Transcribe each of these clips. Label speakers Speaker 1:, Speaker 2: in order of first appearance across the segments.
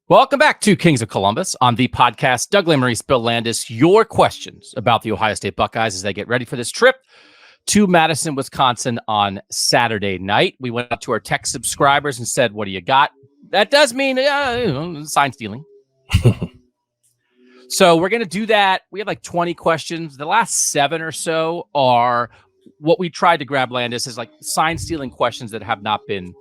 Speaker 1: Welcome back to Kings of Columbus on the podcast. Doug Lesmerises, Bill Landis, your questions about the Ohio State Buckeyes as they get ready for this trip to Madison, Wisconsin on Saturday night. We went up to our tech subscribers and said, what do you got? That does mean sign stealing. So we're going to do that. We have like 20 questions. The last 7 or so are what we tried to grab, Landis, is like sign stealing questions that have not been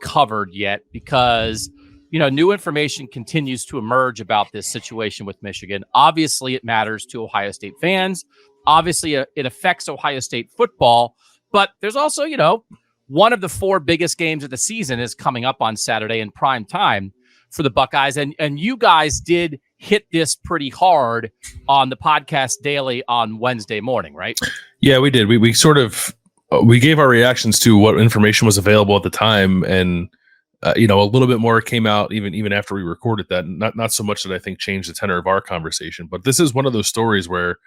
Speaker 1: covered yet because new information continues to emerge about this situation with Michigan. Obviously, it matters to Ohio State fans. Obviously, it affects Ohio State football. But there's also, one of the 4 biggest games of the season is coming up on Saturday in prime time for the Buckeyes. And you guys did hit this pretty hard on the podcast daily on Wednesday morning, right?
Speaker 2: Yeah, we did. We sort of we gave our reactions to what information was available at the time, and a little bit more came out even after we recorded that. Not so much that I think changed the tenor of our conversation, but this is one of those stories where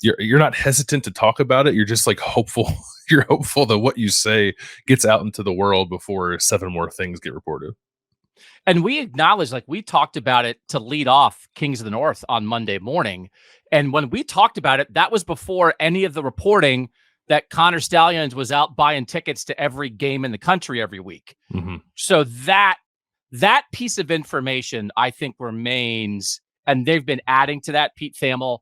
Speaker 2: you're not hesitant to talk about it. You're just like hopeful. You're hopeful that what you say gets out into the world before 7 more things get reported.
Speaker 1: And we acknowledge, like we talked about it to lead off Kings of the North on Monday morning. And when we talked about it, that was before any of the reporting that Connor Stallions was out buying tickets to every game in the country every week. Mm-hmm. So that piece of information, I think, remains, and they've been adding to that. Pete Thamel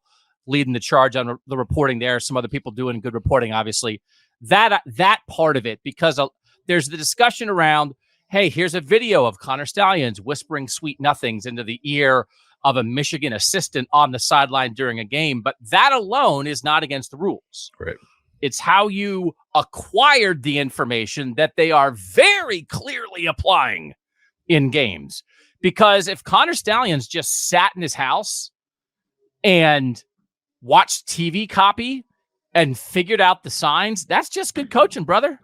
Speaker 1: leading the charge on the reporting there. Some other people doing good reporting, obviously. That part of it, because there's the discussion around, hey, here's a video of Connor Stallions whispering sweet nothings into the ear of a Michigan assistant on the sideline during a game. But that alone is not against the rules.
Speaker 2: Right.
Speaker 1: It's how you acquired the information that they are very clearly applying in games. Because if Connor Stallions just sat in his house and watched TV copy and figured out the signs, that's just good coaching, brother.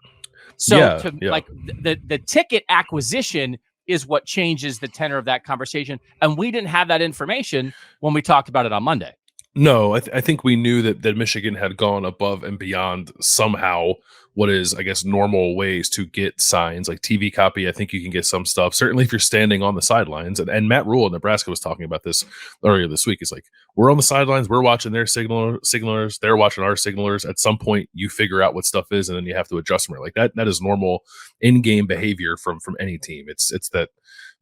Speaker 1: So like the ticket acquisition is what changes the tenor of that conversation. And we didn't have that information when we talked about it on Monday.
Speaker 2: No, I think we knew that Michigan had gone above and beyond somehow what is, I guess, normal ways to get signs like TV copy. I think you can get some stuff, certainly if you're standing on the sidelines. And Matt Rule in Nebraska was talking about this earlier this week. It's like, we're on the sidelines, we're watching their signalers, they're watching our signalers. At some point, you figure out what stuff is, and then you have to adjust them. Like that is normal in-game behavior from any team. It's that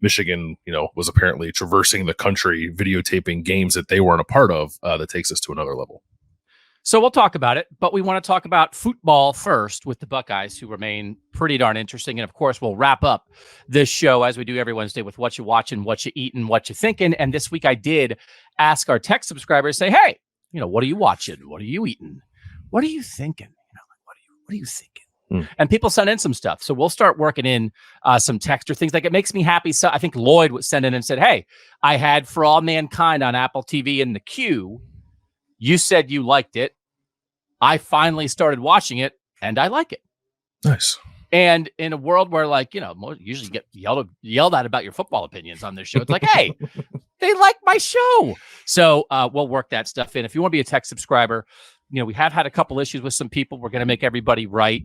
Speaker 2: Michigan, was apparently traversing the country, videotaping games that they weren't a part of. That takes us to another level.
Speaker 1: So we'll talk about it, but we want to talk about football first with the Buckeyes, who remain pretty darn interesting. And of course, we'll wrap up this show as we do every Wednesday with what you watching, what you eating, what you thinking. And this week I did ask our tech subscribers, say, hey, what are you watching? What are you eating? What are you thinking? What are you thinking? And people sent in some stuff. So we'll start working in some text or things like it makes me happy. So I think Lloyd would send in and said, hey, I had For All Mankind on Apple TV in the queue. You said you liked it. I finally started watching it and I like it.
Speaker 2: Nice.
Speaker 1: And in a world where usually get yelled at about your football opinions on this show, it's like, hey, they like my show. So we'll work that stuff in. If you want to be a tech subscriber, we have had a couple issues with some people. We're going to make everybody right.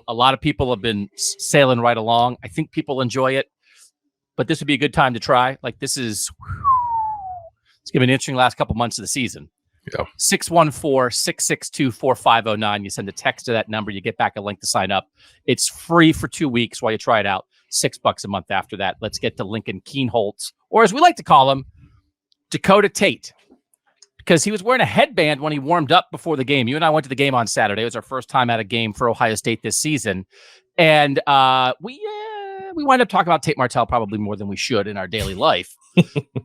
Speaker 1: A lot of people have been sailing right along. I think people enjoy it, but this would be a good time to try. Like it's going to be an interesting last couple months of the season.
Speaker 2: Yeah.
Speaker 1: 614-662-4509. You send a text to that number. You get back a link to sign up. It's free for 2 weeks while you try it out. $6 a month after that. Let's get to Lincoln Kienholz, or as we like to call him, Dakota Tate. Because he was wearing a headband when he warmed up before the game. You and I went to the game on Saturday. It was our first time at a game for Ohio State this season. And we wind up talking about Tate Martell probably more than we should in our daily life.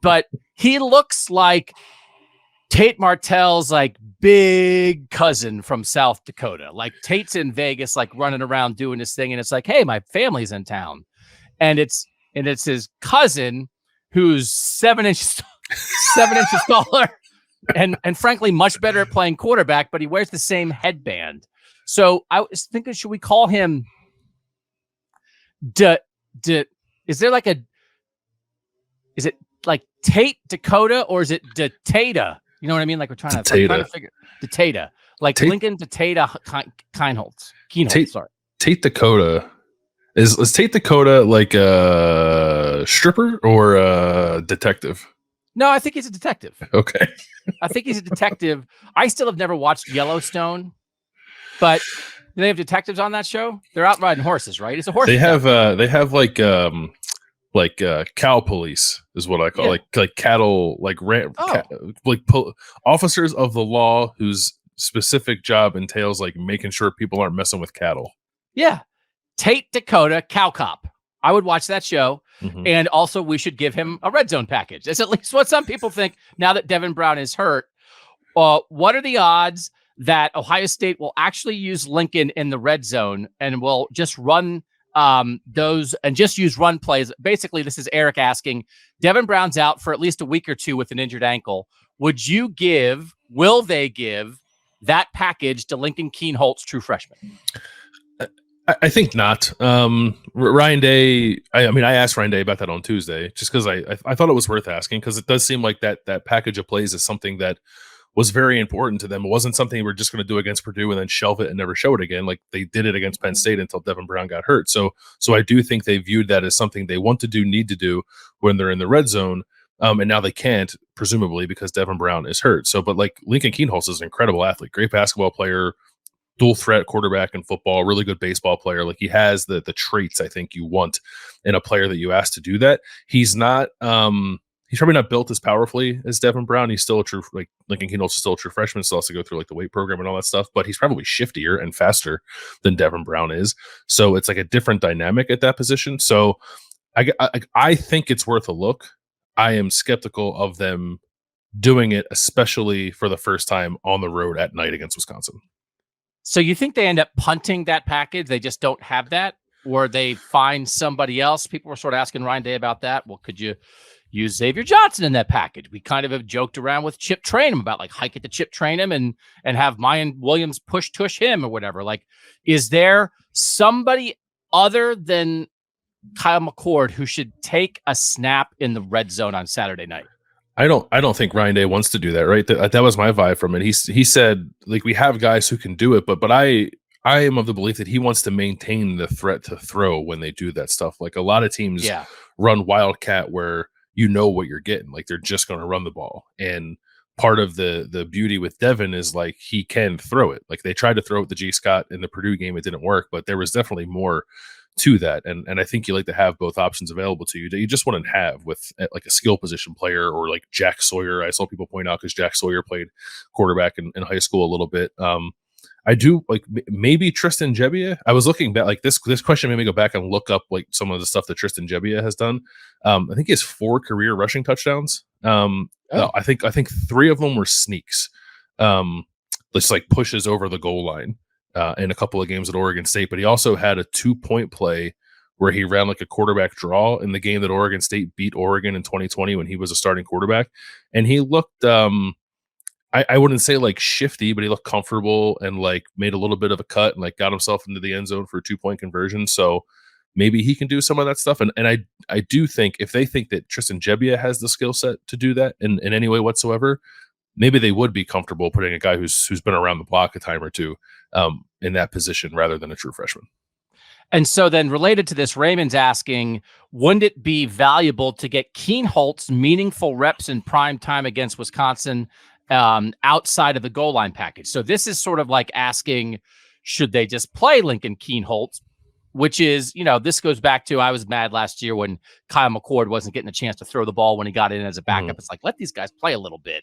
Speaker 1: But he looks like Tate Martell's like big cousin from South Dakota. Like Tate's in Vegas, like running around doing this thing. And it's like, hey, my family's in town. And it's his cousin who's 7 inches taller. And frankly, much better at playing quarterback, but he wears the same headband. So I was thinking, should we call him is there like is it like Tate Dakota or is it Datata? You know what I mean? Like we're trying to figure Datata, like Lincoln Datata Kienholz.
Speaker 2: Tate Dakota Is Tate Dakota like a stripper or a detective?
Speaker 1: No, I think he's a detective.
Speaker 2: Okay.
Speaker 1: I think he's a detective. I still have never watched Yellowstone, but do they have detectives on that show? They're out riding horses, right? It's a horse.
Speaker 2: They have like cow police is what I call like cattle officers of the law whose specific job entails like making sure people aren't messing with cattle.
Speaker 1: Yeah. Tate Dakota, cow cop. I would watch that show. Mm-hmm. And also we should give him a red zone package. That's at least what some people think now that Devin Brown is hurt. What are the odds that Ohio State will actually use Lincoln in the red zone and will just run those and just use run plays? Basically, this is Eric asking, Devin Brown's out for at least a week or two with an injured ankle. Will they give that package to Lincoln Kienholz, true freshman?
Speaker 2: I think not. Ryan Day. I asked Ryan Day about that on Tuesday, just because I thought it was worth asking, because it does seem like that package of plays is something that was very important to them. It wasn't something we're just going to do against Purdue and then shelve it and never show it again. Like they did it against Penn State until Devin Brown got hurt. So I do think they viewed that as something they want to do, need to do when they're in the red zone. And now they can't, presumably because Devin Brown is hurt. So, but like Lincoln Kienholz is an incredible athlete, great basketball player, dual threat quarterback in football, really good baseball player. Like he has the traits I think you want in a player that you ask to do that. He's not, he's probably not built as powerfully as Devin Brown. He's still Lincoln Kienholz is still a true freshman, still has to go through like the weight program and all that stuff, but he's probably shiftier and faster than Devin Brown is. So it's like a different dynamic at that position. So I think it's worth a look. I am skeptical of them doing it, especially for the first time on the road at night against Wisconsin.
Speaker 1: So you think they end up punting that package? They just don't have that? Or they find somebody else? People were sort of asking Ryan Day about that. Well, could you use Xavier Johnson in that package? We kind of have joked around with Chip Trainum about like hike it to Chip Trainum and have Mayan Williams tush him or whatever. Like, is there somebody other than Kyle McCord who should take a snap in the red zone on Saturday night?
Speaker 2: I don't think Ryan Day wants to do that, right? That was my vibe from it. He said, like, we have guys who can do it, but I am of the belief that he wants to maintain the threat to throw when they do that stuff. Like a lot of teams run Wildcat where you know what you're getting. Like they're just going to run the ball. And part of the beauty with Devin is like he can throw it. Like they tried to throw it to G. Scott in the Purdue game. It didn't work, but there was definitely more to that. And I think you like to have both options available to you that you just wouldn't have with like a skill position player or like Jack Sawyer. I saw people point out because Jack Sawyer played quarterback in high school a little bit. I do like maybe Tristan Gebbia. I was looking back, like this question made me go back and look up like some of the stuff that Tristan Gebbia has done. I think he has 4 career rushing touchdowns. No, I think 3 of them were sneaks. Just like pushes over the goal line in a couple of games at Oregon State. But he also had a 2-point play where he ran like a quarterback draw in the game that Oregon State beat Oregon in 2020 when he was a starting quarterback. And he looked I wouldn't say like shifty, but he looked comfortable and like made a little bit of a cut and like got himself into the end zone for a 2-point conversion. So maybe he can do some of that stuff. And I do think if they think that Tristan Gebbia has the skill set to do that in any way whatsoever, maybe they would be comfortable putting a guy who's been around the block a time or two in that position rather than a true freshman.
Speaker 1: And so then related to this, Raymond's asking, wouldn't it be valuable to get Kienholz meaningful reps in prime time against Wisconsin outside of the goal line package? So this is sort of like asking, should they just play Lincoln Kienholz, which is, this goes back to, I was mad last year when Kyle McCord wasn't getting a chance to throw the ball when he got in as a backup. Mm-hmm. It's like, let these guys play a little bit.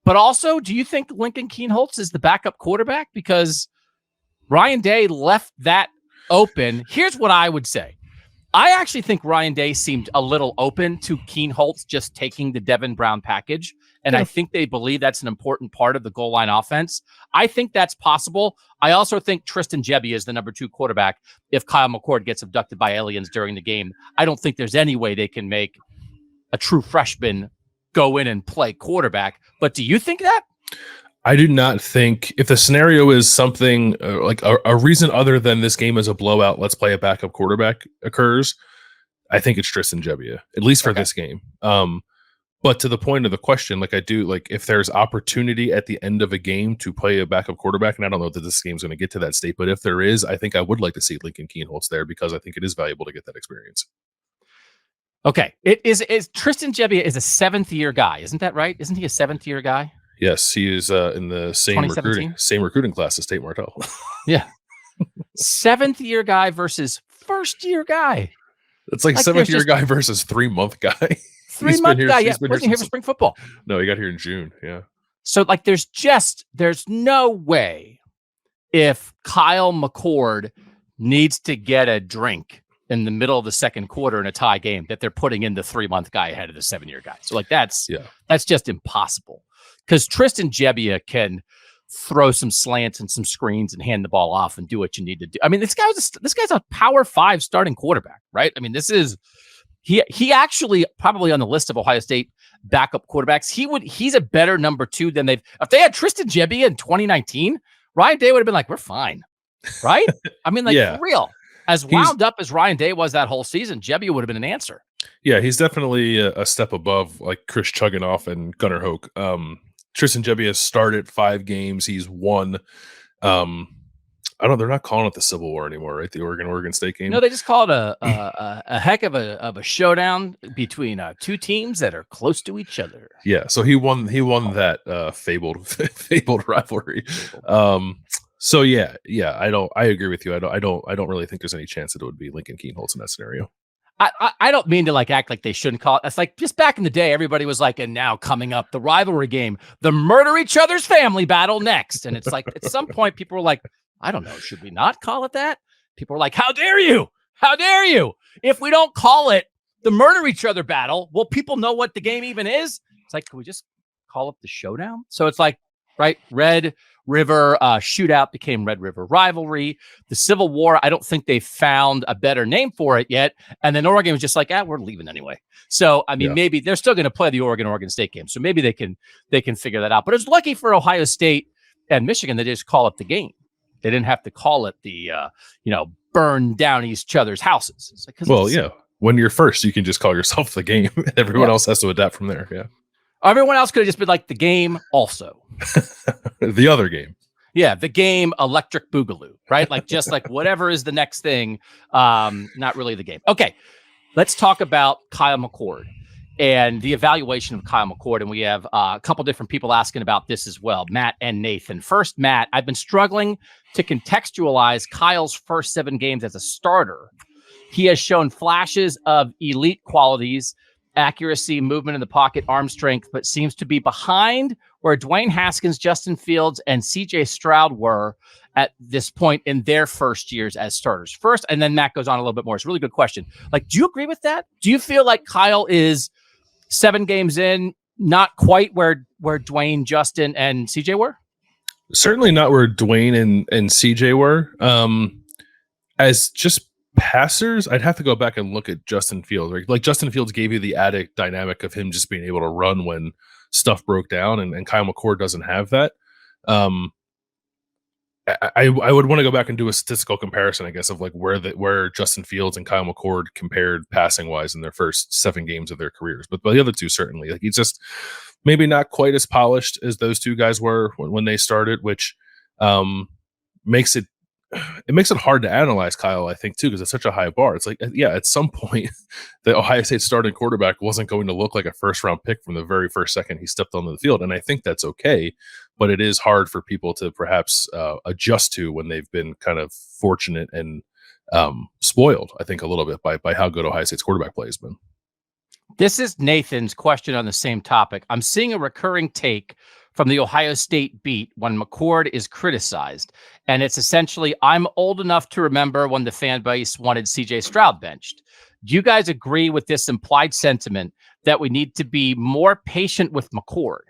Speaker 1: But also, do you think Lincoln Kienholz is the backup quarterback? Because Ryan Day left that open. Here's what I would say. I actually think Ryan Day seemed a little open to Kienholz just taking the Devin Brown package. And I think they believe that's an important part of the goal line offense. I think that's possible. I also think Tristan Gebbia is the number 2 quarterback if Kyle McCord gets abducted by aliens during the game. I don't think there's any way they can make a true freshman go in and play quarterback. But do you think that?
Speaker 2: I do not think, if the scenario is something like a reason other than this game is a blowout, let's play a backup quarterback occurs, I think it's Tristan Gebbia, at least for this game. But to the point of the question, like I do, like if there's opportunity at the end of a game to play a backup quarterback, and I don't know that this game's going to get to that state, but if there is, I think I would like to see Lincoln Kienholz there because I think it is valuable to get that experience.
Speaker 1: Okay. It is Tristan Gebbia is a 7th-year guy. Isn't that right? Isn't he a 7th-year guy?
Speaker 2: Yes, he is in the same recruiting class as Tate Martell.
Speaker 1: Yeah. 7th-year guy versus first-year guy.
Speaker 2: It's like 7th-year guy versus 3-month guy.
Speaker 1: 3-month guy. Yeah, wasn't here for spring football.
Speaker 2: No, he got here in June. Yeah.
Speaker 1: So like, there's no way if Kyle McCord needs to get a drink in the middle of the second quarter in a tie game that they're putting in the 3-month guy ahead of the 7-year guy. So like, that's just impossible because Tristan Gebbia can throw some slants and some screens and hand the ball off and do what you need to do. I mean, this guy's a Power 5 starting quarterback, right? I mean, this is. He actually probably on the list of Ohio State backup quarterbacks. He's a better number 2 than if they had Tristan Gebbia in 2019, Ryan Day would have been like, we're fine. Right? I mean, like for real. As wound up as Ryan Day was that whole season, Gebbia would have been an answer. Yeah,
Speaker 2: he's definitely a step above like Chris Chugginoff and Gunnar Hoke. Tristan Gebbia has started 5 games. He's won. They're not calling it the Civil War anymore, right? The Oregon State game.
Speaker 1: No, they just call it a heck of a showdown between 2 teams that are close to each other.
Speaker 2: Yeah, so he won that fabled rivalry. So I agree with you. I don't really think there's any chance that it would be Lincoln Kienholz in that scenario.
Speaker 1: I don't mean to like act like they shouldn't call it. It's like just back in the day, everybody was like, and now coming up, the rivalry game, the murder each other's family battle next. And it's like at some point people were like, I don't know, should we not call it that? People were like, how dare you? How dare you? If we don't call it the murder each other battle, will people know what the game even is? It's like, can we just call it the showdown? So it's like, right, Red River shootout became Red River rivalry. The Civil War, I don't think they found a better name for it yet. And then Oregon was just like, we're leaving anyway. So, I mean, maybe they're still going to play the Oregon State game. So maybe they can figure that out. But it's lucky for Ohio State and Michigan, they just call it the game. They didn't have to call it the, burn down each other's houses. It's like,
Speaker 2: when you're first, you can just call yourself the game. Everyone else has to adapt from there. Yeah.
Speaker 1: Everyone else could have just been like the game also.
Speaker 2: The other game.
Speaker 1: Yeah, the game Electric Boogaloo, right? Like just like whatever is the next thing, not really the game. Okay, let's talk about Kyle McCord and the evaluation of Kyle McCord. And we have a couple different people asking about this as well, Matt and Nathan. First, Matt, I've been struggling to contextualize Kyle's first 7 games as a starter. He has shown flashes of elite qualities, accuracy, movement in the pocket, arm strength, but seems to be behind where Dwayne Haskins, Justin Fields, and CJ Stroud were at this point in their first years as starters. First, and then Matt goes on a little bit more. It's a really good question. Like, do you agree with that? Do you feel like Kyle is 7 games in, not quite where Dwayne, Justin, and CJ were?
Speaker 2: Certainly not where Dwayne and CJ were. As just passers, I'd have to go back and look at Justin Fields. Right? Like Justin Fields gave you the added dynamic of him just being able to run when stuff broke down, and Kyle McCord doesn't have that. I would want to go back and do a statistical comparison, I guess, of like where Justin Fields and Kyle McCord compared passing wise in their first 7 games of their careers. But the other two certainly, like he's just maybe not quite as polished as those two guys were when they started, which makes it hard to analyze Kyle, I think, too, because it's such a high bar. It's like, at some point, the Ohio State starting quarterback wasn't going to look like a first-round pick from the very first second he stepped onto the field, and I think that's okay, but it is hard for people to perhaps adjust to when they've been kind of fortunate and spoiled, I think, a little bit by how good Ohio State's quarterback play has been.
Speaker 1: This is Nathan's question on the same topic. I'm seeing a recurring take from the Ohio State beat when McCord is criticized. And it's essentially, I'm old enough to remember when the fan base wanted CJ Stroud benched. Do you guys agree with this implied sentiment that we need to be more patient with McCord?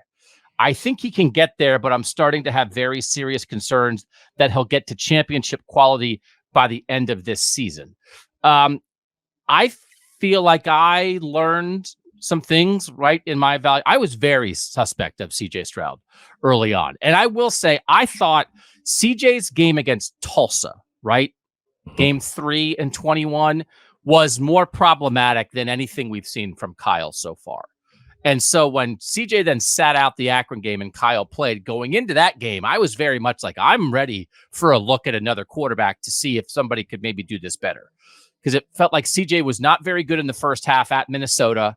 Speaker 1: I think he can get there, but I'm starting to have very serious concerns that he'll get to championship quality by the end of this season. I feel like I learned some things right in my value. I was very suspect of CJ Stroud early on. And I will say, I thought CJ's game against Tulsa, right? Game 3 and 21 was more problematic than anything we've seen from Kyle so far. And so when CJ then sat out the Akron game and Kyle played, going into that game, I was very much like, I'm ready for a look at another quarterback to see if somebody could maybe do this better. Because it felt like CJ was not very good in the first half at Minnesota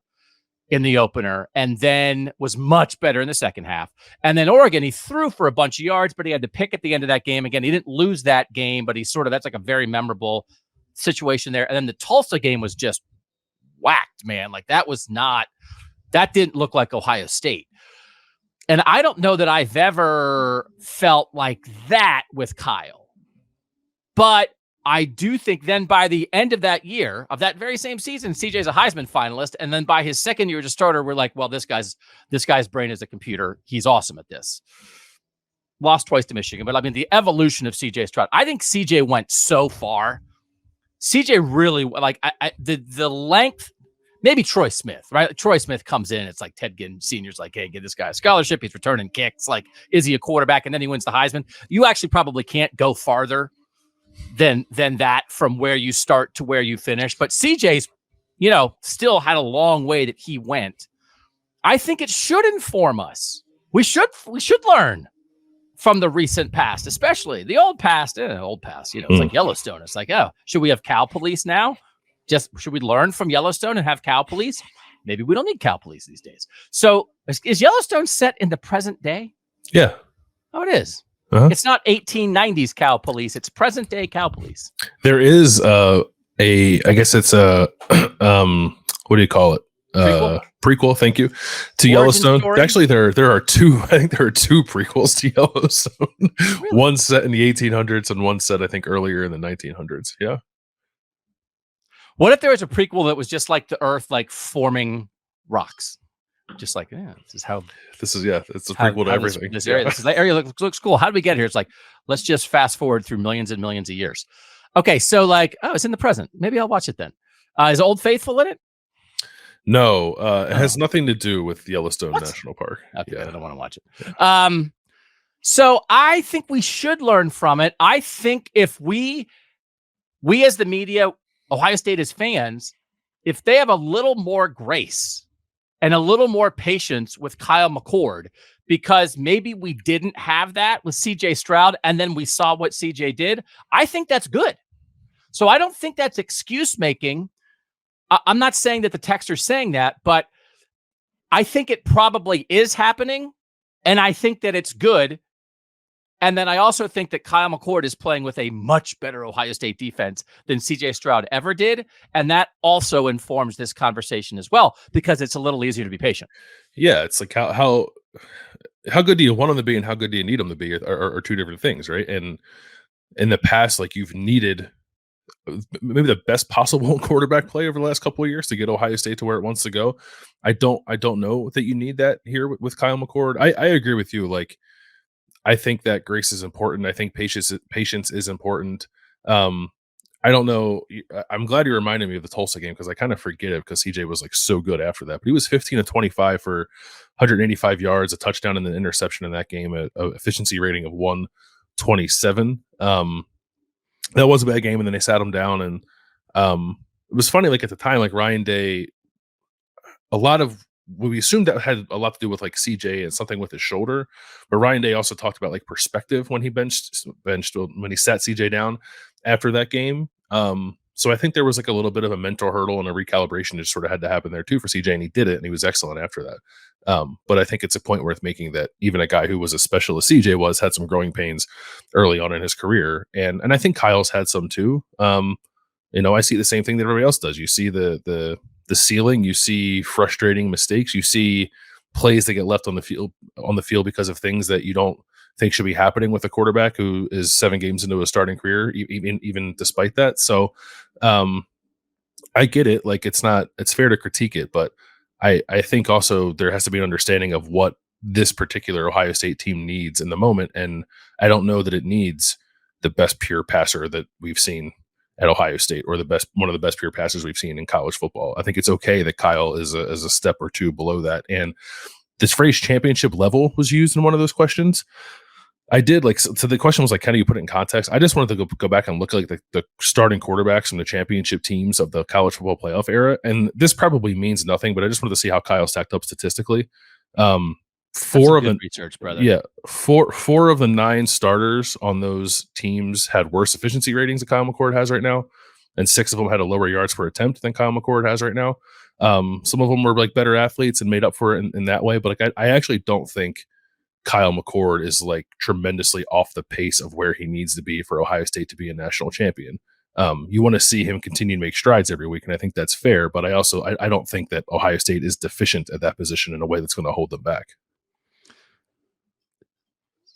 Speaker 1: in the opener, and then was much better in the second half. And then Oregon, he threw for a bunch of yards, but he had to pick at the end of that game. Again, he didn't lose that game, but that's like a very memorable situation there. And then the Tulsa game was just whacked, man. Like that didn't look like Ohio State. And I don't know that I've ever felt like that with Kyle. But I do think then by the end of that year, of that very same season, CJ's a Heisman finalist. And then by his second year as a starter, we're like, well, this guy's brain is a computer. He's awesome at this. Lost twice to Michigan. But I mean, the evolution of CJ Stroud, I think CJ went so far. CJ really, like, the length. Maybe Troy Smith, right? Troy Smith comes in. It's like Ted Ginn Sr.'s like, hey, give this guy a scholarship. He's returning kicks. Like, is he a quarterback? And then he wins the Heisman. You actually probably can't go farther than that from where you start to where you finish. But CJ's, still had a long way that he went. I think it should inform us. We should learn from the recent past, especially the old past. It's like Yellowstone. It's like, oh, should we have cow police now? Should we learn from Yellowstone and have cow police? Maybe we don't need cow police these days. So is Yellowstone set in the present day?
Speaker 2: Yeah.
Speaker 1: Oh, it is.
Speaker 2: Uh-huh.
Speaker 1: It's not 1890s cow police. It's present day cow police.
Speaker 2: There is I guess it's a, what do you call it? Prequel. Thank you. To Yellowstone.
Speaker 1: Story?
Speaker 2: Actually, there are two. I think there are two prequels to Yellowstone.
Speaker 1: Really?
Speaker 2: One set in the 1800s and one set, I think, earlier in the 1900s. Yeah.
Speaker 1: What if there was a prequel that was just like the Earth, like forming rocks? Just like, it's a
Speaker 2: prequel to everything.
Speaker 1: This area looks cool. How did we get here? It's like, let's just fast forward through millions and millions of years. Okay, so like, it's in the present. Maybe I'll watch it then. Is Old Faithful in it?
Speaker 2: No, it has nothing to do with Yellowstone National Park.
Speaker 1: Okay, I don't want to watch it. So I think we should learn from it. I think if we as the media, Ohio State as fans, if they have a little more grace and a little more patience with Kyle McCord, because maybe we didn't have that with CJ Stroud, and then we saw what CJ did, I think that's good. So I don't think that's excuse making. I'm not saying that the texter's saying that, but I think it probably is happening, and I think that it's good. And then I also think that Kyle McCord is playing with a much better Ohio State defense than CJ Stroud ever did. And that also informs this conversation as well, because it's a little easier to be patient.
Speaker 2: Yeah, it's like how good do you want them to be and how good do you need them to be are two different things, right? And in the past, like, you've needed maybe the best possible quarterback play over the last couple of years to get Ohio State to where it wants to go. I don't know that you need that here with Kyle McCord. I agree with you. Like, I think that grace is important. I think patience is important. I don't know. I'm glad you reminded me of the Tulsa game because I kind of forget it because CJ was like so good after that. But he was 15 of 25 for 185 yards, a touchdown, and an interception in that game, a efficiency rating of 127. That was a bad game, and then they sat him down. And it was funny, like at the time, like Ryan Day, a lot of we assumed that had a lot to do with like CJ and something with his shoulder, but Ryan Day also talked about like perspective when he benched when he sat CJ down after that game. So I think there was like a little bit of a mental hurdle and a recalibration that sort of had to happen there too for CJ, and he did it, and he was excellent after that. But I think it's a point worth making that even a guy who was as special as CJ had some growing pains early on in his career, and I think Kyle's had some too. I see the same thing that everybody else does. You see the ceiling, you see frustrating mistakes, you see plays that get left on the field because of things that you don't think should be happening with a quarterback who is 7 games into a starting career, even despite that. So I get it. Like, it's fair to critique it, but I think also there has to be an understanding of what this particular Ohio State team needs in the moment. And I don't know that it needs the best pure passer that we've seen at Ohio State, or one of the best pure passers we've seen in college football. I think it's okay that Kyle is a step or two below that. And this phrase championship level was used in one of those questions. I did like so the question was like, how do you put it in context? I just wanted to go back and look at like the starting quarterbacks from the championship teams of the college football playoff era, and this probably means nothing, but I just wanted to see how Kyle stacked up statistically. Four of the
Speaker 1: research, brother.
Speaker 2: Yeah, four of the 9 starters on those teams had worse efficiency ratings than Kyle McCord has right now, and 6 of them had a lower yards per attempt than Kyle McCord has right now. Some of them were like better athletes and made up for it in that way, but like I actually don't think Kyle McCord is like tremendously off the pace of where he needs to be for Ohio State to be a national champion. You want to see him continue to make strides every week, and I think that's fair. But I don't think that Ohio State is deficient at that position in a way that's going to hold them back.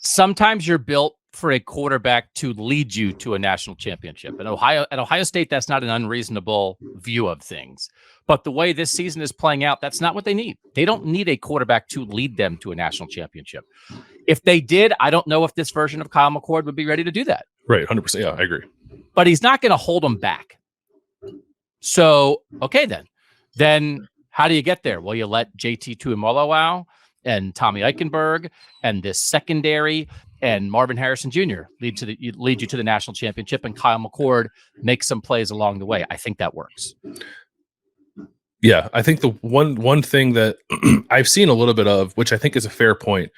Speaker 1: Sometimes you're built for a quarterback to lead you to a national championship. At Ohio State, that's not an unreasonable view of things. But the way this season is playing out, that's not what they need. They don't need a quarterback to lead them to a national championship. If they did, I don't know if this version of Kyle McCord would be ready to do that.
Speaker 2: Right, 100%. Yeah, I agree.
Speaker 1: But he's not going to hold them back. So, okay, then how do you get there? Well, you let JT Tuimoloau and Tommy Eichenberg and this secondary and Marvin Harrison Jr. lead you to the national championship, and Kyle McCord makes some plays along the way. I think that works.
Speaker 2: Yeah, I think the one thing that I've seen a little bit of, which I think is a fair point,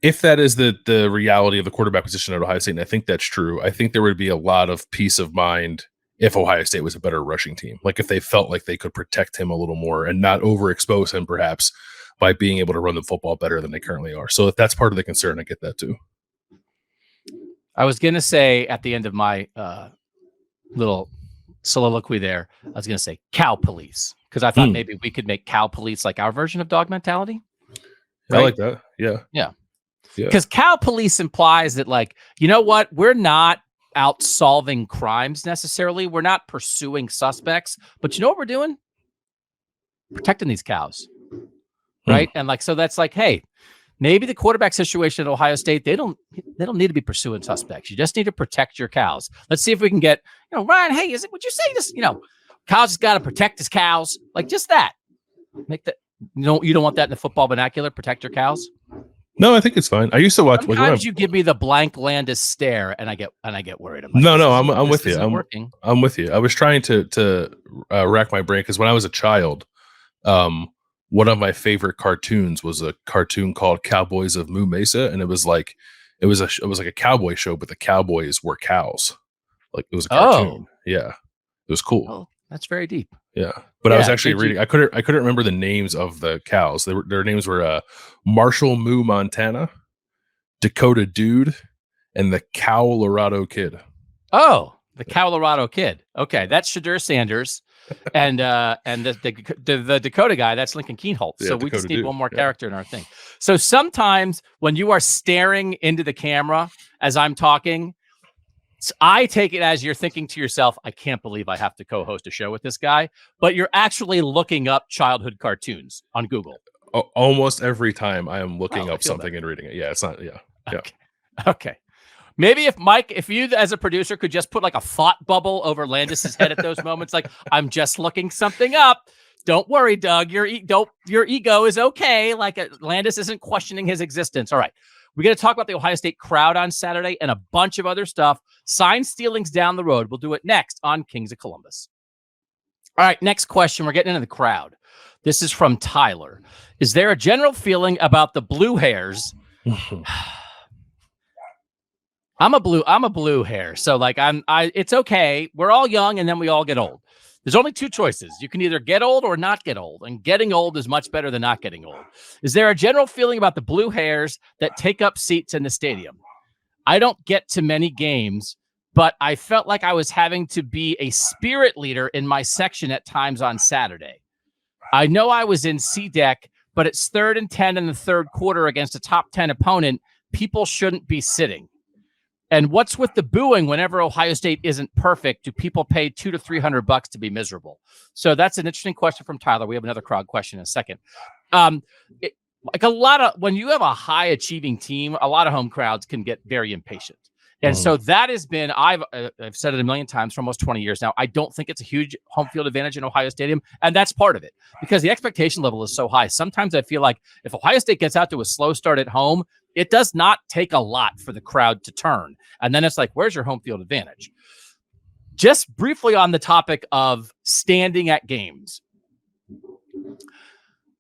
Speaker 2: if that is the reality of the quarterback position at Ohio State, and I think that's true, I think there would be a lot of peace of mind if Ohio State was a better rushing team. Like if they felt like they could protect him a little more and not overexpose him perhaps by being able to run the football better than they currently are. So if that's part of the concern, I get that too.
Speaker 1: I was going to say at the end of my little soliloquy there, I was going to say cow police, because I thought maybe we could make cow police like our version of dog mentality.
Speaker 2: Right? I like that. Yeah.
Speaker 1: Yeah. Because cow police implies that, like, you know what? We're not out solving crimes necessarily. We're not pursuing suspects. But you know what we're doing? Protecting these cows. Right. And like, so that's like, hey, maybe the quarterback situation at Ohio State, they don't need to be pursuing suspects. You just need to protect your cows. Let's see if we can get, Ryan, hey, would you say this, cows just got to protect his cows? Like just that. Make that, you don't want that in the football vernacular, protect your cows?
Speaker 2: No, I think it's fine. I used to watch.
Speaker 1: Sometimes you give me the blank Landis stare, and I get worried. I'm like,
Speaker 2: no, I'm with you. I'm with you. I was trying to rack my brain because when I was a child, one of my favorite cartoons was a cartoon called Cowboys of Moo Mesa, and it was like a cowboy show, but the cowboys were cows. Like it was a cartoon. Yeah, it was cool.
Speaker 1: Oh, that's very deep.
Speaker 2: Yeah, but I was actually reading. I couldn't remember the names of the cows. Their names were Marshall Moo Montana, Dakota Dude, and the Colorado Kid.
Speaker 1: Oh, the Colorado Kid. Okay, that's Shadur Sanders, and the Dakota guy. That's Lincoln Kienholz.
Speaker 2: Yeah,
Speaker 1: so we
Speaker 2: Dakota
Speaker 1: just need
Speaker 2: Dude.
Speaker 1: one more character in our thing. So sometimes when you are staring into the camera as I'm talking, I take it as you're thinking to yourself, I can't believe I have to co-host a show with this guy, but you're actually looking up childhood cartoons on Google.
Speaker 2: Almost every time I am looking up something and reading it. Yeah, it's not. Yeah.
Speaker 1: Okay. Maybe if you as a producer could just put like a thought bubble over Landis's head at those moments, like I'm just looking something up. Don't worry, Doug. Your ego is okay. Like Landis isn't questioning his existence. All right. We're going to talk about the Ohio State crowd on Saturday and a bunch of other stuff. Sign stealings down the road. We'll do it next on Kings of Columbus. All right, next question. We're getting into the crowd. This is from Tyler. Is there a general feeling about the blue hairs? I'm a blue hair. So like it's okay. We're all young and then we all get old. There's only two choices. You can either get old or not get old, and getting old is much better than not getting old. Is there a general feeling about the blue hairs that take up seats in the stadium? I don't get to many games, but I felt like I was having to be a spirit leader in my section at times on Saturday. I know I was in C deck, but it's 3rd and 10 in the third quarter against a top 10 opponent. People shouldn't be sitting. And what's with the booing whenever Ohio State isn't perfect? Do people pay $200 to $300 to be miserable? So that's an interesting question from Tyler. We have another crowd question in a second. When you have a high achieving team, a lot of home crowds can get very impatient. And so that has been, I've said it a million times for almost 20 years now. I don't think it's a huge home field advantage in Ohio Stadium. And that's part of it because the expectation level is so high. Sometimes I feel like if Ohio State gets out to a slow start at home, It does not take a lot for the crowd to turn. And then it's like, where's your home field advantage? Just briefly on the topic of standing at games.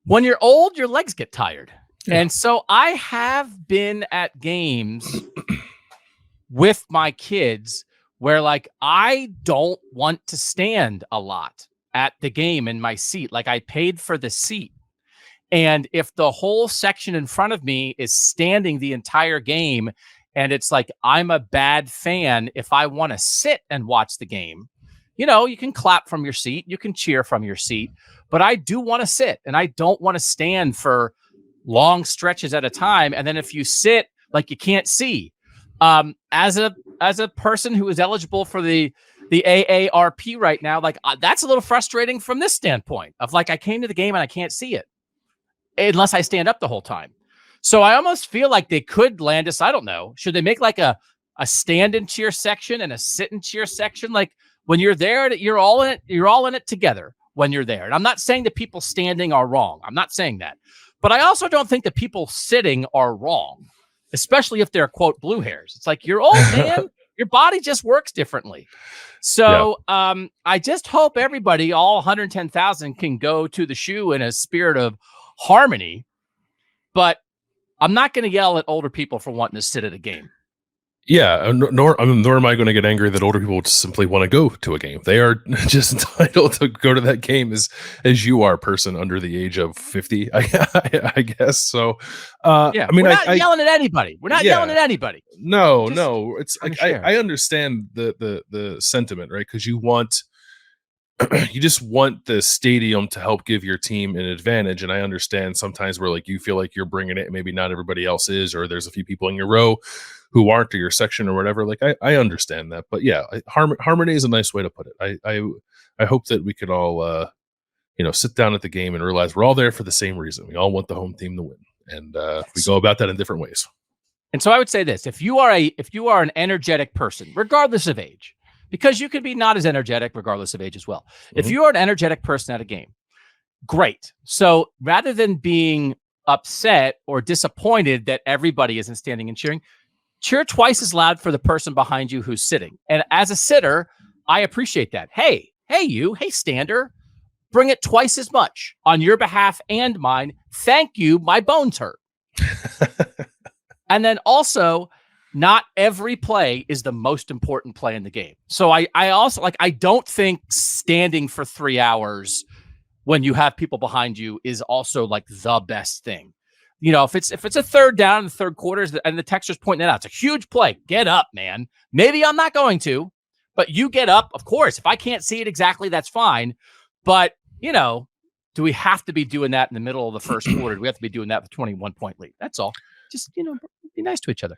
Speaker 1: When you're old, your legs get tired. Yeah. And so I have been at games with my kids where like I don't want to stand a lot at the game in my seat. Like I paid for the seat. And if the whole section in front of me is standing the entire game, and it's like I'm a bad fan if I want to sit and watch the game, you know, you can clap from your seat, you can cheer from your seat, but I do want to sit and I don't want to stand for long stretches at a time. And then if you sit, like you can't see. As a person who is eligible for the AARP right now, like that's a little frustrating from this standpoint of like I came to the game and I can't see it unless I stand up the whole time. So I almost feel like they could land us. I don't know. Should they make like a stand and cheer section and a sit and cheer section? Like when you're there, you're all in it. You're all in it together when you're there. And I'm not saying that people standing are wrong. I'm not saying that. But I also don't think that people sitting are wrong, especially if they're, quote, blue hairs. It's like, you're old, man. Your body just works differently. So I just hope everybody, all 110,000, can go to the shoe in a spirit of harmony. But I'm not going to yell at older people for wanting to sit at a game.
Speaker 2: Yeah, nor am I going to get angry that older people just simply want to go to a game. They are just entitled to go to that game as you are, person under the age of 50, I guess. So, I mean,
Speaker 1: we're not yelling at anybody. We're not yelling at anybody.
Speaker 2: No. It's like I understand the sentiment, right? Because you just want the stadium to help give your team an advantage. And I understand sometimes where like you feel like you're bringing it and maybe not everybody else is, or there's a few people in your row who aren't, or your section or whatever. Like I understand that, but yeah, harmony is a nice way to put it. I hope that we could all, sit down at the game and realize we're all there for the same reason. We all want the home team to win, and we go about that in different ways. And
Speaker 1: so I would say this: if you are an energetic person, regardless of age, because you could be not as energetic regardless of age as well. Mm-hmm. If you are an energetic person at a game, great. So rather than being upset or disappointed that everybody isn't standing and cheer twice as loud for the person behind you who's sitting. And as a sitter, I appreciate that. Hey, stander, bring it twice as much on your behalf and mine. Thank you. My bones hurt. And then also, not every play is the most important play in the game. So I also I don't think standing for 3 hours when you have people behind you is also like the best thing. You know, if it's a third down in the third quarters and the texter's pointing it out, it's a huge play. Get up, man. Maybe I'm not going to, but you get up. Of course, if I can't see it exactly, that's fine. But, do we have to be doing that in the middle of the first quarter? Do we have to be doing that with 21-point lead? That's all. Just, be nice to each other.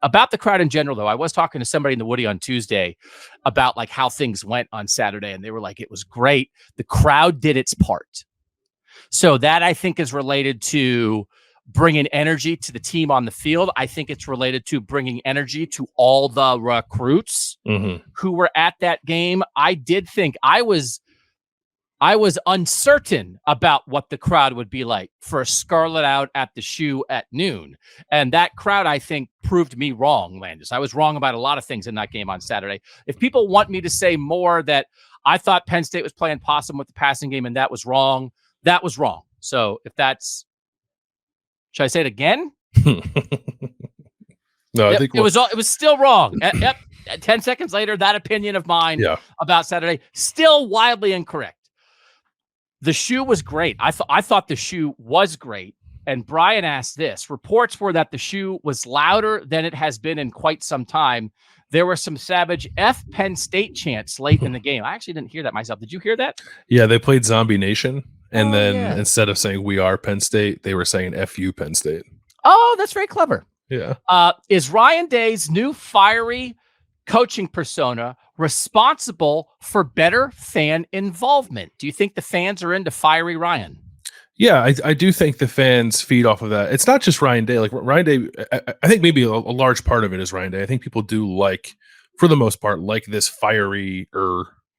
Speaker 1: About the crowd in general, though, I was talking to somebody in the Woody on Tuesday about like how things went on Saturday, and they were like, it was great. The crowd did its part. So that I think is related to bringing energy to the team on the field. I think it's related to bringing energy to all the recruits who were at that game. I did think I was uncertain about what the crowd would be like for a Scarlet Out at the shoe at noon. And that crowd, I think, proved me wrong, Landis. I was wrong about a lot of things in that game on Saturday. If people want me to say more that I thought Penn State was playing possum with the passing game and that was wrong, that was wrong. So if that's, should I say it again?
Speaker 2: No, I think
Speaker 1: it was still wrong. Yep. 10 seconds later, that opinion of mine about Saturday, still wildly incorrect. The shoe was great. I thought the shoe was great. And Brian asked this. Reports were that the shoe was louder than it has been in quite some time. There were some savage F Penn State chants late in the game. I actually didn't hear that myself. Did you hear that?
Speaker 2: Yeah, they played Zombie Nation. And instead of saying we are Penn State, they were saying F you Penn State.
Speaker 1: Oh, that's very clever.
Speaker 2: Yeah.
Speaker 1: Is Ryan Day's new fiery coaching persona responsible for better fan involvement? Do you think the fans are into fiery Ryan?
Speaker 2: Yeah, I do think the fans feed off of that. It's not just Ryan Day. Like Ryan Day, I think maybe a large part of it is Ryan Day. I think people do like, for the most part, like this fiery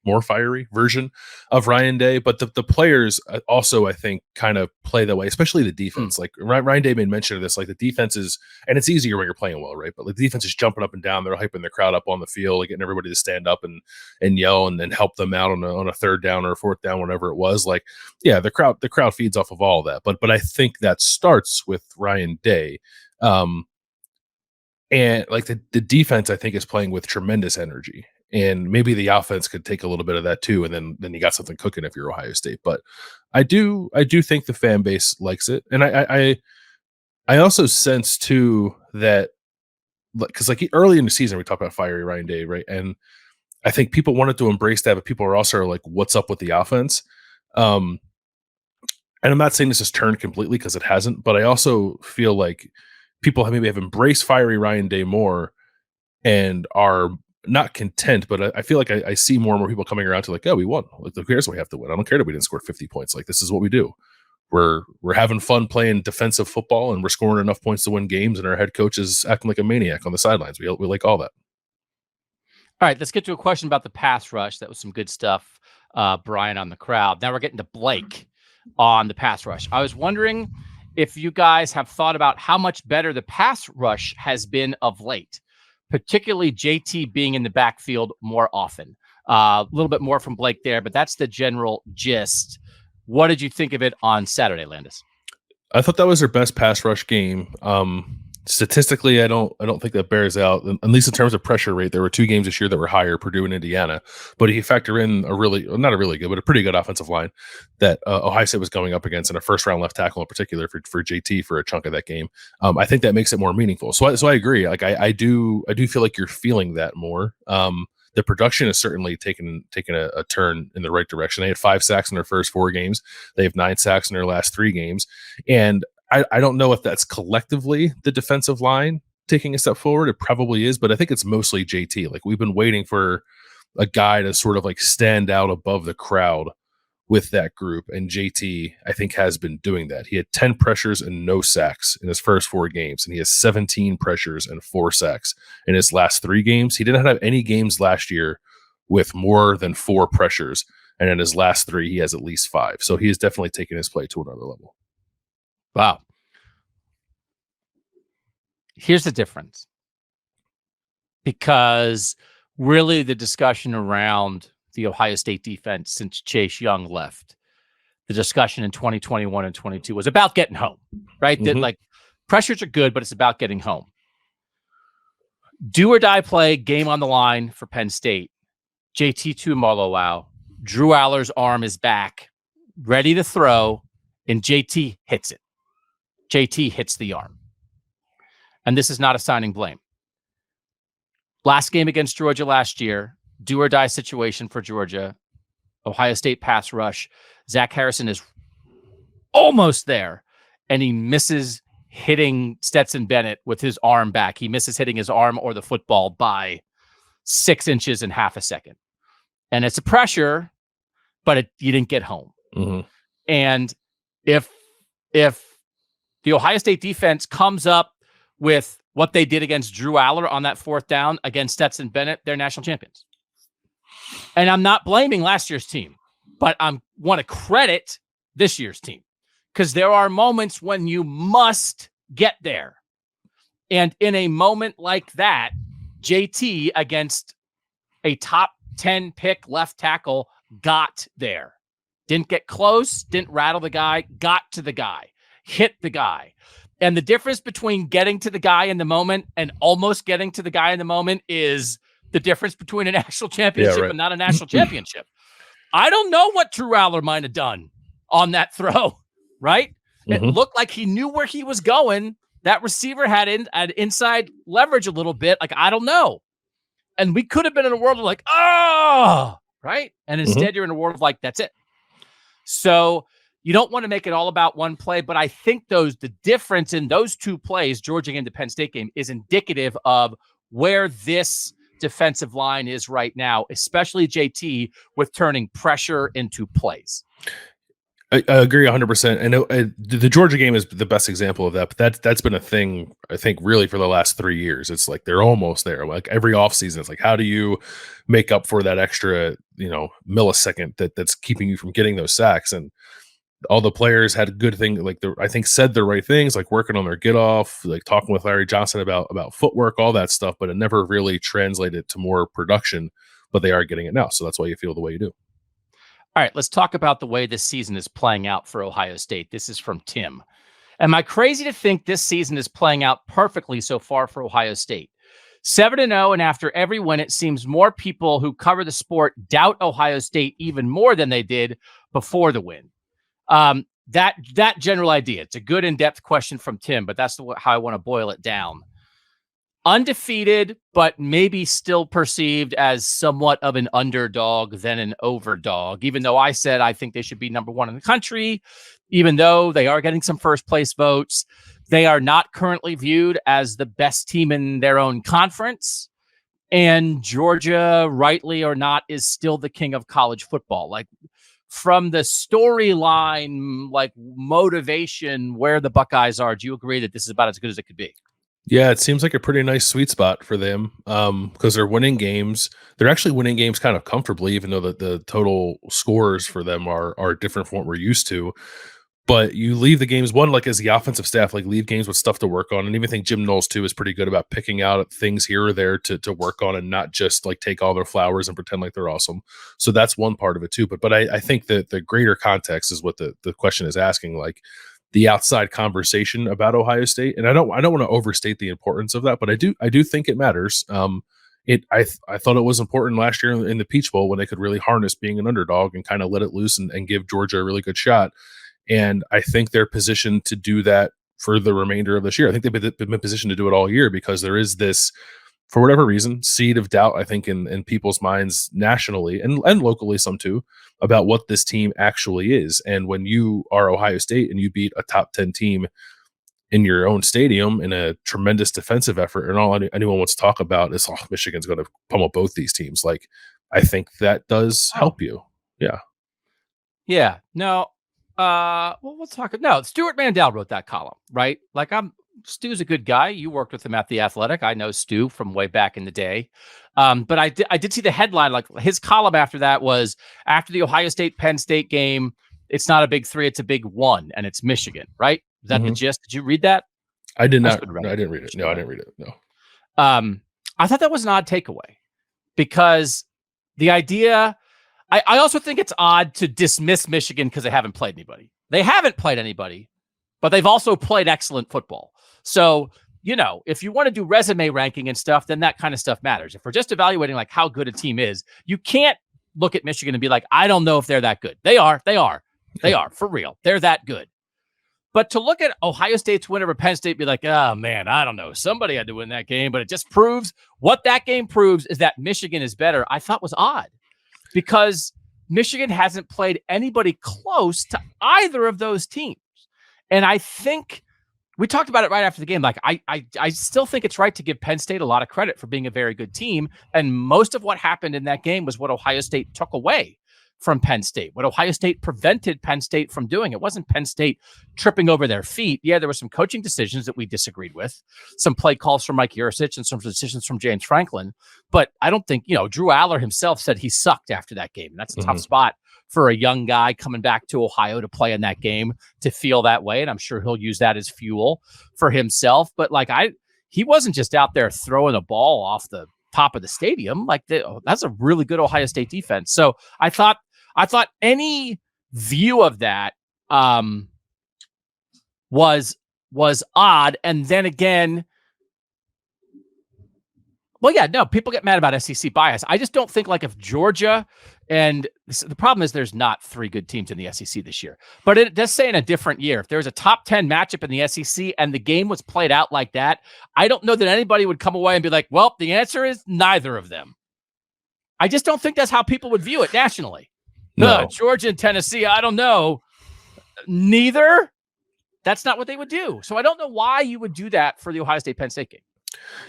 Speaker 2: more fiery version of Ryan Day, but the players also, I think, kind of play that way, especially the defense. Like Ryan Day made mention of this, like the defense is, and it's easier when you're playing well, right? But like the defense is jumping up and down, they're hyping the crowd up on the field, like getting everybody to stand up and yell and then help them out on a third down or a fourth down, whatever it was. Like, yeah, the crowd feeds off of all of that. But I think that starts with Ryan Day. And like the defense, I think, is playing with tremendous energy. And maybe the offense could take a little bit of that too, and then you got something cooking if you're Ohio State. But I do think the fan base likes it, and I also sense too that, because like early in the season we talked about fiery Ryan Day, right? And I think people wanted to embrace that, but people are also like, "What's up with the offense?" And I'm not saying this has turned completely, because it hasn't, but I also feel like people have embraced fiery Ryan Day more and are not content, but I feel like I see more and more people coming around to like, oh, we won. Like, who cares what we have to win? I don't care that we didn't score 50 points. Like, this is what we do. We're having fun playing defensive football, and we're scoring enough points to win games, and our head coach is acting like a maniac on the sidelines. We like all that.
Speaker 1: All right, let's get to a question about the pass rush. That was some good stuff, Brian, on the crowd. Now we're getting to Blake on the pass rush. I was wondering if you guys have thought about how much better the pass rush has been of late, particularly JT being in the backfield more often. A little bit more from Blake there, but that's the general gist. What did you think of it on Saturday, Landis?
Speaker 2: I thought that was their best pass rush game. Statistically, I don't think that bears out, at least in terms of pressure rate. There were two games this year that were higher, Purdue and Indiana. But if you factor in not a really good, but a pretty good offensive line that Ohio State was going up against, and a first-round left tackle in particular for JT for a chunk of that game, I think that makes it more meaningful. So I agree. Like I do feel like you're feeling that more. The production has certainly taken a turn in the right direction. They had 5 sacks in their first 4 games. They have 9 sacks in their last 3 games, and I don't know if that's collectively the defensive line taking a step forward. It probably is, but I think it's mostly JT. Like, we've been waiting for a guy to sort of like stand out above the crowd with that group, and JT, I think, has been doing that. He had 10 pressures and no sacks in his first 4 games, and he has 17 pressures and 4 sacks in his last 3 games. He didn't have any games last year with more than 4 pressures, and in his last 3, he has at least 5. So he has definitely taken his play to another level.
Speaker 1: Wow. Here's the difference. Because really the discussion around the Ohio State defense since Chase Young left, the discussion in 2021 and 22 was about getting home, right?
Speaker 2: Mm-hmm.
Speaker 1: That, like, pressures are good, but it's about getting home. Do or die play, game on the line for Penn State. JT Tuimoloau, Drew Aller's arm is back, ready to throw, and JT hits it. JT hits the arm. And this is not assigning blame. Last game against Georgia last year, do or die situation for Georgia. Ohio State pass rush. Zach Harrison is almost there, and he misses hitting Stetson Bennett with his arm back. He misses hitting his arm or the football by 6 inches in half a second. And it's a pressure, but you didn't get home.
Speaker 2: Mm-hmm.
Speaker 1: And if the Ohio State defense comes up with what they did against Drew Aller on that 4th down against Stetson Bennett, they're national champions. And I'm not blaming last year's team, but I want to credit this year's team, because there are moments when you must get there. And in a moment like that, JT against a top 10 pick left tackle got there. Didn't get close, didn't rattle the guy, got to the guy, hit the guy. And the difference between getting to the guy in the moment and almost getting to the guy in the moment is the difference between a national championship and not a national championship. I don't know what Drew Aller might have done on that throw, right? Mm-hmm. It looked like he knew where he was going. That receiver had inside leverage a little bit. Like, I don't know. And we could have been in a world of like, oh, right? And instead you're in a world of like, that's it. So you don't want to make it all about one play, but I think the difference in those 2 plays, Georgia and the Penn State game, is indicative of where this defensive line is right now, especially JT, with turning pressure into plays.
Speaker 2: I agree 100%. And the Georgia game is the best example of that. But that's been a thing, I think, really for the last 3 years. It's like they're almost there. Like every offseason, it's like, how do you make up for that extra, millisecond that's keeping you from getting those sacks? And all the players had a good thing, like I think said the right things, like working on their get off, like talking with Larry Johnson about footwork, all that stuff. But it never really translated to more production. But they are getting it now, so that's why you feel the way you do.
Speaker 1: All right, let's talk about the way this season is playing out for Ohio State. This is from Tim. Am I crazy to think this season is playing out perfectly so far for Ohio State? 7-0, and after every win, it seems more people who cover the sport doubt Ohio State even more than they did before the win. That general idea. It's a good in-depth question from Tim, but that's how I want to boil it down. Undefeated, but maybe still perceived as somewhat of an underdog than an overdog, even though I said I think they should be number one in the country, even though they are getting some first place votes. They are not currently viewed as the best team in their own conference. And Georgia, rightly or not, is still the king of college football. Like from the storyline, like motivation, where the Buckeyes are, do you agree that this is about as good as it could be?
Speaker 2: Yeah, it seems like a pretty nice sweet spot for them because they're winning games. They're actually winning games kind of comfortably, even though the total scores for them are different from what we're used to. But you leave the games, one, like as the offensive staff, like leave games with stuff to work on. And even think Jim Knowles, too, is pretty good about picking out things here or there to work on and not just like take all their flowers and pretend like they're awesome. So that's one part of it, too. But I think that the greater context is what the question is asking, like, the outside conversation about Ohio State. And I don't want to overstate the importance of that, but I do think it matters. I thought it was important last year in the Peach Bowl when they could really harness being an underdog and kind of let it loose and give Georgia a really good shot. And I think they're positioned to do that for the remainder of this year. I think they've been positioned to do it all year because there is this, for whatever reason, seed of doubt, I think, in people's minds nationally and locally, some too, about what this team actually is. And when you are Ohio State and you beat a top 10 team in your own stadium in a tremendous defensive effort, and all anyone wants to talk about is, Michigan's going to pummel both these teams. Like, I think that does help you. Yeah.
Speaker 1: Yeah. No. Well, we'll talk. No, Stuart Mandel wrote that column, right? Like Stu's a good guy. You worked with him at The Athletic. I know Stu from way back in the day. But I did see the headline, like his column after that was, after the Ohio State Penn State game, it's not a big 3, it's a big 1, and it's Michigan, right? Is that the gist? Did you read that?
Speaker 2: I did not. No, I didn't read it. No, I didn't read it. No.
Speaker 1: I thought that was an odd takeaway because the idea, I also think it's odd to dismiss Michigan because they haven't played anybody. They haven't played anybody, but they've also played excellent football. So, if you want to do resume ranking and stuff, then that kind of stuff matters. If we're just evaluating like how good a team is, you can't look at Michigan and be like, I don't know if they're that good. They are for real. They're that good. But to look at Ohio State's win over Penn State and be like, oh man, I don't know. Somebody had to win that game, but it just proves what that game proves is that Michigan is better. I thought was odd because Michigan hasn't played anybody close to either of those teams. And I think we talked about it right after the game. Like, I still think it's right to give Penn State a lot of credit for being a very good team. And most of what happened in that game was what Ohio State took away from Penn State, what Ohio State prevented Penn State from doing. It wasn't Penn State tripping over their feet. Yeah, there were some coaching decisions that we disagreed with, some play calls from Mike Yurcich and some decisions from James Franklin. But I don't think, Drew Aller himself said he sucked after that game. And that's a tough spot for a young guy coming back to Ohio to play in that game to feel that way. And I'm sure he'll use that as fuel for himself. But he wasn't just out there throwing a ball off the top of the stadium. That's a really good Ohio State defense. So I thought any view of that was odd. And then again, well, yeah, no, people get mad about SEC bias. I just don't think if Georgia, and the problem is there's not 3 good teams in the SEC this year, but it does say in a different year, if there was a top 10 matchup in the SEC and the game was played out like that, I don't know that anybody would come away and be like, well, the answer is neither of them. I just don't think that's how people would view it nationally. No. Georgia and Tennessee, I don't know. Neither. That's not what they would do. So I don't know why you would do that for the Ohio State Penn State game.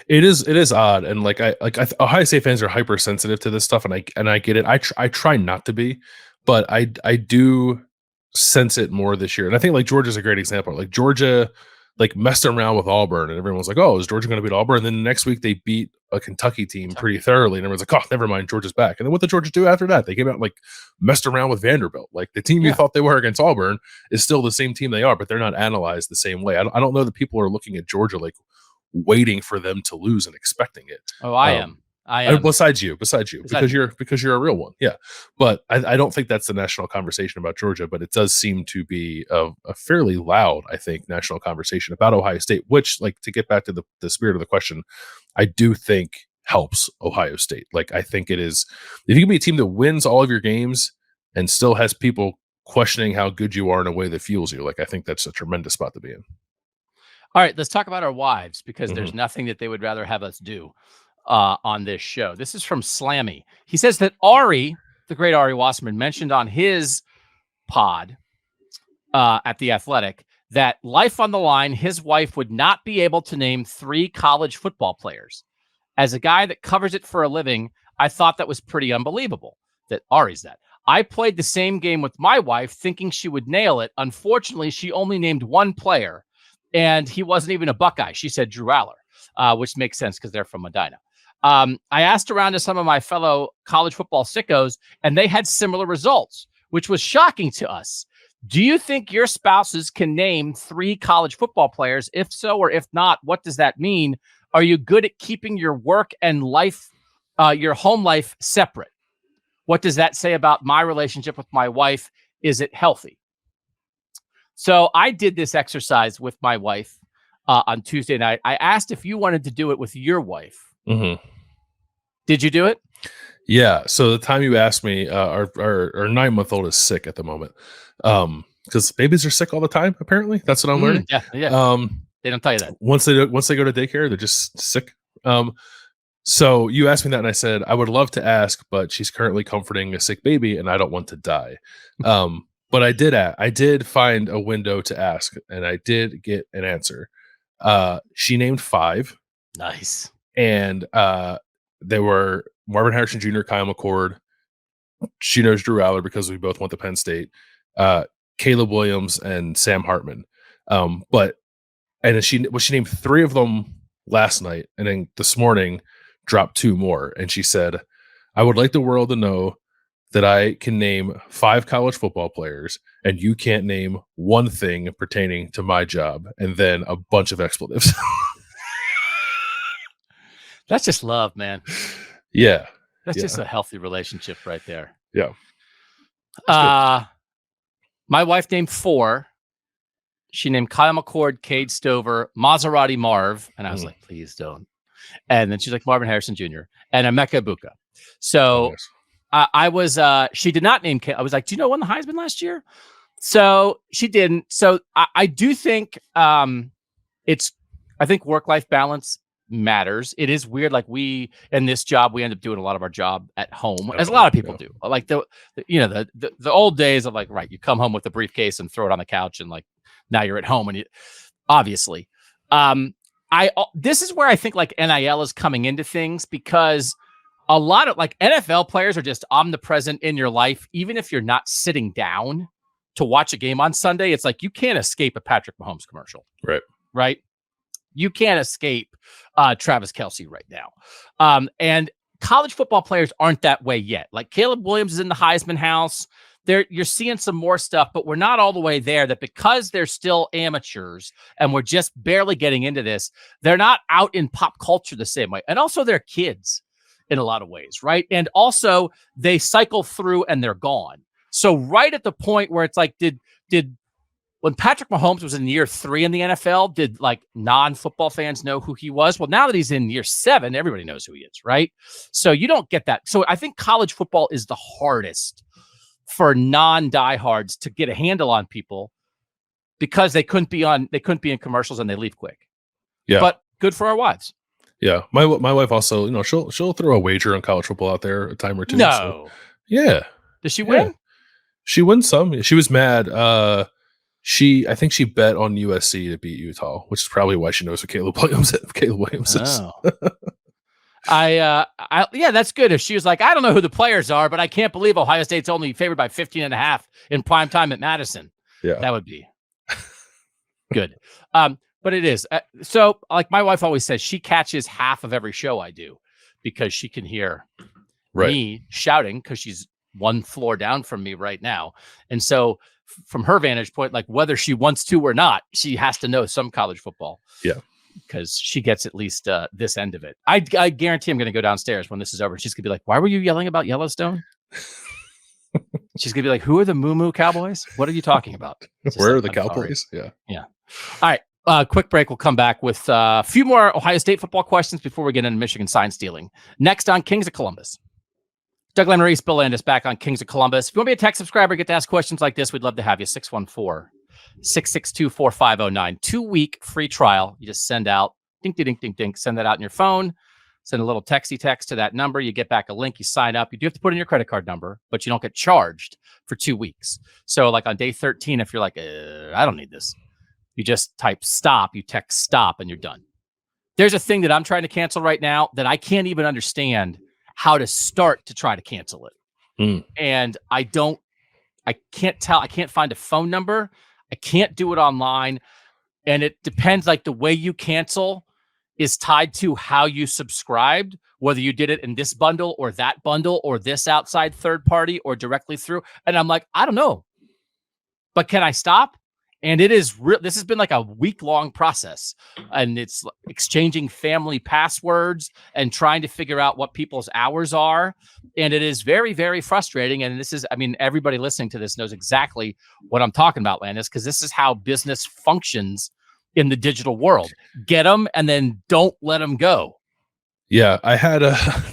Speaker 2: It is odd, and Ohio State fans are hypersensitive to this stuff, and I get it. I try not to be, but I do sense it more this year. And I think like Georgia's a great example. Like Georgia like messed around with Auburn and everyone was like, oh, is Georgia going to beat Auburn? And then the next week they beat a Kentucky team pretty thoroughly. And everyone's like, oh, never mind, Georgia's back. And then what did Georgia do after that? They came out and like messed around with Vanderbilt. Like the team you thought they were against Auburn is still the same team they are, but they're not analyzed the same way. I don't know that people are looking at Georgia like waiting for them to lose and expecting it.
Speaker 1: Oh, I am.
Speaker 2: Besides you, because you're a real one. Yeah. But I don't think that's the national conversation about Georgia, but it does seem to be a fairly loud, I think, national conversation about Ohio State, which, like, to get back to the spirit of the question, I do think helps Ohio State. Like, I think it is, if you can be a team that wins all of your games and still has people questioning how good you are in a way that fuels you, like, I think that's a tremendous spot to be in.
Speaker 1: All right, let's talk about our wives, because there's nothing that they would rather have us do on this show. This is from Slammy. He says that Ari, the great Ari Wasserman, mentioned on his pod at The Athletic that life on the line, his wife would not be able to name 3 college football players. As a guy that covers it for a living, I thought that was pretty unbelievable that Ari's that. I played the same game with my wife thinking she would nail it. Unfortunately, she only named 1 player, and he wasn't even a Buckeye. She said Drew Aller, which makes sense because they're from Medina. I asked around to some of my fellow college football sickos, and they had similar results, which was shocking to us. Do you think your spouses can name 3 college football players? If so, or if not, what does that mean? Are you good at keeping your work and life, your home life, separate? What does that say about my relationship with my wife? Is it healthy? So I did this exercise with my wife on Tuesday night. I asked if you wanted to do it with your wife. Did you do it?
Speaker 2: Yeah. So the time you asked me, our 9-month-old is sick at the moment. Because babies are sick all the time. Apparently, that's what I'm learning.
Speaker 1: Yeah. They don't tell you that.
Speaker 2: Once they go to daycare, they're just sick. So you asked me that, and I said I would love to ask, but she's currently comforting a sick baby, and I don't want to die. But I did find a window to ask, and I did get an answer. She named 5.
Speaker 1: Nice.
Speaker 2: And they were Marvin Harrison Jr., Kyle McCord. She knows Drew Aller because we both went to Penn State. Caleb Williams and Sam Hartman. She named 3 of them last night, and then this morning dropped 2 more. And she said, I would like the world to know that I can name 5 college football players, and you can't name one thing pertaining to my job, and then a bunch of expletives.
Speaker 1: That's just love, man.
Speaker 2: Yeah.
Speaker 1: That's just a healthy relationship right there.
Speaker 2: Yeah.
Speaker 1: My wife named 4. She named Kyle McCord, Cade Stover, Maserati Marv. And I was like, please don't. And then she's like Marvin Harrison Jr. and Emeka Ibuka. So she did not name Cade. I was like, do you know who won the Heisman last year? So she didn't. So I do think I think work-life balance matters. It is weird. Like in this job, we end up doing a lot of our job at home, as a lot of people do. Like the old days of like, right, you come home with a briefcase and throw it on the couch, and like now you're at home, and obviously, this is where I think like NIL is coming into things, because a lot of like NFL players are just omnipresent in your life, even if you're not sitting down to watch a game on Sunday. It's like you can't escape a Patrick Mahomes commercial, right? You can't escape Travis Kelce right now. And college football players aren't that way yet. Like Caleb Williams is in the Heisman house. You're seeing some more stuff, but we're not all the way there. That because they're still amateurs and we're just barely getting into this, they're not out in pop culture the same way. And also they're kids in a lot of ways, right? And also they cycle through and they're gone. So right at the point where it's like, did when Patrick Mahomes was in year 3 in the NFL, did like non-football fans know who he was? Well, now that he's in year 7, everybody knows who he is, right? So you don't get that. So I think college football is the hardest for non-diehards to get a handle on people, because they couldn't be in commercials and they leave quick. Yeah. But good for our wives.
Speaker 2: Yeah. My wife also, she'll throw a wager on college football out there a time or two.
Speaker 1: No.
Speaker 2: So, yeah.
Speaker 1: Does she win?
Speaker 2: Yeah. She wins some. She was mad. I think she bet on USC to beat Utah, which is probably why she knows who Caleb Williams is.
Speaker 1: Yeah, that's good. If she was like, I don't know who the players are, but I can't believe Ohio State's only favored by 15.5 in prime time at Madison.
Speaker 2: Yeah,
Speaker 1: that would be good. But it is. So like my wife always says, she catches half of every show I do because she can hear me shouting because she's one floor down from me right now. And so from her vantage point, like whether she wants to or not, she has to know some college football.
Speaker 2: Yeah.
Speaker 1: Because she gets at least this end of it. I guarantee I'm going to go downstairs when this is over. She's going to be like, why were you yelling about Yellowstone? She's going to be like, who are the Moo Moo Cowboys? What are you talking about?
Speaker 2: Where are the Cowboys?
Speaker 1: Yeah. All right. Quick break. We'll come back with a few more Ohio State football questions before we get into Michigan sign stealing. Next on Kings of Columbus. Doug Lesmerises, Bill Landis back on Kings of Columbus. If you want to be a tech subscriber, get to ask questions like this, we'd love to have you. 614-662-4509. 2-week free trial. You just send out, dink, dink, dink, dink, send that out in your phone. Send a little texty text to that number. You get back a link. You sign up. You do have to put in your credit card number, but you don't get charged for 2 weeks. So like on day 13, if you're like, I don't need this, you just type stop, you text stop, and you're done. There's a thing that I'm trying to cancel right now that I can't even understand how to start to try to cancel it. And I can't tell. I can't find a phone number. I can't do it online. And it depends, like the way you cancel is tied to how you subscribed, whether you did it in this bundle or that bundle or this outside third party or directly through. And I'm like, I don't know, but can I stop? And it is real. This has been like a week-long process, and it's exchanging family passwords and trying to figure out what people's hours are. And it is very, very frustrating. And this is, I mean, everybody listening to this knows exactly what I'm talking about, Landis, because this is how business functions in the digital world. Get them and then don't let them go.
Speaker 2: Yeah, I had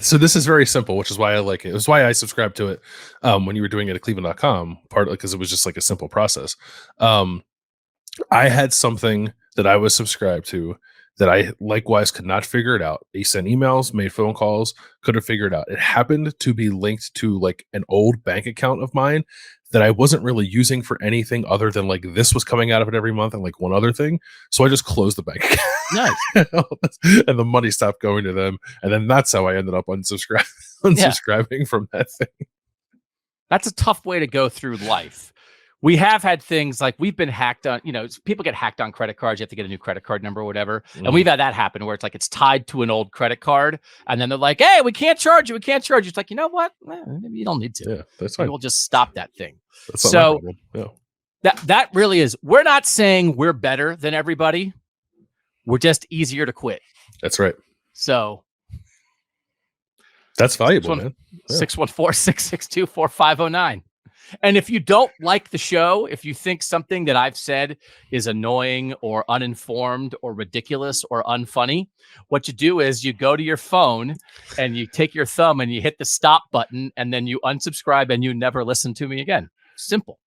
Speaker 2: so this is very simple, which is why I like it. It was why I subscribed to it when you were doing it at cleveland.com, partly because it was just like a simple process. I had something that I was subscribed to that I likewise could not figure it out. He sent emails, made phone calls, couldn't figure it out. It happened to be linked to like an old bank account of mine that I wasn't really using for anything other than like this was coming out of it every month and like one other thing. So I just closed the bank account.
Speaker 1: Nice.
Speaker 2: And the money stopped going to them. And then that's how I ended up unsubscribing from that thing.
Speaker 1: That's a tough way to go through life. We have had things like we've been hacked on, people get hacked on credit cards. You have to get a new credit card number or whatever. And we've had that happen where it's like it's tied to an old credit card. And then they're like, hey, we can't charge you. We can't charge you. It's like, you know what? Maybe you don't need to.
Speaker 2: Yeah, that's fine.
Speaker 1: We'll just stop that thing.
Speaker 2: That's
Speaker 1: so that really is. We're not saying we're better than everybody. We're just easier to quit.
Speaker 2: That's right.
Speaker 1: So
Speaker 2: that's valuable, man.
Speaker 1: 614-662-4509. And if you don't like the show, if you think something that I've said is annoying or uninformed or ridiculous or unfunny, what you do is you go to your phone and you take your thumb and you hit the stop button and then you unsubscribe and you never listen to me again. Simple.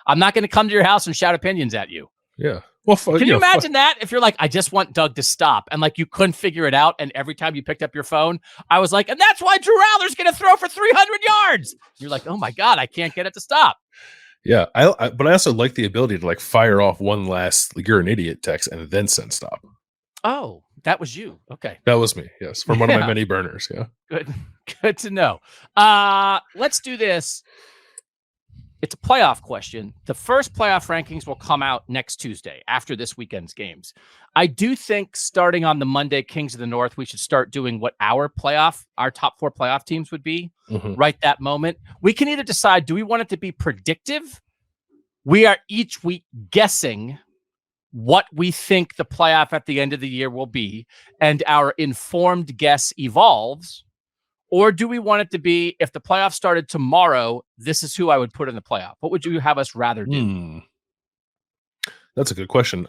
Speaker 1: I'm not going to come to your house and shout opinions at you.
Speaker 2: Yeah. Well,
Speaker 1: can you imagine that? If you're like, I just want Doug to stop, and like you couldn't figure it out, and every time you picked up your phone, I was like, and that's why Drew Aller's going to throw for 300 yards. You're like, oh my God, I can't get it to stop.
Speaker 2: Yeah, but I also like the ability to like fire off one last like, "you're an idiot" text and then send stop.
Speaker 1: Oh, that was you. Okay,
Speaker 2: that was me. Yes, from one of my many burners. Yeah,
Speaker 1: good to know. Let's do this. It's a playoff question. The first playoff rankings will come out next Tuesday after this weekend's games. I do think starting on the Monday Kings of the North, we should start doing what our top 4 playoff teams would be right that moment. We can either decide, do we want it to be predictive? We are each week guessing what we think the playoff at the end of the year will be, and our informed guess evolves. Or do we want it to be, if the playoff started tomorrow, this is who I would put in the playoff? What would you have us rather do?
Speaker 2: That's a good question.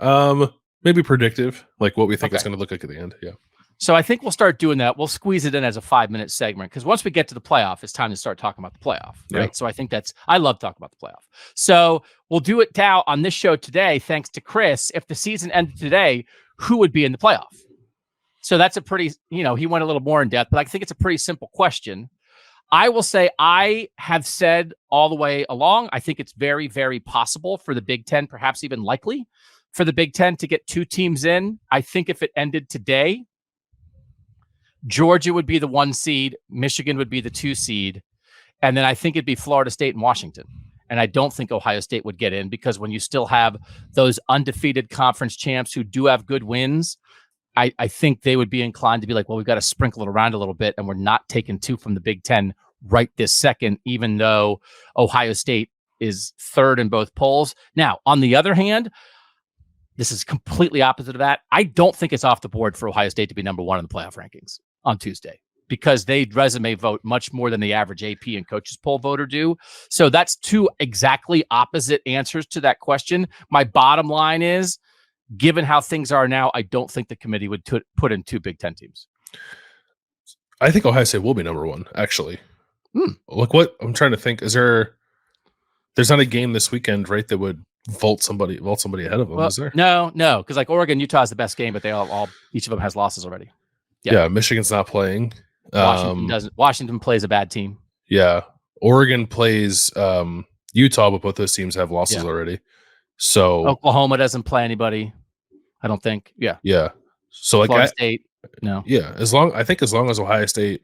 Speaker 2: Maybe predictive, like what we think it's going to look like at the end. Yeah.
Speaker 1: So I think we'll start doing that. We'll squeeze it in as a 5-minute segment because once we get to the playoff, it's time to start talking about the playoff, right? Yeah. So I think I love talking about the playoff. So we'll do it now on this show today, thanks to Chris. If the season ended today, who would be in the playoff? So that's a pretty, he went a little more in depth, but I think it's a pretty simple question. I will say I have said all the way along, I think it's very, very possible for the Big Ten, perhaps even likely for the Big Ten to get 2 teams in. I think if it ended today, Georgia would be the 1 seed. Michigan would be the 2 seed. And then I think it'd be Florida State and Washington. And I don't think Ohio State would get in because when you still have those undefeated conference champs who do have good wins, I think they would be inclined to be like, well, we've got to sprinkle it around a little bit, and we're not taking 2 from the Big Ten right this second, even though Ohio State is 3rd in both polls. Now, on the other hand, this is completely opposite of that. I don't think it's off the board for Ohio State to be number 1 in the playoff rankings on Tuesday because they resume vote much more than the average AP and coaches poll voter do. So that's 2 exactly opposite answers to that question. My bottom line is, given how things are now, I don't think the committee would put in 2 Big Ten teams.
Speaker 2: I think Ohio State will be number 1, actually. Look, what I'm trying to think, there's not a game this weekend, right, that would vault somebody ahead of them, is there?
Speaker 1: No, because like Oregon, Utah is the best game, but they all each of them has losses already.
Speaker 2: Yeah, Michigan's not playing.
Speaker 1: Washington doesn't. Washington plays a bad team.
Speaker 2: Yeah, Oregon plays Utah, but both those teams have losses already. So
Speaker 1: Oklahoma doesn't play anybody, I don't think. Yeah.
Speaker 2: So like
Speaker 1: Florida State, no.
Speaker 2: Yeah, as long as Ohio State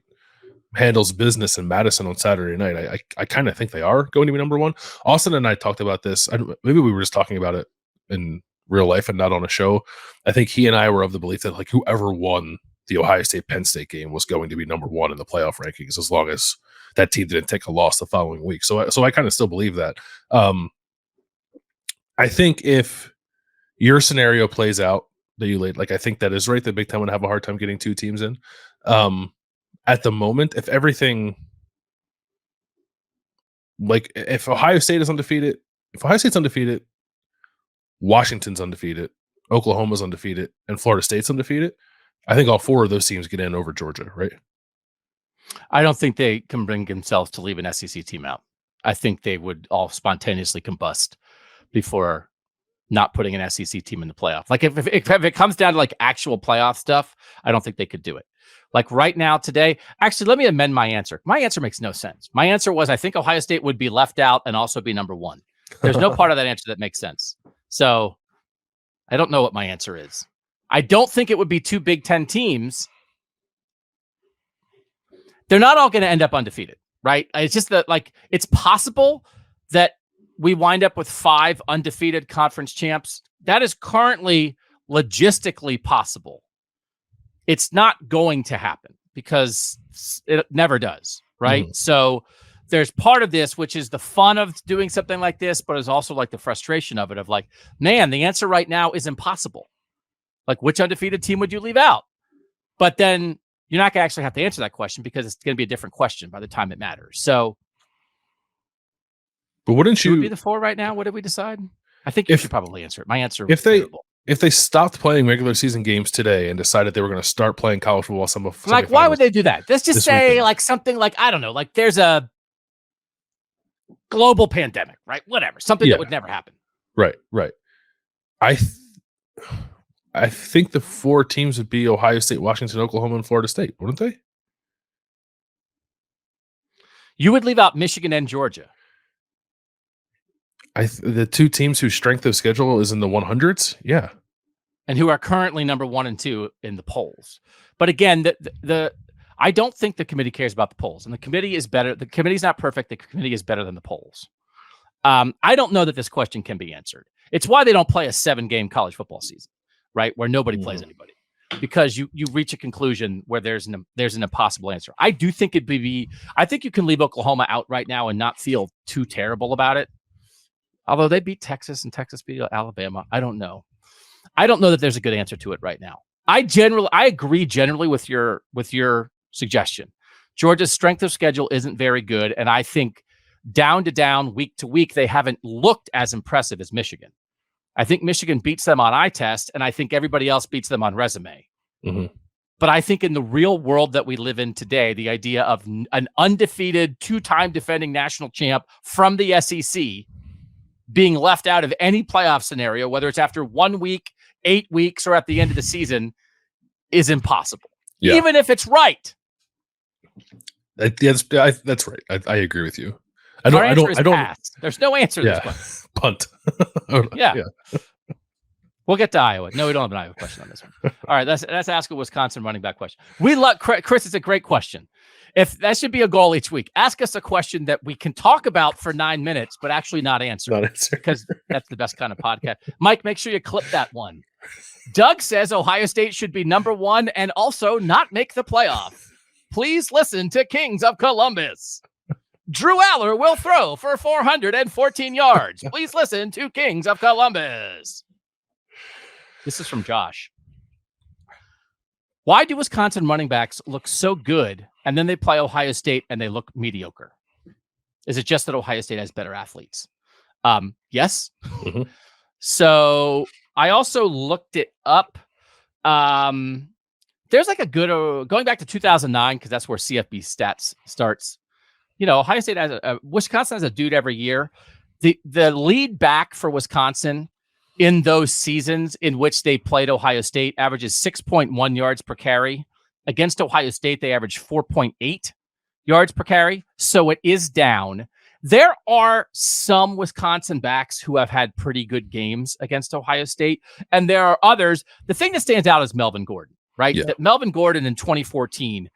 Speaker 2: handles business in Madison on Saturday night, I kind of think they are going to be number 1. Austin and I talked about this. Maybe we were just talking about it in real life and not on a show. I think he and I were of the belief that like whoever won the Ohio State Penn State game was going to be number 1 in the playoff rankings as long as that team didn't take a loss the following week. So I kind of still believe that. I think if your scenario plays out that you laid, like I think that is right, the Big Ten would have a hard time getting 2 teams in. At the moment, if everything, like if Ohio State's undefeated, Washington's undefeated, Oklahoma's undefeated, and Florida State's undefeated, I think all 4 of those teams get in over Georgia, right?
Speaker 1: I don't think they can bring themselves to leave an SEC team out. I think they would all spontaneously combust before not putting an SEC team in the playoff. Like if it comes down to like actual playoff stuff, I don't think they could do it. Like right now, today, actually, let me amend my answer. My answer makes no sense. My answer was I think Ohio State would be left out and also be number 1. There's no part of that answer that makes sense. So I don't know what my answer is. I don't think it would be 2 Big Ten teams. They're not all going to end up undefeated, right? It's just that like it's possible that we wind up with 5 undefeated conference champs. That is currently logistically possible. It's not going to happen because it never does, right? So there's part of this, which is the fun of doing something like this, but is also like the frustration of it, of like, man, the answer right now is impossible. Like, which undefeated team would you leave out? But then you're not going to actually have to answer that question because it's going to be a different question by the time it matters. So,
Speaker 2: but wouldn't you
Speaker 1: be the 4 right now? What did we decide? I think you should probably answer it. My answer
Speaker 2: was terrible. If they stopped playing regular season games today and decided they were going to start playing college football,
Speaker 1: like, why would they do that? Let's just say weekend. Like something like, I don't know, like there's a global pandemic, right? Whatever, something that would never happen.
Speaker 2: Right. I think the 4 teams would be Ohio State, Washington, Oklahoma, and Florida State, wouldn't they?
Speaker 1: You would leave out Michigan and Georgia.
Speaker 2: The 2 teams whose strength of schedule is in the 100s, yeah,
Speaker 1: and who are currently number 1 and 2 in the polls. But again, I don't think the committee cares about the polls, and the committee is better. The committee's not perfect. The committee is better than the polls. I don't know that this question can be answered. It's why they don't play a 7-game college football season, right, where nobody plays anybody, because you reach a conclusion where there's an impossible answer. I do think I think you can leave Oklahoma out right now and not feel too terrible about it. Although they beat Texas and Texas beat Alabama. I don't know. I don't know that there's a good answer to it right now. I agree generally with your suggestion. Georgia's strength of schedule isn't very good, and I think down to down, week to week, they haven't looked as impressive as Michigan. I think Michigan beats them on eye test, and I think everybody else beats them on resume. But I think in the real world that we live in today, the idea of an undefeated 2-time defending national champ from the SEC being left out of any playoff scenario, whether it's after 1 week, 8 weeks, or at the end of the season, is impossible. Yeah. Even if it's right.
Speaker 2: That's right. I agree with you. I don't.
Speaker 1: There's no answer to this question.
Speaker 2: Punt.
Speaker 1: Yeah. We'll get to Iowa. No, we don't have an Iowa question on this one. All right, let's ask a Wisconsin running back question. We love Chris. It's a great question. If that should be a goal each week, ask us a question that we can talk about for 9 minutes, but actually not answer, because that's the best kind of podcast. Mike, make sure you clip that one. Doug says Ohio State should be number 1 and also not make the playoff. Please listen to Kings of Columbus. Drew Aller will throw for 414 yards. Please listen to Kings of Columbus. This is from Josh. Why do Wisconsin running backs look so good and then they play Ohio State and they look mediocre? Is it just that Ohio State has better athletes? Yes. Mm-hmm. So I also looked it up. There's like a good, going back to 2009, because that's where CFB stats starts. Ohio State has Wisconsin has a dude every year. The lead back for Wisconsin in those seasons in which they played Ohio State averages 6.1 yards per carry. Against Ohio State, they average 4.8 yards per carry. So it is down. There are some Wisconsin backs who have had pretty good games against Ohio State. And there are others. The thing that stands out is Melvin Gordon, right? Yeah. That Melvin Gordon in 2014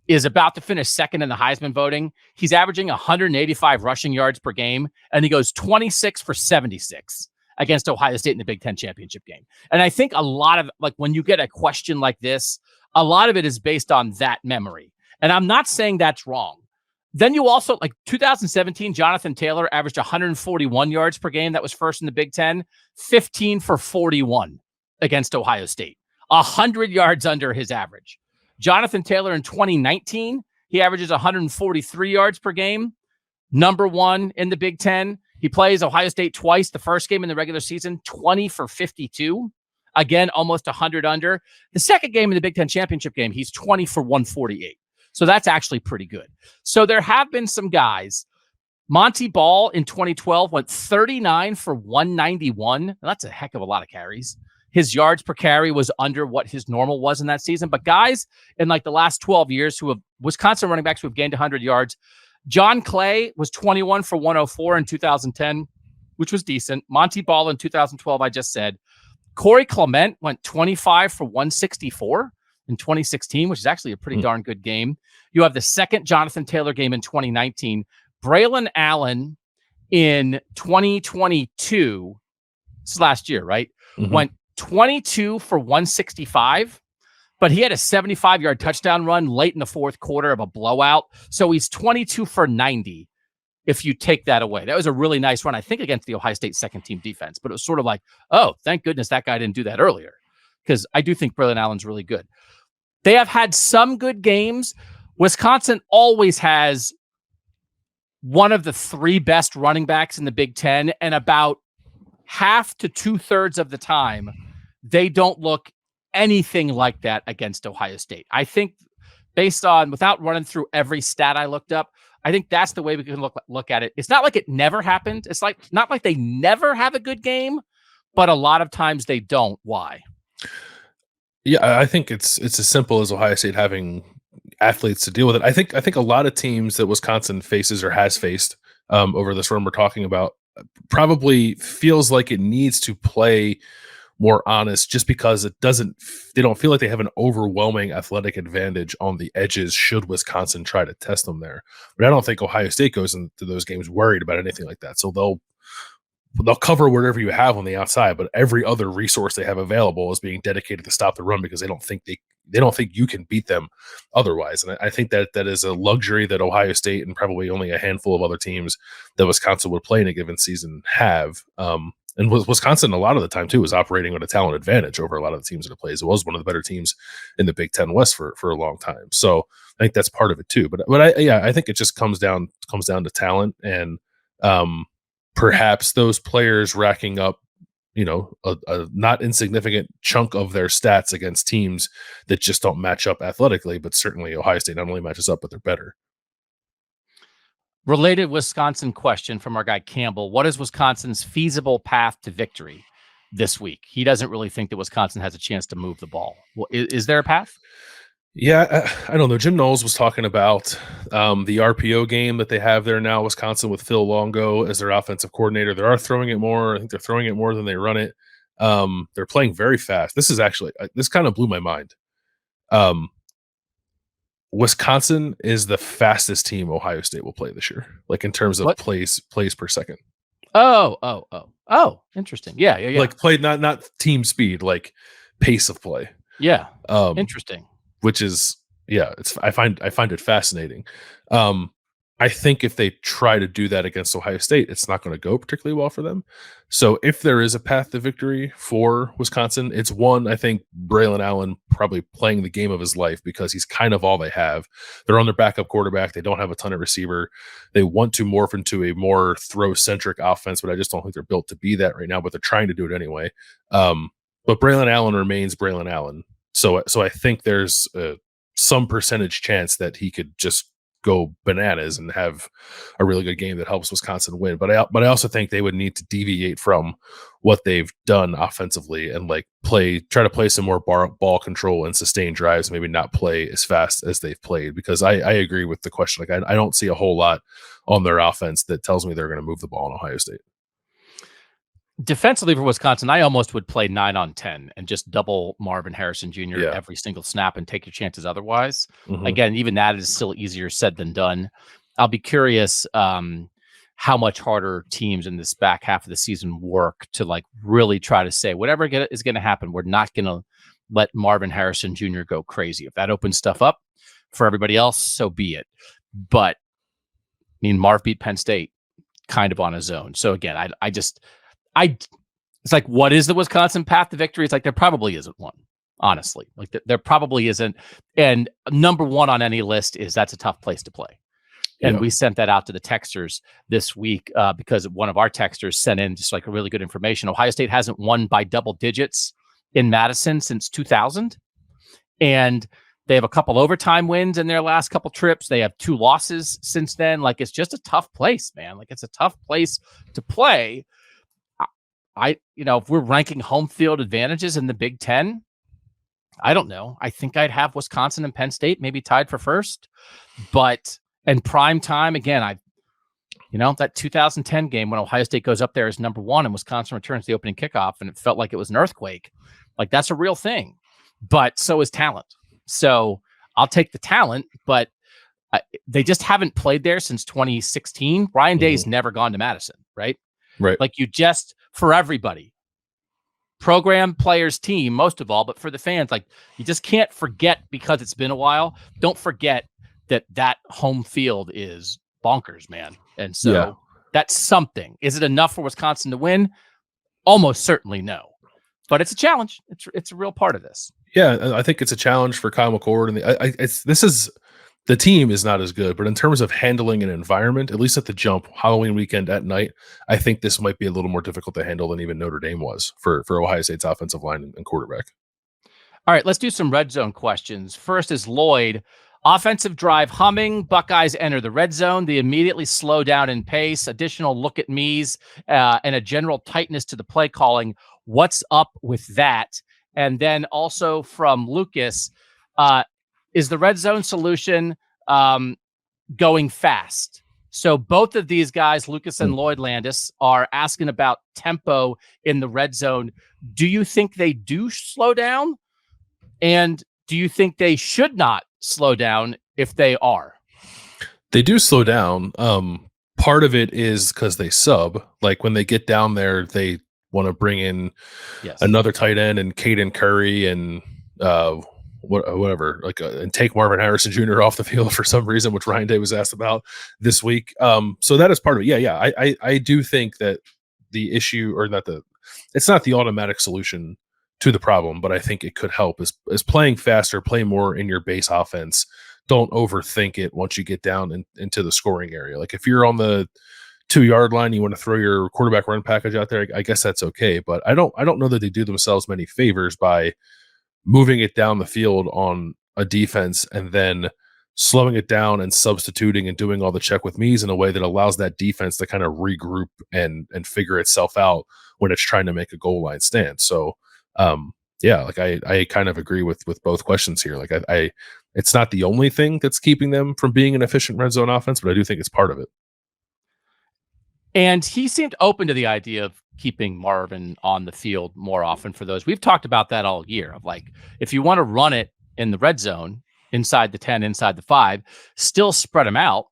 Speaker 1: is about to finish second in the Heisman voting. He's averaging 185 rushing yards per game, and he goes 26 for 76 against Ohio State in the Big Ten championship game. And I think a lot of, like, when you get a question like this, a lot of it is based on that memory. And I'm not saying that's wrong. Then you also, like 2017, Jonathan Taylor averaged 141 yards per game. That was first in the Big Ten, 15 for 41 against Ohio State, 100 yards under his average. Jonathan Taylor in 2019, he averages 143 yards per game, number 1 in the Big Ten. He plays Ohio State twice. The first game in the regular season, 20 for 52. Again, almost 100 under. The second game in the Big Ten championship game, he's 20 for 148. So that's actually pretty good. So there have been some guys. Monty Ball in 2012 went 39 for 191. That's a heck of a lot of carries. His yards per carry was under what his normal was in that season. But guys in like the last 12 years who have Wisconsin running backs who have gained 100 yards, John Clay was 21 for 104 in 2010, which was decent. Monty Ball in 2012, I just said. Corey Clement went 25 for 164 in 2016, which is actually a pretty darn good game. You have the second Jonathan Taylor game in 2019. Braylon Allen in 2022, this is last year, right? Mm-hmm. Went 22 for 165. But he had a 75-yard touchdown run late in the fourth quarter of a blowout. So he's 22 for 90 if you take that away. That was a really nice run, I think, against the Ohio State second-team defense. But it was sort of like, oh, thank goodness that guy didn't do that earlier, because I do think Braylon Allen's really good. They have had some good games. Wisconsin always has one of the 3 best running backs in the Big Ten, and about half to 2/3 of the time, they don't look anything like that against Ohio State. I think based on, without running through every stat I looked up, I think that's the way we can look at it. It's not like it never happened. It's like not like they never have a good game, but a lot of times they don't. Why?
Speaker 2: Yeah, I think it's as simple as Ohio State having athletes to deal with it. I think a lot of teams that Wisconsin faces or has faced over this run we're talking about probably feels like it needs to play more honest, just because they don't feel like they have an overwhelming athletic advantage on the edges should Wisconsin try to test them there. But I don't think Ohio State goes into those games worried about anything like that. So they'll cover whatever you have on the outside, but every other resource they have available is being dedicated to stop the run, because they don't think you can beat them otherwise. And I think that is a luxury that Ohio State and probably only a handful of other teams that Wisconsin would play in a given season have. And Wisconsin, a lot of the time, too, is operating on a talent advantage over a lot of the teams that it plays. It was one of the better teams in the Big Ten West for a long time. So I think that's part of it, too. But I think it just comes down to talent, and perhaps those players racking up, a not insignificant chunk of their stats against teams that just don't match up athletically. But certainly Ohio State not only matches up, but they're better.
Speaker 1: Related Wisconsin question from our guy Campbell. What is Wisconsin's feasible path to victory this week? He doesn't really think that Wisconsin has a chance to move the ball. Well, is there a path?
Speaker 2: Yeah, I don't know. Jim Knowles was talking about the RPO game that they have there now, Wisconsin, with Phil Longo as their offensive coordinator. They are throwing it more. I think they're throwing it more than they run it. They're playing very fast. This is actually this kind of blew my mind. Wisconsin is the fastest team Ohio State will play this year, like in terms of
Speaker 1: What?
Speaker 2: plays per second.
Speaker 1: Oh, interesting. Yeah.
Speaker 2: Like play, not team speed, like pace of play.
Speaker 1: Yeah. Interesting.
Speaker 2: Which is, I find it fascinating. I think if they try to do that against Ohio State, it's not going to go particularly well for them. So if there is a path to victory for Wisconsin, it's one, I think Braylon Allen probably playing the game of his life because he's kind of all they have. They're on their backup quarterback. They don't have a ton of receiver. They want to morph into a more throw-centric offense, but I just don't think they're built to be that right now, but they're trying to do it anyway. But Braylon Allen remains Braylon Allen. So I think there's some percentage chance that he could just go bananas and have a really good game that helps Wisconsin win. But I also think they would need to deviate from what they've done offensively and like try to play some more ball control and sustain drives, maybe not play as fast as they've played, because I agree with the question. Like I don't see a whole lot on their offense that tells me they're going to move the ball in Ohio State.
Speaker 1: Defensively for Wisconsin, I almost would play 9 on 10 and just double Marvin Harrison Jr. Every single snap and take your chances otherwise. Mm-hmm. Again, even that is still easier said than done. I'll be curious how much harder teams in this back half of the season work to like really try to say whatever is going to happen, we're not going to let Marvin Harrison Jr. go crazy. If that opens stuff up for everybody else, so be it. But I mean, Marv beat Penn State kind of on his own. So again, it's like, what is the Wisconsin path to victory? It's like, there probably isn't one, honestly. Like there probably isn't. And number one on any list is that's a tough place to play. And we sent that out to the texters this week because one of our texters sent in just like a really good information. Ohio State hasn't won by double digits in Madison since 2000. And they have a couple overtime wins in their last couple trips. They have 2 losses since then. Like, it's just a tough place, man. Like, it's a tough place to play. If we're ranking home field advantages in the Big Ten, I don't know. I think I'd have Wisconsin and Penn State maybe tied for first, but in prime time, again, that 2010 game when Ohio State goes up there as number 1 and Wisconsin returns the opening kickoff and it felt like it was an earthquake. Like, that's a real thing, but so is talent. So I'll take the talent, but they just haven't played there since 2016. Ryan Day's never gone to Madison, right?
Speaker 2: Right.
Speaker 1: Like, for everybody, program, players, team, most of all, but for the fans, like, you just can't forget, because it's been a while. Don't forget that home field is bonkers, man. And so that's something. Is it enough for Wisconsin to win? Almost certainly no. But it's a challenge. It's a real part of this.
Speaker 2: Yeah, I think it's a challenge for Kyle McCord, and the team is not as good, but in terms of handling an environment, at least at the jump, Halloween weekend at night, I think this might be a little more difficult to handle than even Notre Dame was for Ohio State's offensive line and quarterback.
Speaker 1: All right, let's do some red zone questions. First is Lloyd. Offensive drive humming. Buckeyes enter the red zone. They immediately slow down in pace. Additional look at me's and a general tightness to the play calling. What's up with that? And then also from Lucas, is the red zone solution going fast? So both of these guys, Lucas and Lloyd Landis, are asking about tempo in the red zone. Do you think they do slow down? And do you think they should not slow down if they are?
Speaker 2: They do slow down. Part of it is because they sub. Like, when they get down there, they want to bring in another tight end and Caden Curry and whatever, and take Marvin Harrison Jr. off the field for some reason, which Ryan Day was asked about this week. So that is part of it. I do think that the issue, it's not the automatic solution to the problem, but I think it could help is playing faster, play more in your base offense. Don't overthink it once you get down into the scoring area. Like, if you're on the 2-yard line, you want to throw your quarterback run package out there, I guess that's okay. But I don't know that they do themselves many favors by moving it down the field on a defense and then slowing it down and substituting and doing all the check with me's in a way that allows that defense to kind of regroup and figure itself out when it's trying to make a goal line stand. So, I kind of agree with both questions here. Like, it's not the only thing that's keeping them from being an efficient red zone offense, but I do think it's part of it.
Speaker 1: And he seemed open to the idea of keeping Marvin on the field more often for those. We've talked about that all year of like, if you want to run it in the red zone, inside the 10, inside the 5, still spread them out.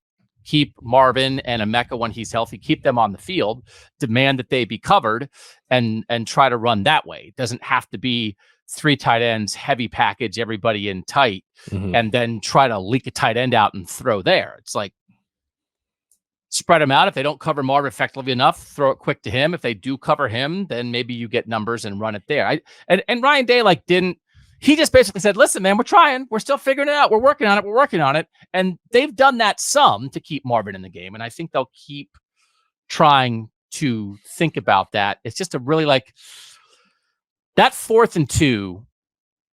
Speaker 1: Keep Marvin and Emeka when he's healthy, keep them on the field, demand that they be covered, and try to run that way. It doesn't have to be 3 tight ends, heavy package, everybody in tight, and then try to leak a tight end out and throw there. It's like, spread them out. If they don't cover Marvin effectively enough, throw it quick to him. If they do cover him, then maybe you get numbers and run it there. And Ryan Day he just basically said, listen, man, we're trying. We're still figuring it out. We're working on it. We're working on it. And they've done that some to keep Marvin in the game. And I think they'll keep trying to think about that. It's just a really like that 4th and 2,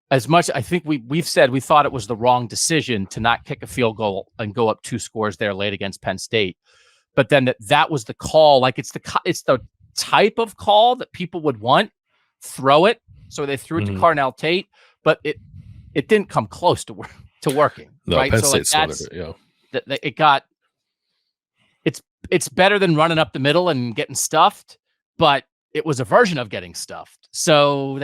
Speaker 1: as much I think we've said we thought it was the wrong decision to not kick a field goal and go up 2 scores there late against Penn State. But then that was the call. Like it's the type of call that people would want. Throw it. So they threw it to Carnell Tate. But it didn't come close to working.
Speaker 2: No,
Speaker 1: right?
Speaker 2: Penn
Speaker 1: So
Speaker 2: State
Speaker 1: it's better than running up the middle and getting stuffed, but it was a version of getting stuffed. So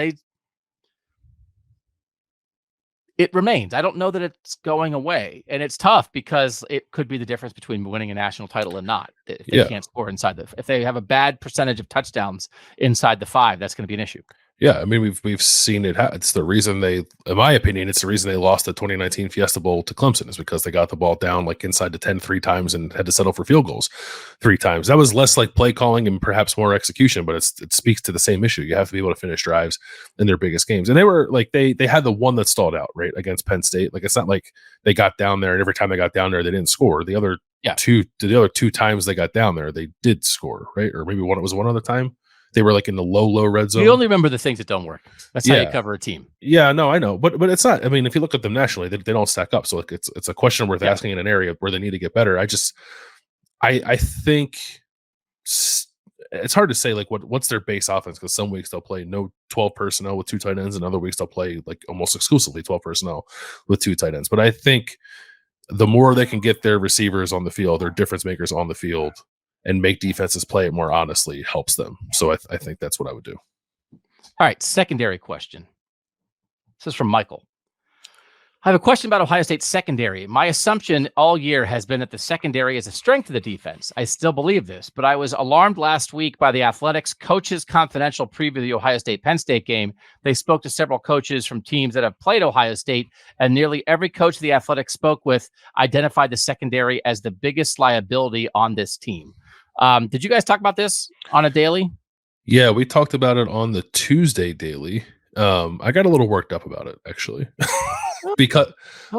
Speaker 1: it remains. I don't know that it's going away, and it's tough because it could be the difference between winning a national title and not. If they can't score if they have a bad percentage of touchdowns inside the 5, that's going to be an issue.
Speaker 2: Yeah, I mean we've seen it. It's the reason in my opinion, it's the reason they lost the 2019 Fiesta Bowl to Clemson is because they got the ball down like inside the 10 3 times and had to settle for field goals 3 times. That was less like play calling and perhaps more execution, but it speaks to the same issue. You have to be able to finish drives in their biggest games, and they were like they had the one that stalled out right against Penn State. Like it's not like they got down there and every time they got down there they didn't score. The other two times they got down there they did score, right? Or maybe one other time. They were like in the low red zone.
Speaker 1: You only remember the things that don't work. That's how you cover a team.
Speaker 2: Yeah, no, I know, but it's not. I mean, if you look at them nationally, they don't stack up. So like it's a question worth asking in an area where they need to get better. I think it's hard to say like what's their base offense because some weeks they'll play no 12 personnel with 2 tight ends, and other weeks they'll play like almost exclusively 12 personnel with 2 tight ends. But I think the more they can get their receivers on the field, their difference makers on the field, and make defenses play it more honestly helps them. So I think that's what I would do.
Speaker 1: All right, secondary question. This is from Michael. I have a question about Ohio State's secondary. My assumption all year has been that the secondary is a strength of the defense. I still believe this, but I was alarmed last week by the Athletics Coaches Confidential preview of the Ohio State-Penn State game. They spoke to several coaches from teams that have played Ohio State, and nearly every coach the Athletics spoke with identified the secondary as the biggest liability on this team. Did you guys talk about this on a daily?
Speaker 2: Yeah, we talked about it on the Tuesday daily. I got a little worked up about it actually, because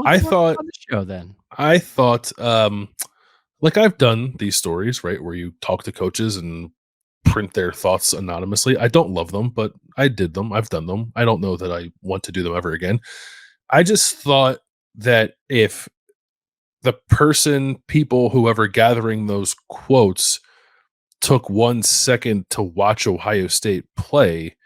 Speaker 2: I thought
Speaker 1: on the show then.
Speaker 2: I thought, like I've done these stories, right, where you talk to coaches and print their thoughts anonymously. I don't love them, but I did them. I've done them. I don't know that I want to do them ever again. I just thought that if the people, whoever gathering those quotes took 1 second to watch Ohio State play,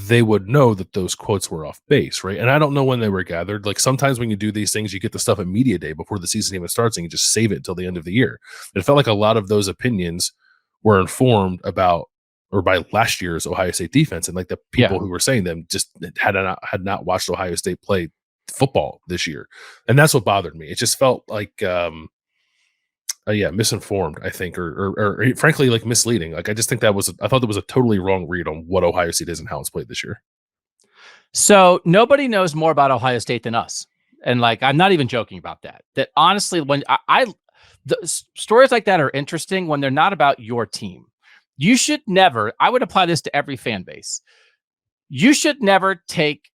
Speaker 2: they would know that those quotes were off base, right? And I don't know when they were gathered. Like sometimes when you do these things, you get the stuff at media day before the season even starts and you just save it until the end of the year. It felt like a lot of those opinions were informed about or by last year's Ohio State defense. And like the people who were saying them just had not watched Ohio State play football this year. And that's what bothered me. It just felt like, misinformed, I think, or frankly, like misleading. Like I just think I thought that was a totally wrong read on what Ohio State is and how it's played this year.
Speaker 1: So nobody knows more about Ohio State than us. And like, I'm not even joking about that. That honestly, when the stories like that are interesting when they're not about your team. You should never, I would apply this to every fan base. You should never take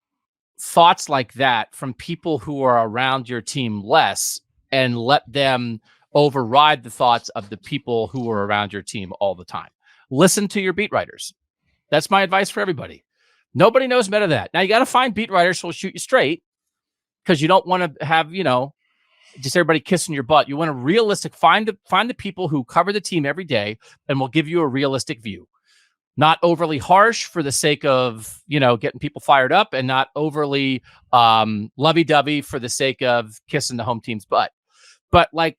Speaker 1: thoughts like that from people who are around your team less and let them override the thoughts of the people who are around your team all the time. Listen to your beat writers. That's my advice for everybody. Nobody knows better than that. Now you got to find beat writers who will shoot you straight because you don't want to have, just everybody kissing your butt. You want a realistic, find the people who cover the team every day and will give you a realistic view. Not overly harsh for the sake of, getting people fired up, and not overly lovey-dovey for the sake of kissing the home team's butt. But like,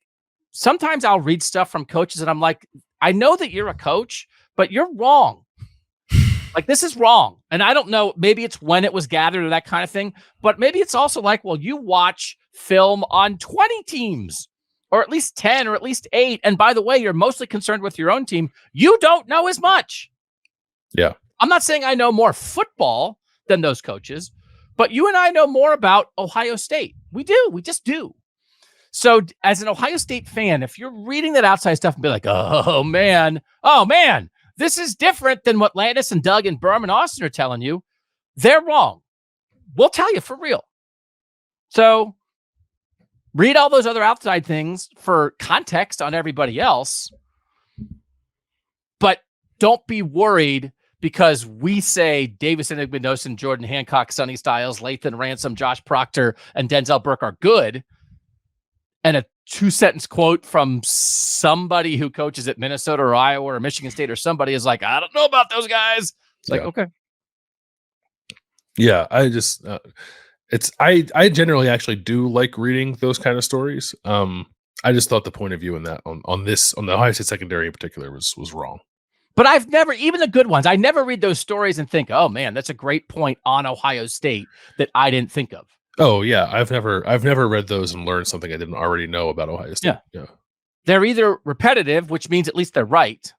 Speaker 1: sometimes I'll read stuff from coaches and I'm like, I know that you're a coach, but you're wrong. Like, this is wrong. And I don't know, maybe it's when it was gathered or that kind of thing, but maybe it's also like, well, you watch film on 20 teams or at least 10 or at least 8. And by the way, you're mostly concerned with your own team. You don't know as much.
Speaker 2: Yeah.
Speaker 1: I'm not saying I know more football than those coaches, but you and I know more about Ohio State. We do. We just do. So as an Ohio State fan, if you're reading that outside stuff and be like, oh man, this is different than what Landis and Doug and Berm and Austin are telling you, they're wrong. We'll tell you for real. So read all those other outside things for context on everybody else, but don't be worried because we say Davis Igbenogson, Jordan Hancock, Sonny Styles, Lathan Ransom, Josh Proctor, and Denzel Burke are good. And a 2-sentence quote from somebody who coaches at Minnesota or Iowa or Michigan State or somebody is like, I don't know about those guys. It's like, okay.
Speaker 2: Yeah, I just I generally actually do like reading those kind of stories. I just thought the point of view in that on the Ohio State secondary in particular was wrong.
Speaker 1: But I've never, even the good ones, I never read those stories and think, oh man, that's a great point on Ohio State that I didn't think of.
Speaker 2: Oh yeah, I've never read those and learned something I didn't already know about Ohio State. Yeah.
Speaker 1: They're either repetitive, which means at least they're right,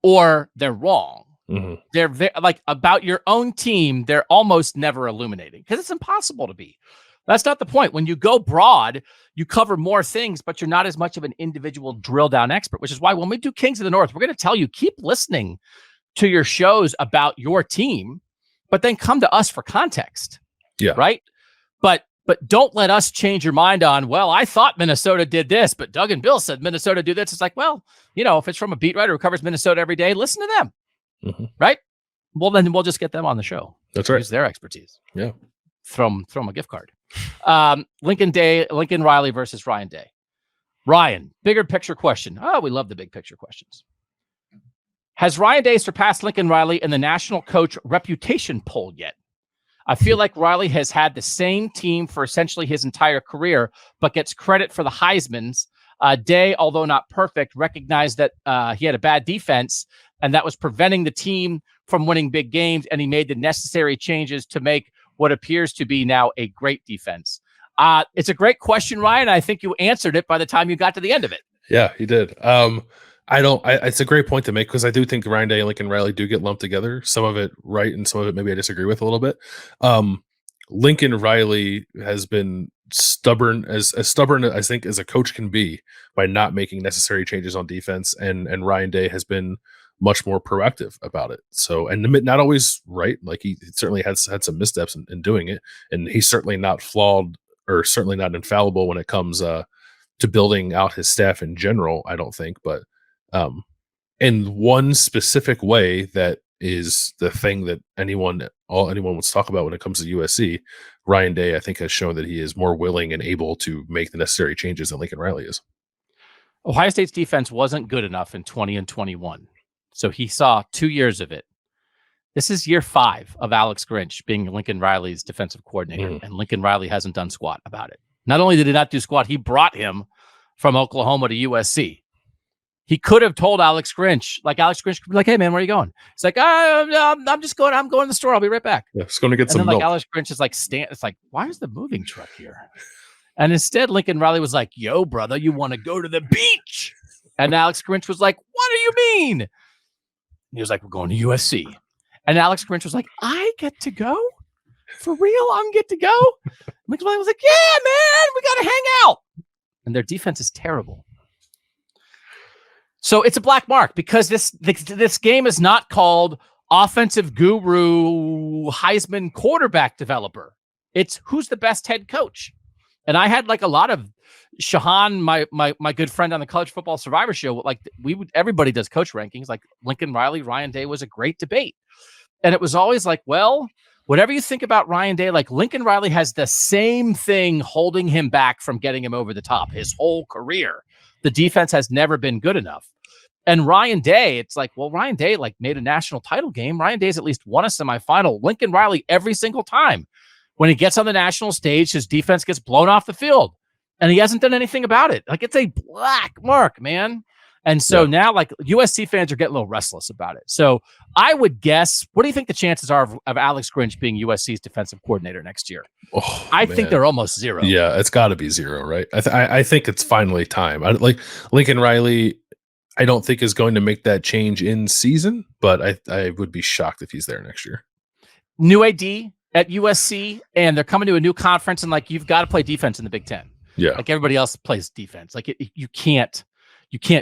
Speaker 1: or they're wrong.
Speaker 2: Mm-hmm.
Speaker 1: They're like about your own team, they're almost never illuminating because it's impossible to be. That's not the point. When you go broad, you cover more things, but you're not as much of an individual drill down expert, which is why when we do Kings of the North, we're going to tell you, keep listening to your shows about your team, but then come to us for context.
Speaker 2: Yeah.
Speaker 1: Right. But don't let us change your mind on, well, I thought Minnesota did this, but Doug and Bill said Minnesota do this. It's like, well, if it's from a beat writer who covers Minnesota every day, listen to them.
Speaker 2: Mm-hmm.
Speaker 1: Right. Well, then we'll just get them on the show.
Speaker 2: That's right.
Speaker 1: Use their expertise.
Speaker 2: Yeah.
Speaker 1: Throw them a gift card. Lincoln Riley versus Ryan Day. Ryan, bigger picture question. Oh, we love the big picture questions. Has Ryan Day surpassed Lincoln Riley in the national coach reputation poll yet? I feel like Riley has had the same team for essentially his entire career, but gets credit for the Heismans. Day, although not perfect, recognized that he had a bad defense, and that was preventing the team from winning big games, and he made the necessary changes to make what appears to be now a great defense. It's a great question, Ryan. I think you answered it by the time you got to the end of it.
Speaker 2: Yeah, he did. It's a great point to make because I do think Ryan Day and Lincoln Riley do get lumped together. Some of it right, and some of it maybe I disagree with a little bit. Lincoln Riley has been stubborn as I think as a coach can be by not making necessary changes on defense, and Ryan Day has been much more proactive about it. So, and not always right. Like he certainly has had some missteps in doing it, and he's certainly not flawed or certainly not infallible when it comes to building out his staff in general. I don't think, but in one specific way that is the thing that anyone wants to talk about when it comes to USC, Ryan Day, I think, has shown that he is more willing and able to make the necessary changes than Lincoln Riley is.
Speaker 1: Ohio State's defense wasn't good enough in 20 and 21. So he saw 2 years of it. This is year 5 of Alex Grinch being Lincoln Riley's defensive coordinator, and Lincoln Riley hasn't done squat about it. Not only did he not do squat, he brought him from Oklahoma to USC. He could have told Alex Grinch, could be like, hey, man, where are you going? He's like, I'm just going. I'm going to the store. I'll be right back.
Speaker 2: Yeah, just going to get some
Speaker 1: milk.
Speaker 2: milk.
Speaker 1: Alex Grinch is like, it's like, why is the moving truck here? And instead, Lincoln Riley was like, yo, brother, you want to go to the beach? And Alex Grinch was like, what do you mean? And he was like, we're going to USC. And Alex Grinch was like, I get to go? For real? I'm get to go? Lincoln Riley was like, yeah, man, we got to hang out. And their defense is terrible. So it's a black mark because this game is not called offensive guru Heisman quarterback developer. It's who's the best head coach. And I had like a lot of Shahan, my good friend on the College Football Survivor show. Like everybody does coach rankings. Like Lincoln Riley, Ryan Day was a great debate. And it was always like, well, whatever you think about Ryan Day, like Lincoln Riley has the same thing holding him back from getting him over the top his whole career. The defense has never been good enough. And Ryan Day, it's like, well, Ryan Day like made a national title game. Ryan Day's at least won a semifinal. Lincoln Riley, every single time when he gets on the national stage, his defense gets blown off the field and he hasn't done anything about it. Like it's a black mark, man. And so now, like, USC fans are getting a little restless about it. So I would guess, what do you think the chances are of Alex Grinch being USC's defensive coordinator next year? I think they're almost zero.
Speaker 2: Yeah, it's got to be zero, right? I think it's finally time. Like Lincoln Riley, I don't think is going to make that change in season, but I would be shocked if he's there next year.
Speaker 1: New AD at USC, and they're coming to a new conference, and like, you've got to play defense in the Big Ten.
Speaker 2: Yeah,
Speaker 1: like everybody else plays defense. Like you can't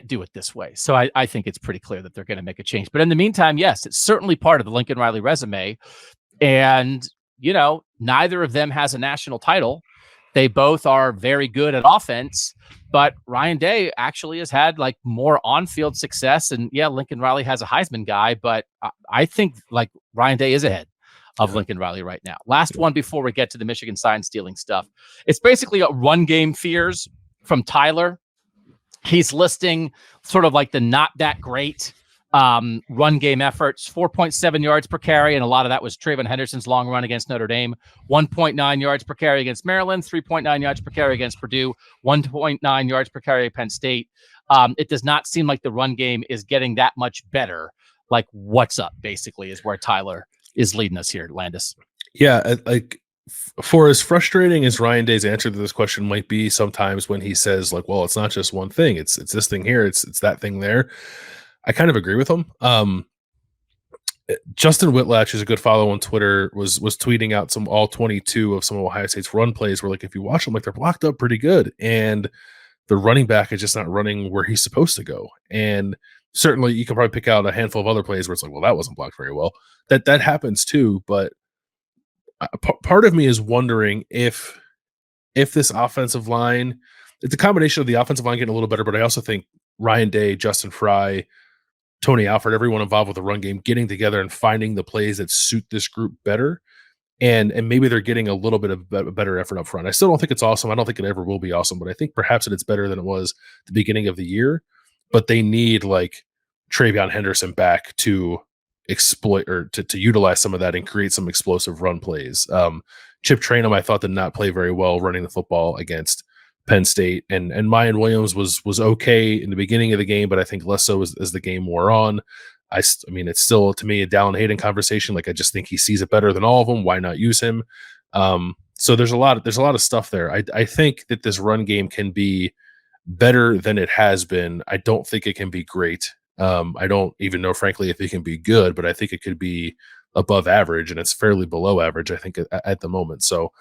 Speaker 1: do it this way. So I think it's pretty clear that they're going to make a change. But in the meantime, yes, it's certainly part of the Lincoln Riley resume. And, you know, neither of them has a national title. They both are very good at offense, but Ryan Day actually has had like more on-field success. And yeah, Lincoln Riley has a Heisman guy, but I think like Ryan Day is ahead of Lincoln Riley right now. Last one before we get to the Michigan sign stealing stuff. It's basically a run game fears from Tyler. He's listing sort of like the not that great run game efforts, 4.7 yards per carry, and a lot of that was Trayvon Henderson's long run against Notre Dame, 1.9 yards per carry against Maryland, 3.9 yards per carry against Purdue, 1.9 yards per carry at Penn State. It does not seem like the run game is getting that much better. Like, what's up, basically, is where Tyler is leading us here, Landis.
Speaker 2: Yeah, like, for as frustrating as Ryan Day's answer to this question might be sometimes when he says like, well, it's not just one thing, it's this thing here, it's that thing there. I kind of agree with him. Justin Whitlatch, is a good follow on Twitter, was tweeting out all 22 of some of Ohio State's run plays where, like, if you watch them, like, they're blocked up pretty good, and the running back is just not running where he's supposed to go. And certainly you can probably pick out a handful of other plays where it's like, well, that wasn't blocked very well. That happens too, but part of me is wondering if this offensive line, it's a combination of the offensive line getting a little better, but I also think Ryan Day, Justin Fry, Tony Alford, everyone involved with the run game, getting together and finding the plays that suit this group better. And maybe they're getting a little bit of a better effort up front. I still don't think it's awesome. I don't think it ever will be awesome, but I think perhaps it's better than it was at the beginning of the year. But they need like Trayvon Henderson back to exploit or to utilize some of that and create some explosive run plays. Chip Trayanum, I thought, did not play very well running the football against Penn State, and Mayan Williams was okay in the beginning of the game, but I think less so as the game wore on. I mean, it's still, to me, a Dallin Hayden conversation. Like, I just think he sees it better than all of them. Why not use him? So there's a lot of stuff there. I think that this run game can be better than it has been. I don't think it can be great. I don't even know, frankly, if it can be good, but I think it could be above average, and it's fairly below average, I think, at the moment. So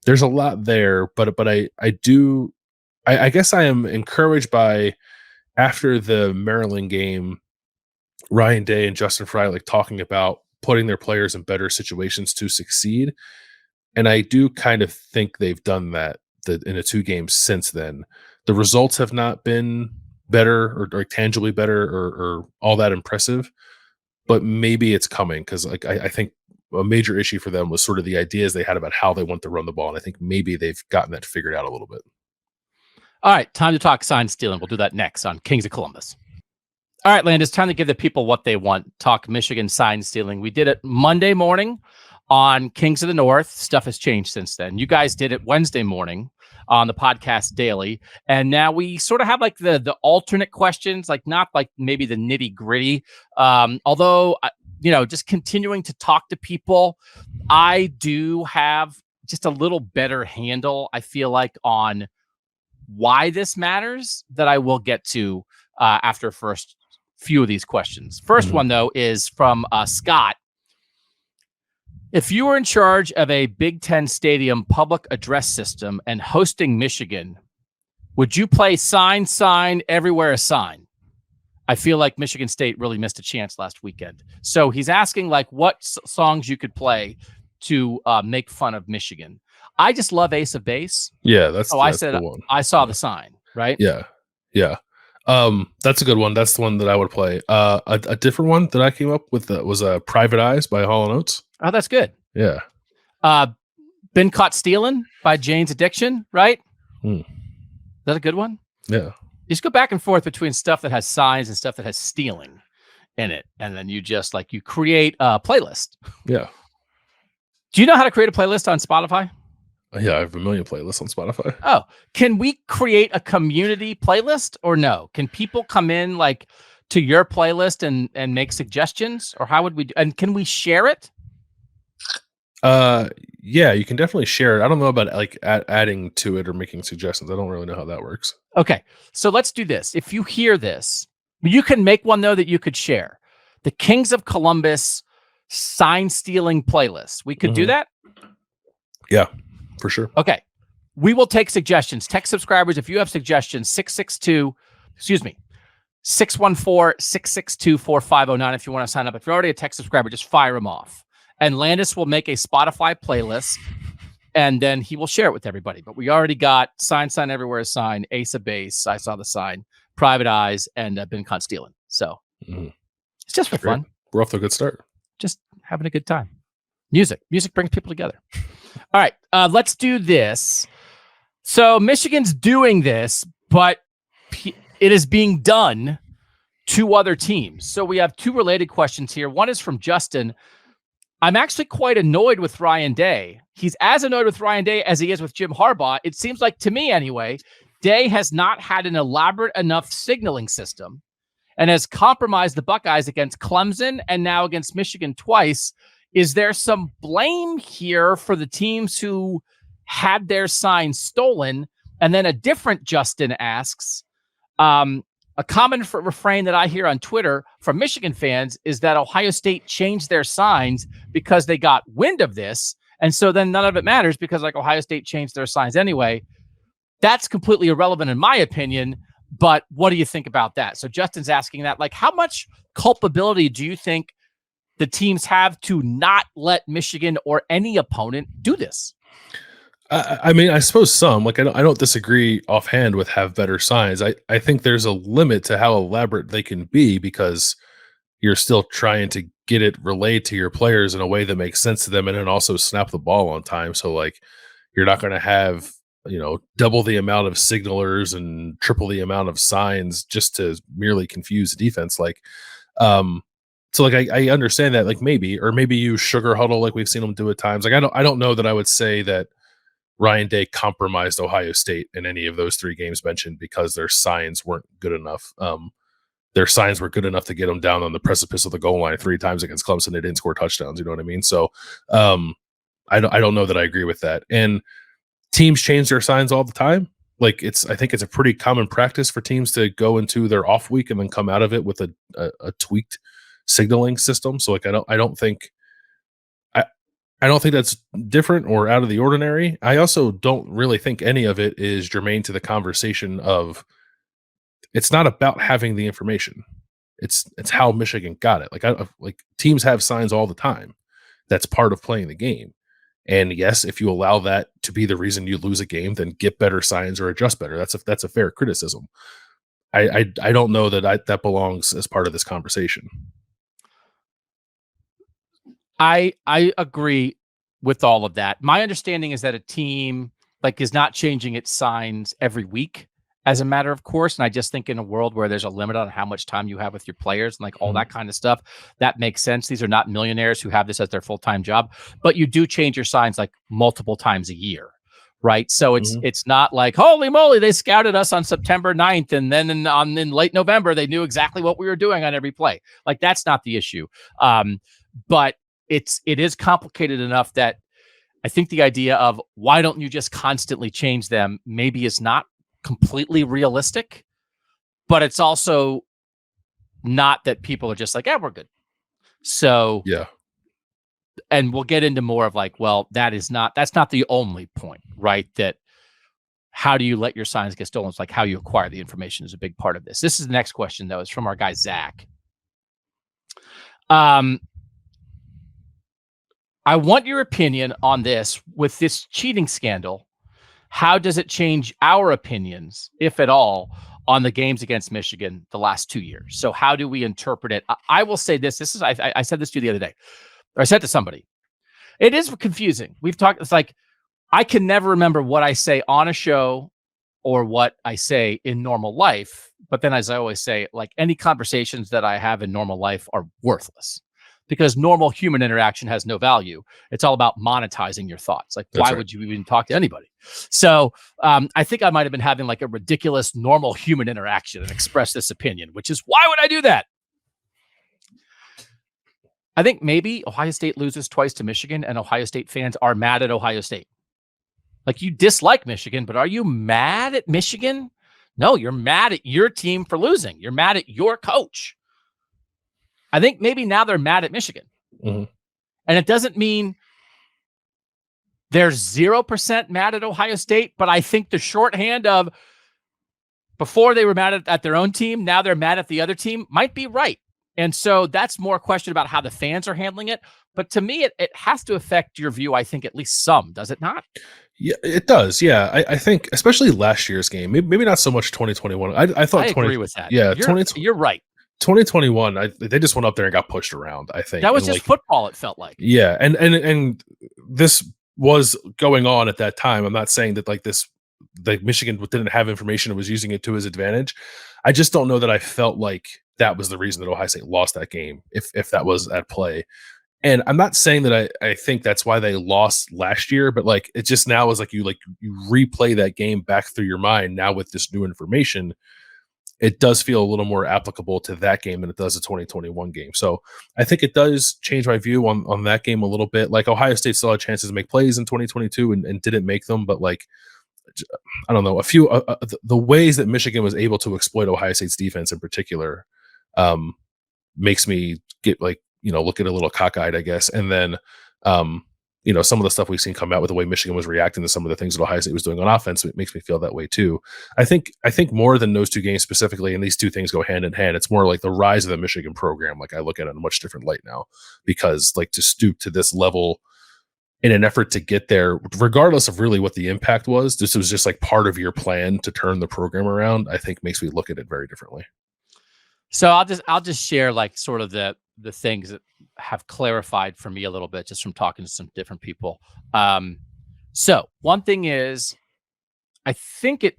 Speaker 2: there's a lot there, but I guess I am encouraged by, after the Maryland game, Ryan Day and Justin Fry like talking about putting their players in better situations to succeed. And I do kind of think they've done that in the 2 games since then. The results have not been better or tangibly better or all that impressive, but maybe it's coming, because like I think a major issue for them was sort of the ideas they had about how they want to run the ball. And I think maybe they've gotten that figured out a little bit.
Speaker 1: All right, time to talk sign stealing. We'll do that next on Kings of Columbus. All right, Landis, time to give the people what they want. Talk Michigan sign stealing. We did it Monday morning on Kings of the North. Stuff has changed since then. You guys did it Wednesday morning on the podcast daily. And now we sort of have like the alternate questions, like not like maybe the nitty gritty. Although, just continuing to talk to people, I do have just a little better handle, I feel like, on why this matters, that I will get to after first few of these questions. First one, though, is from Scott. If you were in charge of a Big Ten stadium public address system and hosting Michigan, would you play sign, everywhere a sign? I feel like Michigan State really missed a chance last weekend. So he's asking like what songs you could play to make fun of Michigan. I just love Ace of Base.
Speaker 2: Yeah, that's
Speaker 1: the one. I saw the sign, right?
Speaker 2: Yeah. That's a good one. That's the one that I would play. A different one that I came up with was Private Eyes by Hall & Oates.
Speaker 1: Oh, that's good.
Speaker 2: Yeah.
Speaker 1: Been Caught Stealing by Jane's Addiction, right? Is that a good one?
Speaker 2: Yeah.
Speaker 1: You just go back and forth between stuff that has signs and stuff that has stealing in it. And then you just you create a playlist.
Speaker 2: Yeah.
Speaker 1: Do you know how to create a playlist on Spotify?
Speaker 2: Yeah, I have a million playlists on Spotify.
Speaker 1: Oh, can we create a community playlist or no? Can people come in like to your playlist and make suggestions, or how would we do, and can we share it?
Speaker 2: Yeah, you can definitely share it. I don't know about like adding to it or making suggestions. I don't really know how that works.
Speaker 1: Okay, so let's do this. If you hear this, you can make one though that you could share. The Kings of Columbus sign stealing playlist. We could do that.
Speaker 2: Yeah, for sure.
Speaker 1: Okay. We will take suggestions. Tech subscribers, if you have suggestions, 614-662-4509 if you want to sign up. If you're already a tech subscriber, just fire them off. And Landis will make a Spotify playlist, and then he will share it with everybody. But we already got Sign Everywhere Sign, Ace of Base, I Saw the Sign, Private Eyes, and Been Caught Stealing. So it's just for fun.
Speaker 2: We're off to a good start.
Speaker 1: Just having a good time. Music brings people together. All right, let's do this. So Michigan's doing this, but it is being done to other teams. So we have two related questions here. One is from Justin. I'm actually quite annoyed with Ryan Day. He's as annoyed with Ryan Day as he is with Jim Harbaugh. It seems like, to me anyway, Day has not had an elaborate enough signaling system and has compromised the Buckeyes against Clemson and now against Michigan twice. Is there some blame here for the teams who had their signs stolen? And then a different Justin asks, a common refrain that I hear on Twitter from Michigan fans is that Ohio State changed their signs because they got wind of this. And so then none of it matters because like Ohio State changed their signs anyway. That's completely irrelevant in my opinion. But what do you think about that? So Justin's asking that, like, how much culpability do you think the teams have to not let Michigan or any opponent do this?
Speaker 2: I mean, I suppose some. Like, I don't disagree offhand with have better signs. I think there's a limit to how elaborate they can be because you're still trying to get it relayed to your players in a way that makes sense to them and then also snap the ball on time. So, like, you're not going to have, double the amount of signalers and triple the amount of signs just to merely confuse the defense. Like, so like I understand that, like maybe you sugar huddle like we've seen them do at times. Like I don't know that I would say that Ryan Day compromised Ohio State in any of those three games mentioned because their signs weren't good enough. Their signs were good enough to get them down on the precipice of the goal line 3 times against Clemson. They didn't score touchdowns. You know what I mean? So I don't know that I agree with that. And teams change their signs all the time. Like I think it's a pretty common practice for teams to go into their off week and then come out of it with a tweaked signaling system. So like I don't think that's different or out of the ordinary. I also don't really think any of it is germane to the conversation of it's not about having the information. It's how Michigan got it. Like teams have signs all the time. That's part of playing the game. And yes, if you allow that to be the reason you lose a game, then get better signs or adjust better. That's a fair criticism. I don't know that belongs as part of this conversation.
Speaker 1: I agree with all of that. My understanding is that a team is not changing its signs every week as a matter of course. And I just think in a world where there's a limit on how much time you have with your players and all that kind of stuff, that makes sense. These are not millionaires who have this as their full-time job, but you do change your signs multiple times a year. Right. So it's not like, holy moly, they scouted us on September 9th. And then in late November, they knew exactly what we were doing on every play. That's not the issue. But it is complicated enough that I think the idea of why don't you just constantly change them maybe is not completely realistic, but it's also not that people are just we're good. So,
Speaker 2: yeah.
Speaker 1: And we'll get into more of that's not the only point, right? That how do you let your signs get stolen? It's how you acquire the information is a big part of this. This is the next question though. It's from our guy, Zach. I want your opinion on this with this cheating scandal. How does it change our opinions, if at all, on the games against Michigan the last 2 years? So how do we interpret it? I will say this. I said this to you the other day. Or I said to somebody, it is confusing. We've talked, it's I can never remember what I say on a show or what I say in normal life. But then as I always say, any conversations that I have in normal life are worthless. because normal human interaction has no value. It's all about monetizing your thoughts. Like, why would you even talk to anybody? So I think I might have been having like a ridiculous normal human interaction and express this opinion, which is, why would I do that? I think maybe Ohio State loses twice to Michigan and Ohio State fans are mad at Ohio State. Like, you dislike Michigan, but are you mad at Michigan? No, you're mad at your team for losing. You're mad at your coach. I think maybe now they're mad at Michigan.
Speaker 2: Mm-hmm.
Speaker 1: And it doesn't mean they're 0% mad at Ohio State, but I think the shorthand of before they were mad at their own team, now they're mad at the other team might be right. And so that's more a question about how the fans are handling it. But to me, it has to affect your view, I think, at least some, does it not?
Speaker 2: Yeah, it does. Yeah, I think especially last year's game, maybe not so much 2021. I thought
Speaker 1: I agree with that.
Speaker 2: Yeah,
Speaker 1: you're right.
Speaker 2: 2021, they just went up there and got pushed around, I think.
Speaker 1: That was just football, it felt like.
Speaker 2: Yeah, and this was going on at that time. I'm not saying that like Michigan didn't have information and was using it to his advantage. I just don't know that I felt like that was the reason that Ohio State lost that game, if that was at play. And I'm not saying that I think that's why they lost last year, but like it just now is like you replay that game back through your mind now with this new information. It does feel a little more applicable to that game than it does the 2021 game. So I think it does change my view on that game a little bit. Like Ohio State still had chances to make plays in 2022 and didn't make them, but like, I don't know, a few the ways that Michigan was able to exploit Ohio State's defense in particular makes me get like, look at a little cockeyed, I guess. And then, some of the stuff we've seen come out with the way Michigan was reacting to some of the things that Ohio State was doing on offense, it makes me feel that way too. I think more than those two games specifically, and these two things go hand in hand, it's more like the rise of the Michigan program. Like I look at it in a much different light now, because like to stoop to this level in an effort to get there, regardless of really what the impact was, this was just like part of your plan to turn the program around, I think makes me look at it very differently.
Speaker 1: So I'll just share like sort of the things that have clarified for me a little bit just from talking to some different people. So one thing is, I think it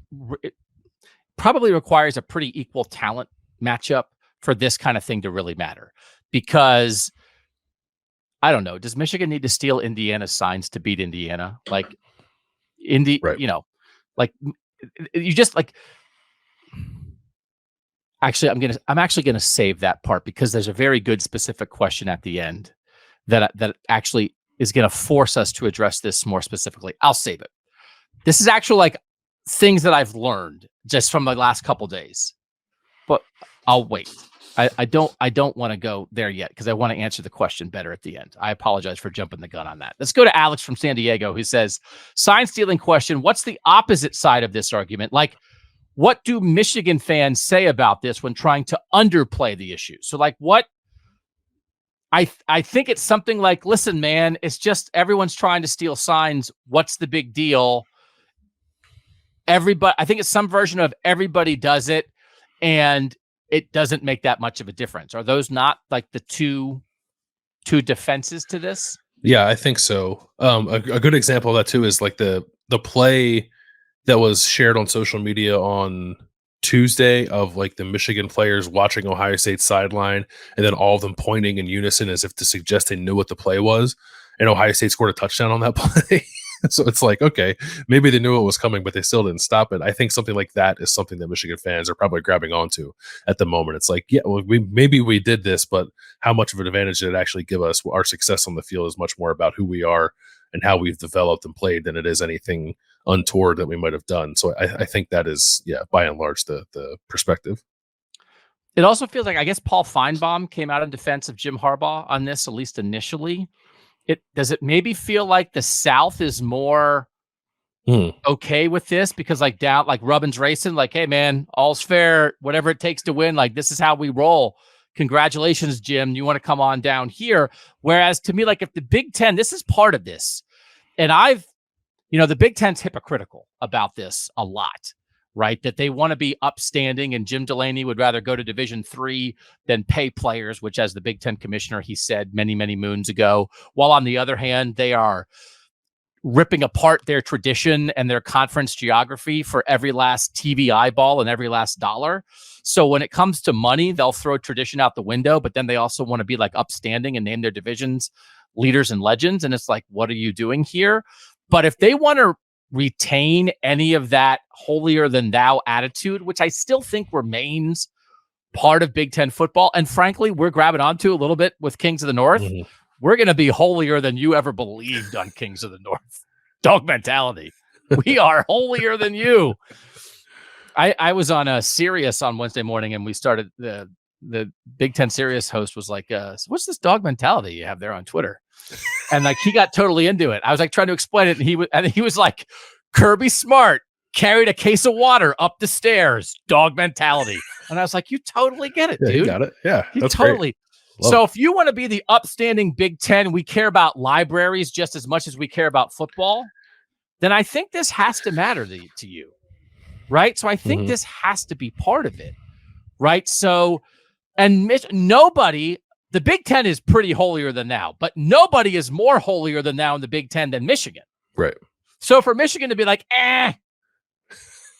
Speaker 1: probably requires a pretty equal talent matchup for this kind of thing to really matter, because I don't know, does Michigan need to steal Indiana's signs to beat Indiana? Like
Speaker 2: right.
Speaker 1: Like you just like. Actually, I'm actually gonna save that part, because there's a very good specific question at the end that actually is gonna force us to address this more specifically. I'll save it. This is actually like things that I've learned just from the last couple days, but I'll wait. I don't want to go there yet, because I want to answer the question better at the end. I apologize for jumping the gun on that. Let's go to Alex from San Diego, who says, sign stealing question. What's the opposite side of this argument? Like, what do Michigan fans say about this when trying to underplay the issue? So like what I think it's something like, listen, man, it's just everyone's trying to steal signs. What's the big deal? I think it's some version of everybody does it and it doesn't make that much of a difference. Are those not like the two defenses to this?
Speaker 2: Yeah, I think so. A good example of that too is like the play that was shared on social media on Tuesday of like the Michigan players watching Ohio State's sideline and then all of them pointing in unison as if to suggest they knew what the play was. And Ohio State scored a touchdown on that play. So it's like, okay, maybe they knew it was coming, but they still didn't stop it. I think something like that is something that Michigan fans are probably grabbing onto at the moment. It's like, yeah, well, maybe we did this, but how much of an advantage did it actually give us? Our success on the field is much more about who we are and how we've developed and played than it is anything untoward that we might have done. So I think that is, by and large, the perspective.
Speaker 1: It also feels like, I guess Paul Feinbaum came out in defense of Jim Harbaugh on this, at least initially. Does it maybe feel like the South is more okay with this because like down, like Rubbin's racing, like, hey man, all's fair, whatever it takes to win. Like, this is how we roll. Congratulations, Jim. You want to come on down here. Whereas to me, like if the Big Ten, this is part of this. And the Big Ten's hypocritical about this a lot, right? That they want to be upstanding, and Jim Delaney would rather go to Division III than pay players, which as the Big Ten commissioner, he said many, many moons ago. While on the other hand, they are ripping apart their tradition and their conference geography for every last TV eyeball and every last dollar. So when it comes to money, they'll throw tradition out the window, but then they also want to be like upstanding and name their divisions leaders and legends. And it's like, what are you doing here? But if they want to retain any of that holier than thou attitude, which I still think remains part of Big Ten football, and frankly, we're grabbing onto a little bit with Kings of the North. Mm-hmm. We're going to be holier than you ever believed on Kings of the North. Dog mentality. We are holier than you. I was on a Sirius on Wednesday morning, and we started the Big Ten Sirius host was like, what's this dog mentality you have there on Twitter? And like, he got totally into it. I was like trying to explain it. And he was like, Kirby Smart carried a case of water up the stairs, dog mentality. And I was like, you totally get it, dude.
Speaker 2: You got it. Yeah.
Speaker 1: That's totally. So if you want to be the upstanding Big Ten, we care about libraries just as much as we care about football, then I think this has to matter to you. Right. So I think this has to be part of it. Right. So, and nobody, the Big Ten is pretty holier than thou, but nobody is more holier than thou in the Big Ten than Michigan.
Speaker 2: Right.
Speaker 1: So for Michigan to be like,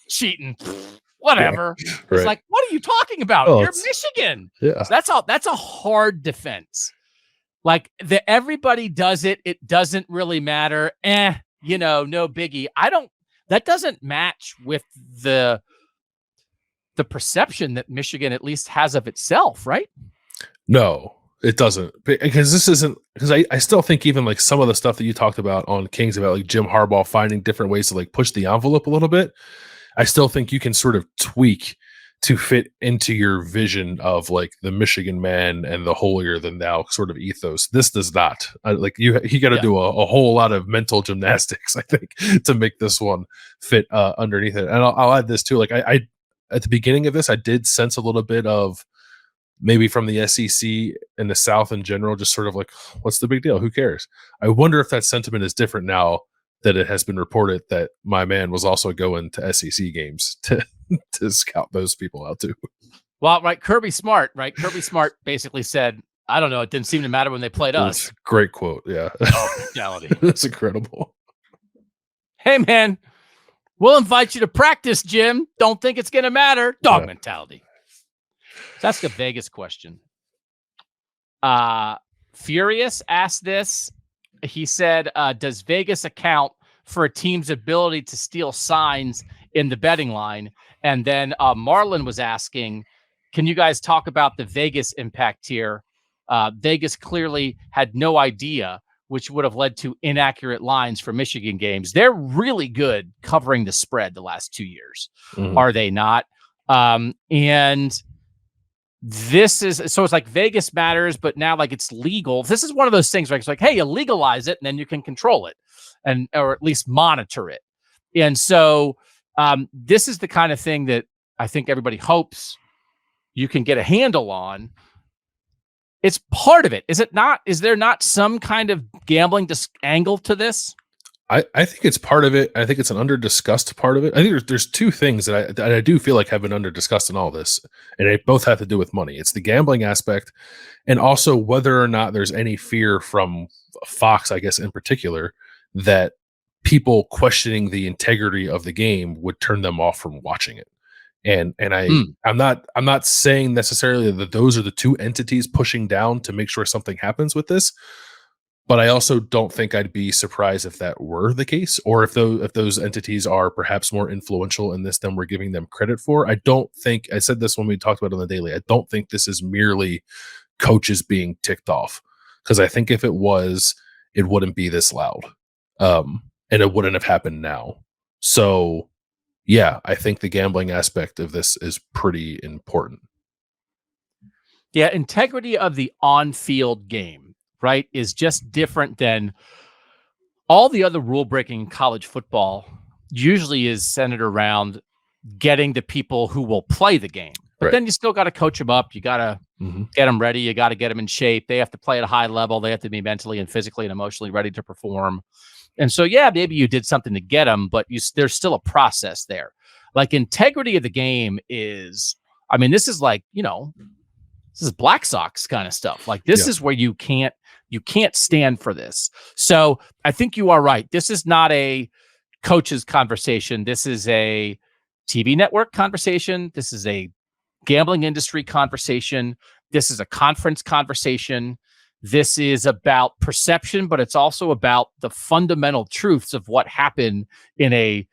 Speaker 1: cheating, whatever. Yeah, right. It's like, what are you talking about? You're Michigan.
Speaker 2: Yeah.
Speaker 1: So that's a hard defense. Like everybody does it. It doesn't really matter. No biggie. That doesn't match with the perception that Michigan at least has of itself, right?
Speaker 2: No, it doesn't. Because this isn't, because I still think even like some of the stuff that you talked about on Kings about like Jim Harbaugh finding different ways to like push the envelope a little bit. I still think you can sort of tweak to fit into your vision of like the Michigan man and the holier than thou sort of ethos. This does not. Like you got to do a whole lot of mental gymnastics, I think, to make this one fit underneath it. And I'll add this too. Like I at the beginning of this, I did sense a little bit of maybe from the SEC and the South in general, just sort of like, what's the big deal? Who cares? I wonder if that sentiment is different now that it has been reported that my man was also going to SEC games to scout those people out too.
Speaker 1: Well, right. Kirby Smart basically said, I don't know. It didn't seem to matter when they played us.
Speaker 2: Great quote. Yeah.
Speaker 1: Oh, reality.
Speaker 2: That's incredible.
Speaker 1: Hey, man, we'll invite you to practice, Jim. Don't think it's going to matter. Dog mentality. That's the Vegas question. Furious asked this. He said, does Vegas account for a team's ability to steal signs in the betting line? And then Marlon was asking, can you guys talk about the Vegas impact here? Vegas clearly had no idea, which would have led to inaccurate lines for Michigan games. They're really good covering the spread the last 2 years, are they not? And this is, so it's like Vegas matters, but now like it's legal. This is one of those things where it's like, hey, you legalize it and then you can control it or at least monitor it. And so this is the kind of thing that I think everybody hopes you can get a handle on. It's part of it. Is it not? Is there not some kind of gambling angle to this?
Speaker 2: I think it's part of it. I think it's an under-discussed part of it. I think there's two things that I do feel like have been under-discussed in all this, and they both have to do with money. It's the gambling aspect, and also whether or not there's any fear from Fox, I guess in particular, that people questioning the integrity of the game would turn them off from watching it. And I'm not saying necessarily that those are the two entities pushing down to make sure something happens with this. But I also don't think I'd be surprised if that were the case, or if those entities are perhaps more influential in this than we're giving them credit for. I don't think, I said this when we talked about it on the daily, I don't think this is merely coaches being ticked off, because I think if it was, it wouldn't be this loud, and it wouldn't have happened now. So yeah, I think the gambling aspect of this is pretty important.
Speaker 1: Yeah, integrity of the on-field game, right, is just different than all the other rule-breaking in college football. Usually is centered around getting the people who will play the game. But then you still got to coach them up. You got to get them ready. You got to get them in shape. They have to play at a high level. They have to be mentally and physically and emotionally ready to perform. And so, yeah, maybe you did something to get them, but there's still a process there. Like integrity of the game is, I mean, this is like, this is Black Sox kind of stuff. Like this is where you You can't stand for this. So I think you are right. This is not a coaches conversation. This is a TV network conversation. This is a gambling industry conversation. This is a conference conversation. This is about perception, but it's also about the fundamental truths of what happened in a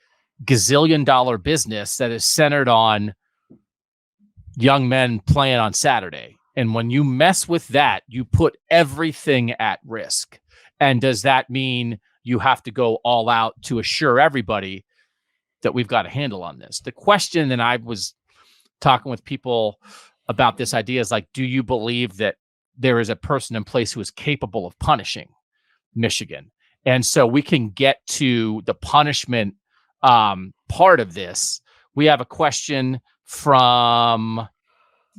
Speaker 1: gazillion-dollar business that is centered on young men playing on Saturday. And when you mess with that, you put everything at risk. And does that mean you have to go all out to assure everybody that we've got a handle on this? The question, and I was talking with people about this idea, is like, do you believe that there is a person in place who is capable of punishing Michigan? And so we can get to the punishment part of this. We have a question from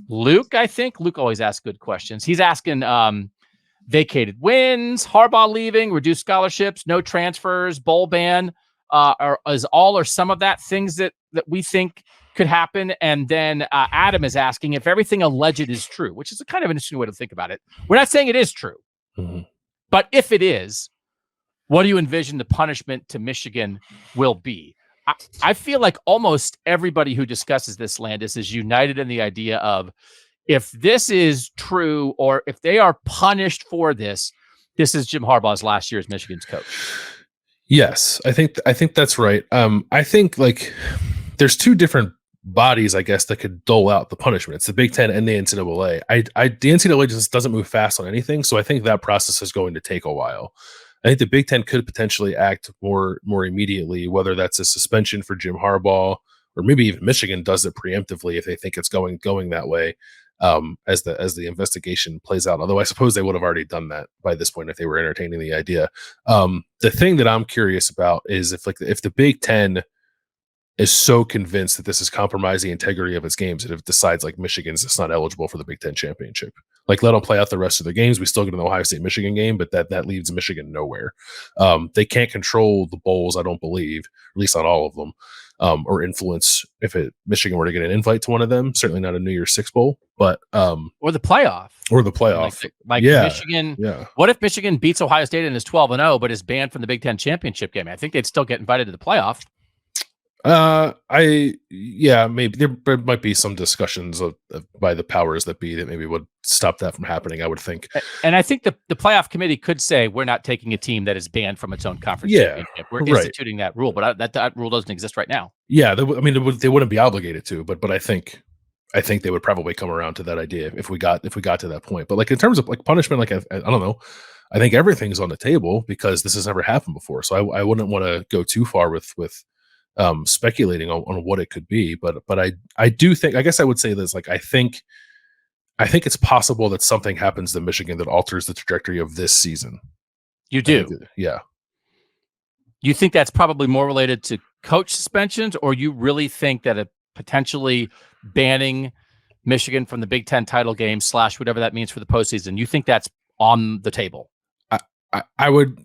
Speaker 1: Luke, I think. Luke always asks good questions. He's asking vacated wins, Harbaugh leaving, reduced scholarships, no transfers, bowl ban, is all or some of that things that we think could happen. And then Adam is asking if everything alleged is true, which is a kind of interesting way to think about it. We're not saying it is true, but if it is, what do you envision the punishment to Michigan will be? I feel like almost everybody who discusses this, Landis, is united in the idea of, if this is true, or if they are punished for this, this is Jim Harbaugh's last year as Michigan's coach.
Speaker 2: Yes, I think that's right. I think like there's two different bodies, I guess, that could dole out the punishment. It's the Big Ten and the NCAA. The NCAA just doesn't move fast on anything, so I think that process is going to take a while. I think the Big Ten could potentially act more immediately, whether that's a suspension for Jim Harbaugh, or maybe even Michigan does it preemptively if they think it's going that way, as the investigation plays out. Although I suppose they would have already done that by this point if they were entertaining the idea. The thing that I'm curious about is if the Big Ten is so convinced that this is compromising the integrity of its games that it decides like Michigan's just not eligible for the Big Ten championship. Like, let them play out the rest of the games. We still get an Ohio State Michigan game, but that leaves Michigan nowhere. They can't control the bowls, I don't believe, at least not all of them, or influence if Michigan were to get an invite to one of them. Certainly not a New Year's Six bowl, but
Speaker 1: or the playoff.
Speaker 2: Like
Speaker 1: Michigan. Yeah. What if Michigan beats Ohio State and is 12-0, but is banned from the Big Ten championship game? I think they'd still get invited to the playoff.
Speaker 2: Maybe there might be some discussions by the powers that be that maybe would stop that from happening, I would think.
Speaker 1: And I think the playoff committee could say, we're not taking a team that is banned from its own conference championship. We're instituting that rule, but that rule doesn't exist right now.
Speaker 2: Yeah, they wouldn't be obligated to, but I think they would probably come around to that idea if we got to that point. But like in terms of like punishment, like I don't know, I think everything's on the table because this has never happened before. So I wouldn't want to go too far with speculating on what it could be, but I do think, I guess I would say this, like I think it's possible that something happens to Michigan that alters the trajectory of this season.
Speaker 1: You do?
Speaker 2: Yeah.
Speaker 1: You think that's probably more related to coach suspensions, or you really think that a potentially banning Michigan from the Big Ten title game / whatever that means for the postseason, you think that's on the table?
Speaker 2: I would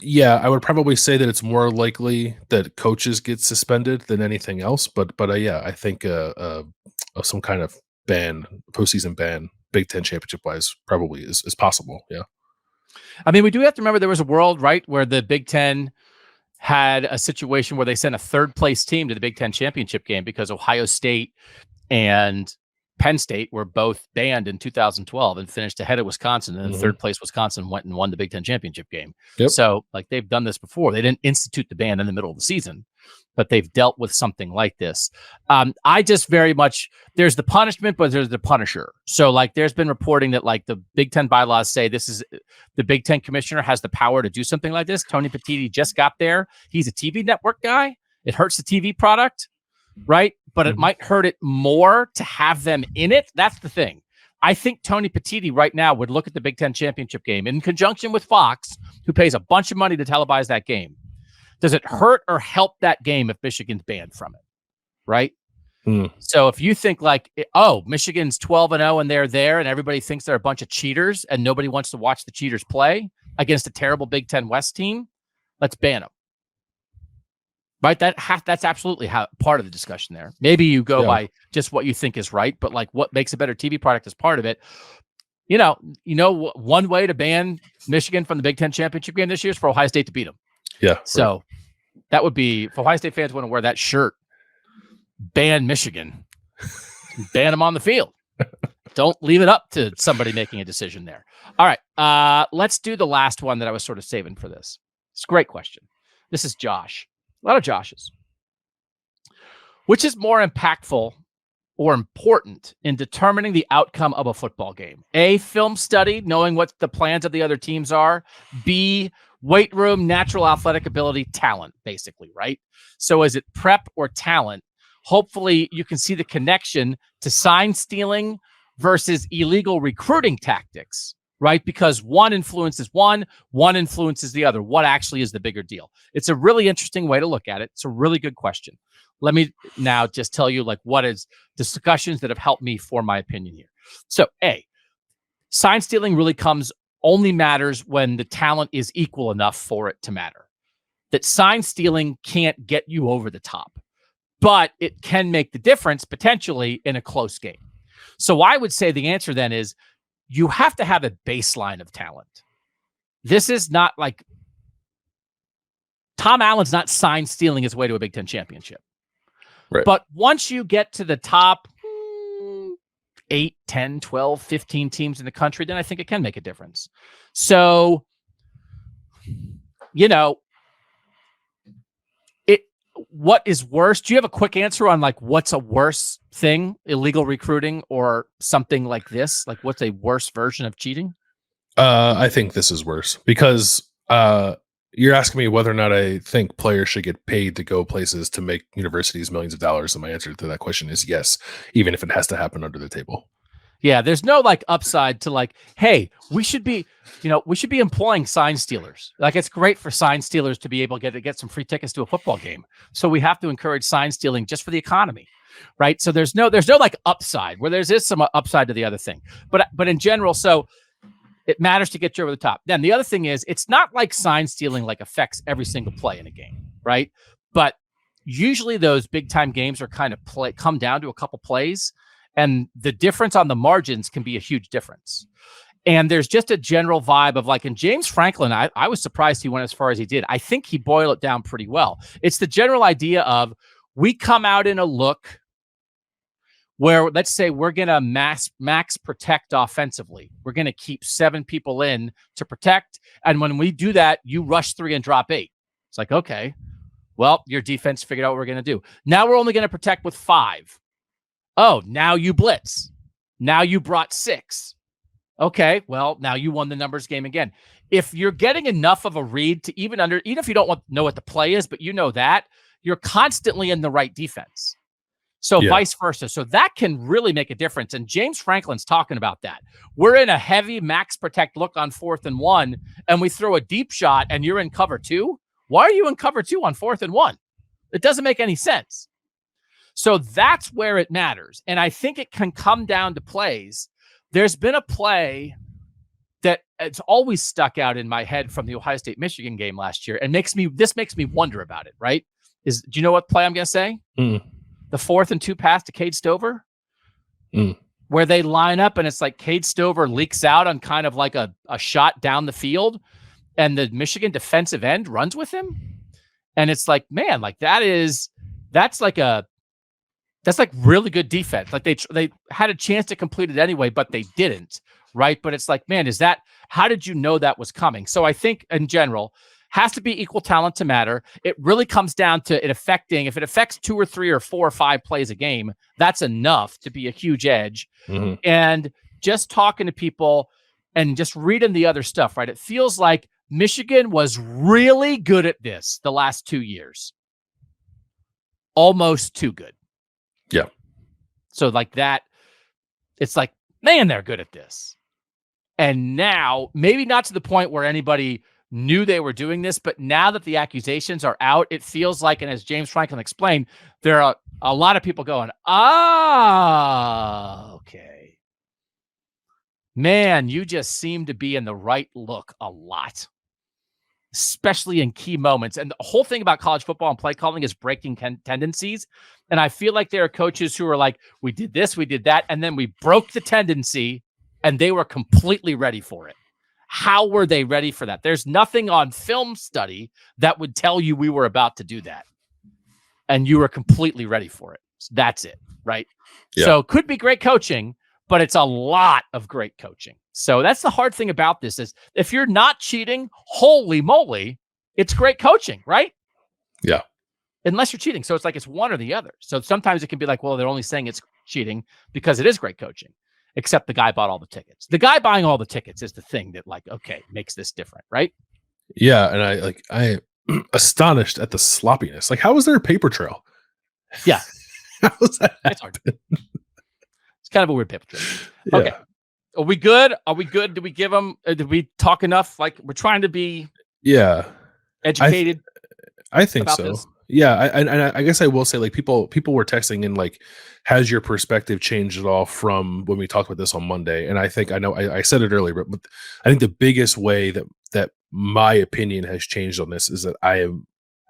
Speaker 2: probably say that it's more likely that coaches get suspended than anything else. But I think some kind of postseason ban, Big Ten championship wise, probably is possible. Yeah.
Speaker 1: I mean, we do have to remember there was a world, right, where the Big Ten had a situation where they sent a third place team to the Big Ten championship game because Ohio State and Penn State were both banned in 2012 and finished ahead of Wisconsin. And in third place, Wisconsin went and won the Big Ten championship game. Yep. So like they've done this before. They didn't institute the ban in the middle of the season, but they've dealt with something like this. I just very much, there's the punishment, but there's the punisher. So like there's been reporting that like the Big Ten bylaws say this is the Big Ten commissioner has the power to do something like this. Tony Petitti just got there. He's a TV network guy. It hurts the TV product, right? But it might hurt it more to have them in it. That's the thing. I think Tony Petitti right now would look at the Big Ten championship game in conjunction with Fox, who pays a bunch of money to televise that game. Does it hurt or help that game if Michigan's banned from it? Right? So if you think like, oh, Michigan's 12-0 and they're there and everybody thinks they're a bunch of cheaters and nobody wants to watch the cheaters play against a terrible Big Ten West team, let's ban them. Right, that's absolutely part of the discussion there. Maybe you go by just what you think is right, but like what makes a better TV product is part of it. One way to ban Michigan from the Big Ten championship game this year is for Ohio State to beat them.
Speaker 2: Yeah.
Speaker 1: So that would be, if Ohio State fans want to wear that shirt, ban Michigan, ban them on the field. Don't leave it up to somebody making a decision there. All right. Let's do the last one that I was sort of saving for this. It's a great question. This is Josh. A lot of Joshes. Which is more impactful or important in determining the outcome of a football game? A, film study, knowing what the plans of the other teams are. B, weight room, natural athletic ability, talent, basically, right? So is it prep or talent? Hopefully you can see the connection to sign stealing versus illegal recruiting tactics, right? Because one influences one influences the other. What actually is the bigger deal? It's a really interesting way to look at it. It's a really good question. Let me now just tell you what is discussions that have helped me form my opinion here. So A, sign stealing really only matters when the talent is equal enough for it to matter. That sign stealing can't get you over the top, but it can make the difference potentially in a close game. So I would say the answer then is you have to have a baseline of talent. This is not like Tom Allen's not sign stealing his way to a Big Ten championship.
Speaker 2: Right.
Speaker 1: But once you get to the top 8, 10, 12, 15 teams in the country, then I think it can make a difference. So, what is worse? Do you have a quick answer on what's a worse thing, illegal recruiting or something like this? What's a worse version of cheating?
Speaker 2: I think this is worse because you're asking me whether or not I think players should get paid to go places to make universities millions of dollars. And my answer to that question is yes, even if it has to happen under the table.
Speaker 1: Yeah, there's no upside to hey, we should be employing sign stealers. It's great for sign stealers to be able to get some free tickets to a football game. So we have to encourage sign stealing just for the economy, right? So there's no upside where there is some upside to the other thing. But in general, so it matters to get you over the top. Then the other thing is it's not like sign stealing affects every single play in a game, right? But usually those big time games are kind of come down to a couple plays. And the difference on the margins can be a huge difference. And there's just a general vibe of and James Franklin, I was surprised he went as far as he did. I think he boiled it down pretty well. It's the general idea of we come out in a look where, let's say, we're going to max protect offensively. We're going to keep 7 people in to protect. And when we do that, you rush 3 and drop 8. It's okay, well, your defense figured out what we're going to do. Now we're only going to protect with 5. Oh, now you blitz. Now you brought 6. Okay, well, now you won the numbers game again. If you're getting enough of a read to even if you don't know what the play is, but that, you're constantly in the right defense. So vice versa. So that can really make a difference. And James Franklin's talking about that. We're in a heavy max protect look on 4th and 1, and we throw a deep shot and you're in cover 2. Why are you in cover 2 on 4th and 1? It doesn't make any sense. So that's where it matters. And I think it can come down to plays. There's been a play that it's always stuck out in my head from the Ohio State-Michigan game last year and this makes me wonder about it, right? Do you know what play I'm going to say? The 4th and 2 pass to Cade Stover, where they line up and it's Cade Stover leaks out on kind of a shot down the field and the Michigan defensive end runs with him. And it's man, that's really good defense. They had a chance to complete it anyway, but they didn't, right? But it's man, how did you know that was coming? So I think in general, has to be equal talent to matter. It really comes down to if it affects 2 or 3 or 4 or 5 plays a game, that's enough to be a huge edge. Mm-hmm. And just talking to people and just reading the other stuff, right? It feels like Michigan was really good at this the last 2 years. Almost too good.
Speaker 2: Yeah.
Speaker 1: So that, it's man, they're good at this. And now, maybe not to the point where anybody knew they were doing this, but now that the accusations are out, it feels and as James Franklin explained, there are a lot of people going, okay. Man, you just seem to be in the right look a lot, especially in key moments. And the whole thing about college football and play calling is breaking tendencies. And I feel there are coaches who are we did this, we did that, and then we broke the tendency and they were completely ready for it. How were they ready for that? There's nothing on film study that would tell you we were about to do that. And you were completely ready for it. So that's it, right? Yeah. So could be great coaching, but it's a lot of great coaching. So that's the hard thing about this is if you're not cheating, holy moly, it's great coaching, right?
Speaker 2: Yeah.
Speaker 1: Unless you're cheating. So it's like it's one or the other. So sometimes it can be like, well, they're only saying it's cheating because it is great coaching, except the guy bought all the tickets. The guy buying all the tickets is the thing that like, okay, makes this different, right?
Speaker 2: Yeah. And I astonished at the sloppiness. Like, how was there a paper trail?
Speaker 1: Yeah.
Speaker 2: How was that?
Speaker 1: It's hard. It's kind of a weird paper trail. Okay. Yeah. Are we good? Are we good? Did we give them, did we talk enough? Like we're trying to be educated.
Speaker 2: I think so. This? Yeah. I guess I will say like people were texting and like, has your perspective changed at all from when we talked about this on Monday? And I think I said it earlier, but I think the biggest way that my opinion has changed on this is that I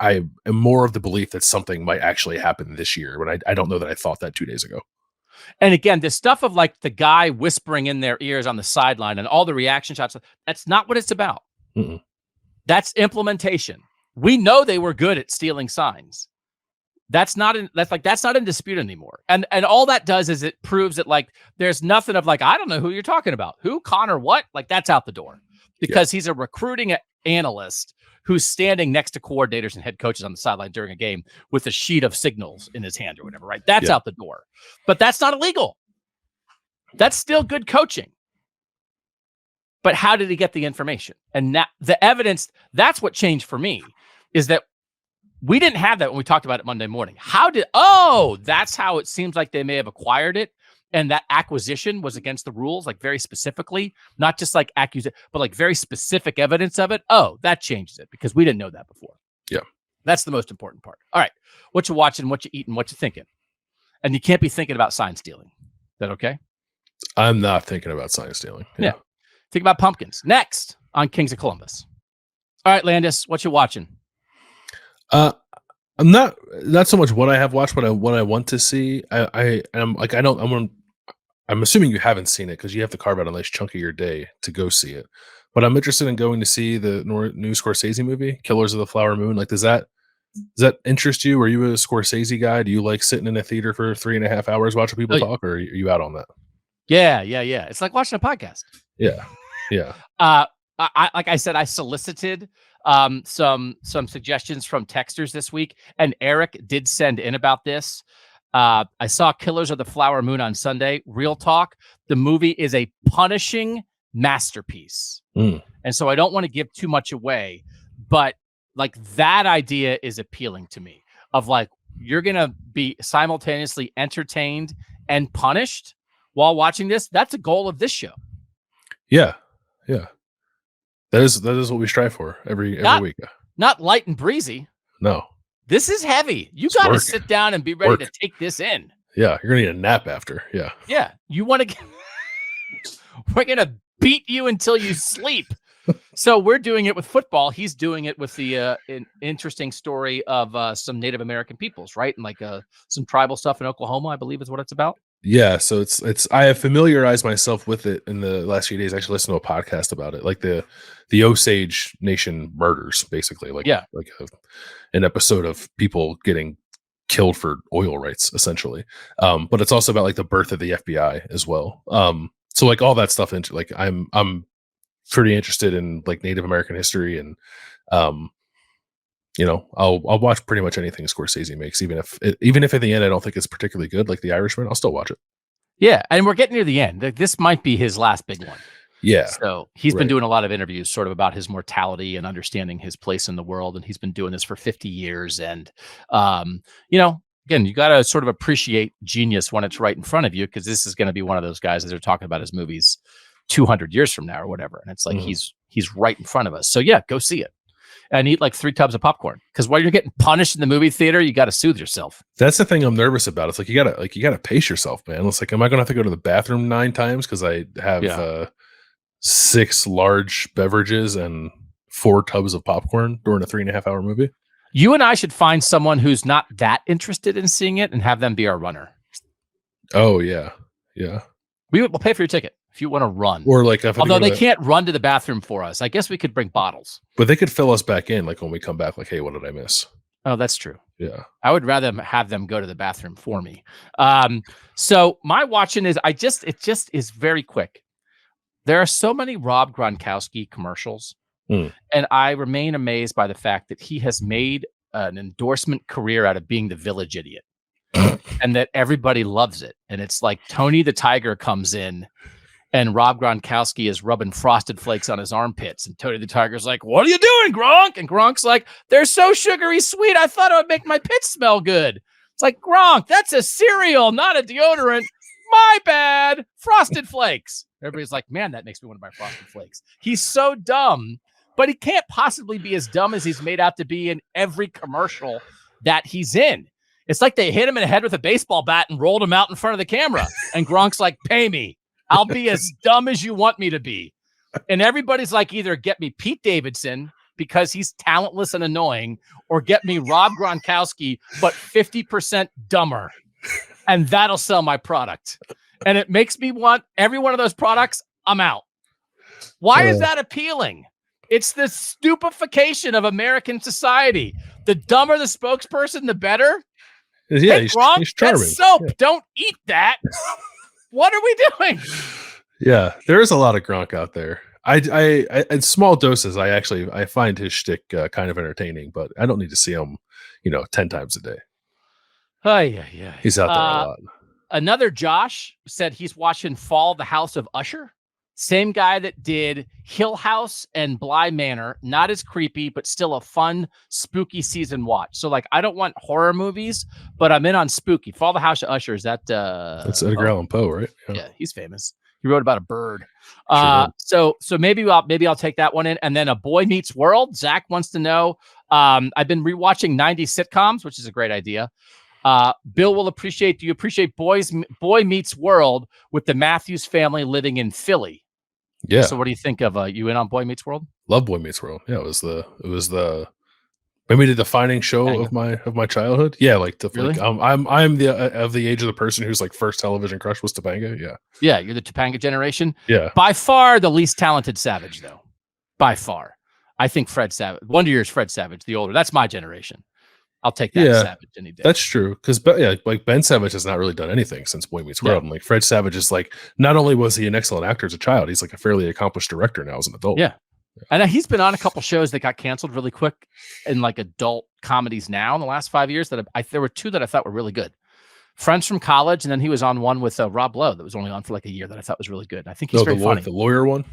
Speaker 2: am more of the belief that something might actually happen this year when I don't know that I thought that 2 days ago.
Speaker 1: And again, this stuff of like the guy whispering in their ears on the sideline and all the reaction shots, that's not what it's about. Mm-mm. That's implementation. We know they were good at stealing signs. That's not in dispute anymore. And all that does is it proves that like there's nothing of like, I don't know who you're talking about. Who, Connor, what? Like that's out the door because he's a recruiting analyst who's standing next to coordinators and head coaches on the sideline during a game with a sheet of signals in his hand or whatever, right? That's out the door. But that's not illegal. That's still good coaching. But how did he get the information? And that, the evidence, that's what changed for me, is that we didn't have that when we talked about it Monday morning. That's how it seems like they may have acquired it. And that acquisition was against the rules, like very specifically, not just like accusation, but like very specific evidence of it. Oh, that changes it because we didn't know that before.
Speaker 2: Yeah.
Speaker 1: That's the most important part. All right. What you watching, what you eating, what you thinking. And you can't be thinking about sign stealing. Is that okay?
Speaker 2: I'm not thinking about sign stealing.
Speaker 1: Yeah. Think about pumpkins. Next on Kings of Columbus. All right, Landis, what you watching?
Speaker 2: I'm not so much what I have watched, but what I want to see. I'm assuming you haven't seen it because you have to carve out a nice chunk of your day to go see it. But I'm interested in going to see the new Scorsese movie, Killers of the Flower Moon. Like, does that interest you? Are you a Scorsese guy? Do you like sitting in a theater for 3.5 hours watching people talk, or are you out on that?
Speaker 1: Yeah. It's like watching a podcast.
Speaker 2: Yeah.
Speaker 1: Like I said, I solicited some suggestions from texters this week, and Eric did send in about this. I saw Killers of the Flower Moon on Sunday. Real talk, the movie is a punishing masterpiece. And so I don't want to give too much away, but like that idea is appealing to me of like, you're going to be simultaneously entertained and punished while watching this. That's a goal of this show.
Speaker 2: Yeah. That is what we strive for every week.
Speaker 1: Not light and breezy.
Speaker 2: No.
Speaker 1: This is heavy. You got to sit down and be ready to take this in.
Speaker 2: Yeah, you're going to need a nap after. Yeah.
Speaker 1: Yeah, you want to we're going to beat you until you sleep. So we're doing it with football. He's doing it with the an interesting story of some Native American peoples, right? And like some tribal stuff in Oklahoma, I believe is what it's about.
Speaker 2: Yeah, so it's I have familiarized myself with it in the last few days. I actually listened to a podcast about it, like the Osage Nation murders, basically. An episode of people getting killed for oil rights, essentially. But it's also about like the birth of the FBI as well. So like all that stuff into like I'm pretty interested in like Native American history, and I'll watch pretty much anything Scorsese makes, even if at the end I don't think it's particularly good, like The Irishman. I'll still watch it. Yeah,
Speaker 1: and we're getting near the end. This might be his last big one.
Speaker 2: Yeah.
Speaker 1: So he's been doing a lot of interviews sort of about his mortality and understanding his place in the world, and he's been doing this for 50 years. And again, you got to sort of appreciate genius when it's right in front of you, because this is going to be one of those guys that are talking about his movies 200 years from now or whatever, and it's like he's right in front of us. So yeah, go see it and eat like 3 tubs of popcorn, because while you're getting punished in the movie theater, you got to soothe yourself.
Speaker 2: That's the thing I'm nervous about. It's like you gotta pace yourself, man. It's like, am I gonna have to go to the bathroom 9 times because I have 6 large beverages and 4 tubs of popcorn during a 3.5-hour movie?
Speaker 1: You and I should find someone who's not that interested in seeing it and have them be our runner.
Speaker 2: Oh yeah.
Speaker 1: We'll pay for your ticket. if you want to run.
Speaker 2: Or like, if
Speaker 1: although they can't run to the bathroom for us, I guess we could bring bottles.
Speaker 2: But they could fill us back in, like when we come back. Like, hey, what did I miss?
Speaker 1: Oh, that's true.
Speaker 2: Yeah,
Speaker 1: I would rather have them go to the bathroom for me. So my watching is it just is very quick. There are so many Rob Gronkowski commercials, and I remain amazed by the fact that he has made an endorsement career out of being the village idiot. And that everybody loves it. And it's like Tony the Tiger comes in and Rob Gronkowski is rubbing Frosted Flakes on his armpits. And Tony the Tiger's like, what are you doing, Gronk? And Gronk's like, they're so sugary sweet. I thought it would make my pits smell good. It's like, Gronk, that's a cereal, not a deodorant. My bad. Frosted Flakes. Everybody's like, man, that makes me want to buy Frosted Flakes. He's so dumb, but he can't possibly be as dumb as he's made out to be in every commercial that he's in. It's like they hit him in the head with a baseball bat and rolled him out in front of the camera. And Gronk's like, pay me. I'll be as dumb as you want me to be. And everybody's like, either get me Pete Davidson because he's talentless and annoying, or get me Rob Gronkowski, but 50% dumber. And that'll sell my product. And it makes me want every one of those products. I'm out. Why is that appealing? It's the stupefaction of American society. The dumber the spokesperson, the better.
Speaker 2: Yeah,
Speaker 1: hey, Gronk, he's charming. That's soap. Yeah. Don't eat that. What are we doing?
Speaker 2: Yeah, there is a lot of Gronk out there. I in small doses, I find his shtick kind of entertaining, but I don't need to see him, 10 times a day.
Speaker 1: Oh, yeah.
Speaker 2: He's out there a lot.
Speaker 1: Another Josh said he's watching Fall the House of Usher. Same guy that did Hill House and Bly Manor. Not as creepy, but still a fun, spooky season watch. So, I don't want horror movies, but I'm in on spooky. Fall the House of Usher. Is that...
Speaker 2: That's Edgar Allan Poe, right?
Speaker 1: Yeah, he's famous. He wrote about a bird. So maybe I'll take that one in. And then A Boy Meets World. Zach wants to know. I've been rewatching 90s sitcoms, which is a great idea. Bill will appreciate. Do you appreciate Boy Meets World with the Matthews family living in Philly?
Speaker 2: Yeah.
Speaker 1: So what do you think of you in on Boy Meets World?
Speaker 2: Love Boy Meets World. Yeah, it was the maybe the defining show of my childhood. Yeah,
Speaker 1: really?
Speaker 2: I'm the of the age of the person whose first television crush was Topanga. Yeah.
Speaker 1: Yeah, you're the Topanga generation.
Speaker 2: Yeah.
Speaker 1: By far the least talented Savage, though. By far. I think Fred Savage. Wonder Years Fred Savage, the older. That's my generation. I'll take that Savage any day.
Speaker 2: That's true. Because Ben Savage has not really done anything since Boy Meets World. And Fred Savage is not only was he an excellent actor as a child, he's a fairly accomplished director now as an adult.
Speaker 1: Yeah. And he's been on a couple shows that got canceled really quick in adult comedies now in the last 5 years that there were two that I thought were really good. Friends from College, and then he was on one with Rob Lowe that was only on for a year that I thought was really good. I think he's very funny.
Speaker 2: The lawyer one?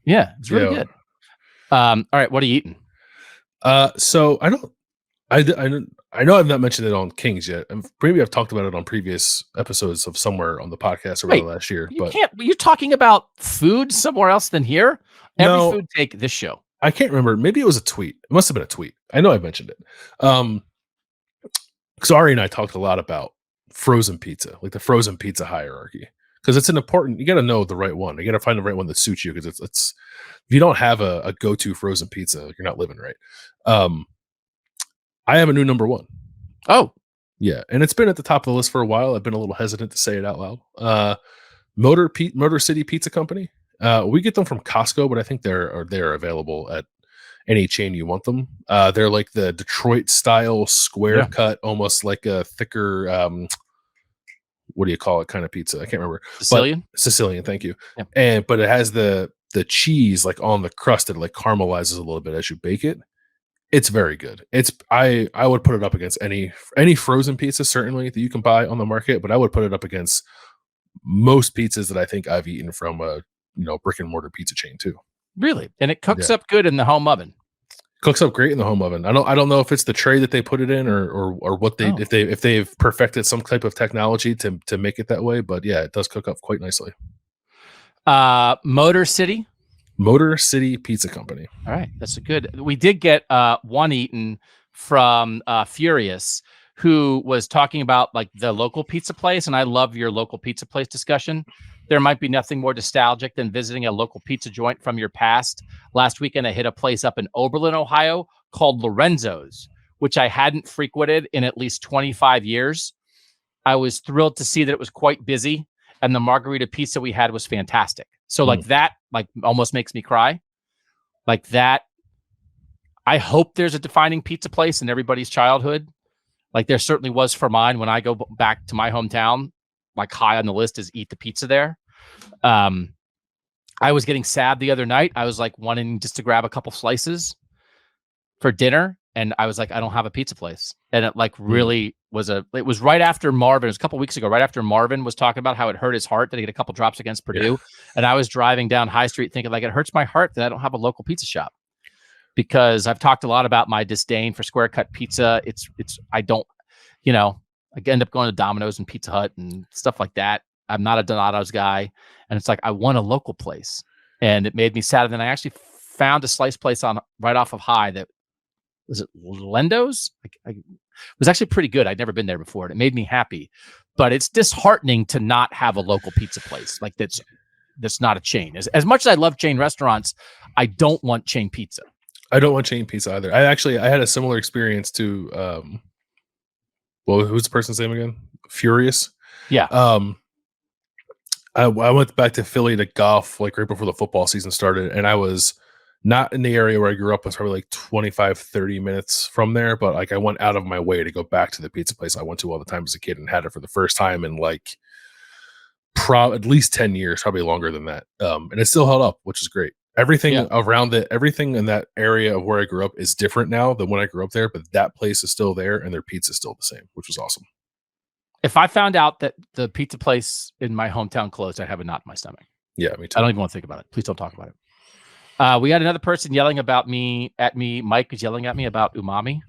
Speaker 1: Yeah, it's really good. All right, what are you eating?
Speaker 2: So I know I've not mentioned it on Kings yet, and maybe I've talked about it on previous episodes of somewhere on the podcast or last year.
Speaker 1: You're talking about food somewhere else than here? Every food take this show.
Speaker 2: I can't remember. Maybe it was a tweet. It must have been a tweet. I know I mentioned it. Because Ari and I talked a lot about frozen pizza, the frozen pizza hierarchy, because it's an important. You got to know the right one. You got to find the right one that suits you, because it's if you don't have a go-to frozen pizza, you're not living right. I have a new number one.
Speaker 1: Oh,
Speaker 2: yeah, and it's been at the top of the list for a while. I've been a little hesitant to say it out loud. Motor City Pizza Company. We get them from Costco, but I think they're available at any chain you want them. They're like the Detroit style square cut, almost like a thicker. What do you call it? Kind of pizza. I can't remember. Sicilian. Thank you. Yeah. But it has the cheese on the crust. It caramelizes a little bit as you bake it. It's very good. I would put it up against any frozen pizza certainly that you can buy on the market, but I would put it up against most pizzas that I think I've eaten from a brick and mortar pizza chain too.
Speaker 1: Really? And it cooks up good in the home oven.
Speaker 2: Cooks up great in the home oven. I don't know if it's the tray that they put it in or what they if they've perfected some type of technology to make it that way, but yeah, it does cook up quite nicely.
Speaker 1: Motor City Pizza Company. All right, that's a good. We did get one eaten from Furious, who was talking about the local pizza place, and I love your local pizza place discussion. There might be nothing more nostalgic than visiting a local pizza joint from your past. Last weekend, I hit a place up in Oberlin, Ohio called Lorenzo's, which I hadn't frequented in at least 25 years. I was thrilled to see that it was quite busy, and the margarita pizza we had was fantastic. So like that, like almost makes me cry. Like that. I hope there's a defining pizza place in everybody's childhood. Like there certainly was for mine. When I go back to my hometown, like high on the list is eat the pizza there. I was getting sad the other night. I was like wanting just to grab a couple slices for dinner. And I was like, I don't have a pizza place. And it like really it was right after Marvin. It was a couple weeks ago, right after Marvin was talking about how it hurt his heart that he had a couple drops against Purdue. Yeah. And I was driving down High Street thinking like, it hurts my heart that I don't have a local pizza shop, because I've talked a lot about my disdain for square cut pizza. I don't, I end up going to Domino's and Pizza Hut and stuff like that. I'm not a Donato's guy. And it's like, I want a local place. And it made me sad. And then I actually found a slice place right off of High that was it Lendo's? It was actually pretty good. I'd never been there before. And it made me happy. But it's disheartening to not have a local pizza place. Like that's not a chain. As much as I love chain restaurants, I don't want chain pizza.
Speaker 2: I don't want chain pizza either. I had a similar experience to who's the person's name again? Furious.
Speaker 1: Yeah.
Speaker 2: I went back to Philly to golf like right before the football season started, and I was not in the area where I grew up. I was probably like 25, 30 minutes from there, but like I went out of my way to go back to the pizza place I went to all the time as a kid and had it for the first time in like at least 10 years, probably longer than that. And it still held up, which is great. Everything around it, everything in that area of where I grew up is different now than when I grew up there, but that place is still there and their pizza is still the same, which was awesome.
Speaker 1: If I found out that the pizza place in my hometown closed, I'd have a knot in my stomach.
Speaker 2: Yeah, me too.
Speaker 1: I don't even want to think about it. Please don't talk about it. We had another person yelling at me. Mike was yelling at me about umami.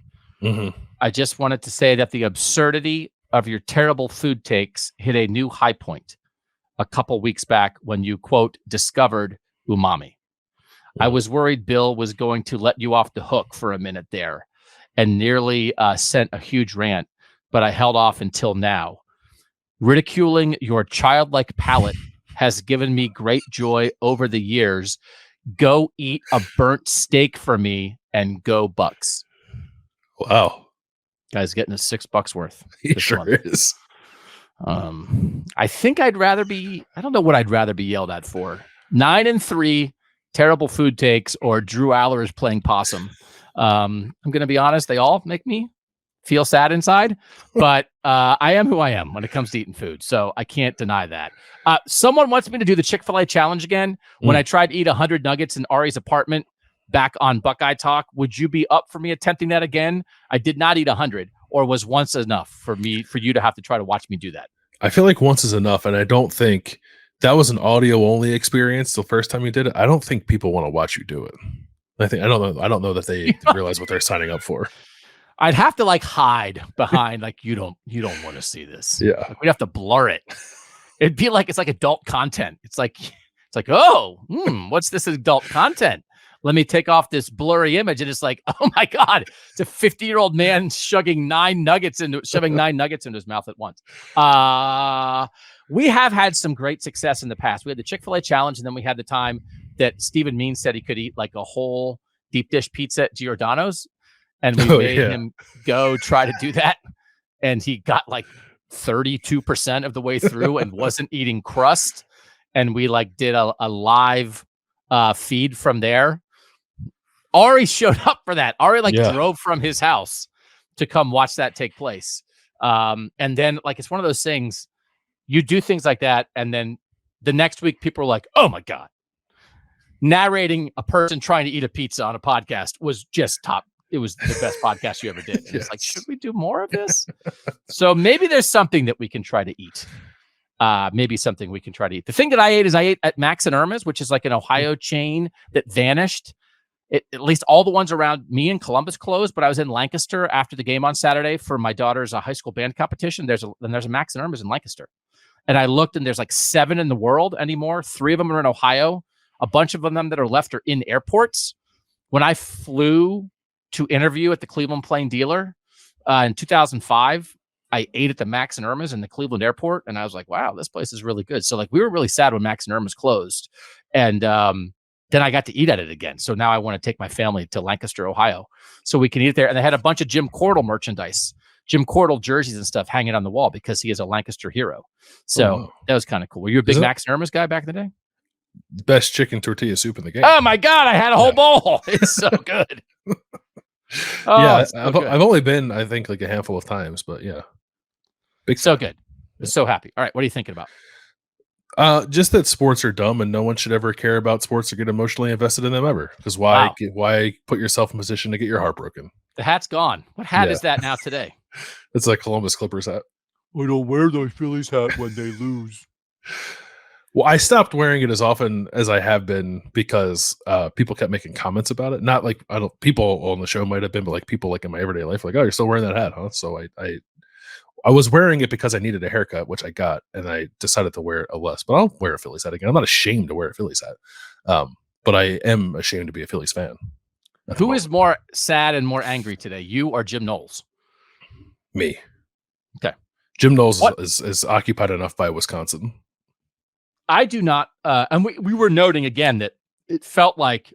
Speaker 2: Mm-hmm.
Speaker 1: I just wanted to say that the absurdity of your terrible food takes hit a new high point a couple weeks back when you, quote, discovered umami. I was worried Bill was going to let you off the hook for a minute there and nearly sent a huge rant, but I held off until now. Ridiculing your childlike palate has given me great joy over the years. Go eat a burnt steak for me and go Bucks.
Speaker 2: Wow.
Speaker 1: Guy's getting his $6 worth.
Speaker 2: He sure is.
Speaker 1: I think I don't know what I'd rather be yelled at for. 9-3. Terrible food takes, or Drew Allers playing possum. I'm going to be honest. They all make me feel sad inside, but I am who I am when it comes to eating food. So I can't deny that. Someone wants me to do the Chick-fil-A challenge again. When I tried to eat 100 nuggets in Ari's apartment back on Buckeye Talk, would you be up for me attempting that again? I did not eat 100, or was once enough for you to have to try to watch me do that?
Speaker 2: I feel like once is enough. And I don't think that was an audio only experience the first time you did it. I don't think people want to watch you do it. I don't know that they realize what they're signing up for.
Speaker 1: I'd have to like hide behind like you don't want to see this.
Speaker 2: Yeah.
Speaker 1: Like, we'd have to blur it. It'd be like it's like adult content. It's like what's this adult content? Let me take off this blurry image, and it's like, oh my God, it's a 50-year-old man shoving 9 nuggets into his mouth at once. We have had some great success in the past. We had the Chick-fil-A challenge, and then we had the time that Stephen Means said he could eat like a whole deep dish pizza at Giordano's, and we made him go try to do that, and he got like 32% of the way through and wasn't eating crust, and we like did a live feed from there. Ari showed up for that. Ari drove from his house to come watch that take place. And then like, it's one of those things, you do things like that. And then the next week people are like, oh my God, narrating a person trying to eat a pizza on a podcast was just top. It was the best podcast you ever did. And it's like, should we do more of this? So maybe there's something that we can try to eat. The thing that I ate at Max and Irma's, which is like an Ohio chain that vanished. At least all the ones around me in Columbus closed, but I was in Lancaster after the game on Saturday for my daughter's high school band competition. There's a Max and Irma's in Lancaster. And I looked, and there's like 7 in the world anymore. 3 of them are in Ohio. A bunch of them that are left are in airports. When I flew to interview at the Cleveland Plain Dealer in 2005, I ate at the Max and Irma's in the Cleveland airport, and I was like, wow, this place is really good. So like, we were really sad when Max and Irma's closed. And then I got to eat at it again. So now I want to take my family to Lancaster, Ohio, so we can eat there. And they had a bunch of Jim Cordell merchandise, Jim Cordell jerseys and stuff hanging on the wall because he is a Lancaster hero. So that was kind of cool. Were you a big Max and Irma's guy back in the day?
Speaker 2: Best chicken tortilla soup in the game.
Speaker 1: Oh my God, I had a whole bowl. It's so good.
Speaker 2: Yeah,
Speaker 1: it's so
Speaker 2: I've
Speaker 1: good.
Speaker 2: only been, I think, like a handful of times, but yeah.
Speaker 1: So good. So happy. All right, what are you thinking about?
Speaker 2: Just that sports are dumb and no one should ever care about sports or get emotionally invested in them ever. Because
Speaker 1: Wow.
Speaker 2: why put yourself in a position to get your heart broken?
Speaker 1: The hat's gone. What hat
Speaker 2: Yeah.
Speaker 1: is that now today?
Speaker 2: It's like Columbus Clippers hat.
Speaker 1: We don't wear those Phillies hat when they lose.
Speaker 2: Well, I stopped wearing it as often as I have been because people kept making comments about it. Not like people on the show might have been, but like people like in my everyday life, like, oh, you're still wearing that hat, huh? So I was wearing it because I needed a haircut, which I got, and I decided to wear it less. But I'll wear a Phillies hat again. I'm not ashamed to wear a Phillies hat, but I am ashamed to be a Phillies fan.
Speaker 1: Who is more sad and more angry today, you or Jim Knowles?
Speaker 2: Me.
Speaker 1: Okay.
Speaker 2: Jim Knowles is occupied enough by Wisconsin.
Speaker 1: I do not, and we were noting again that it felt like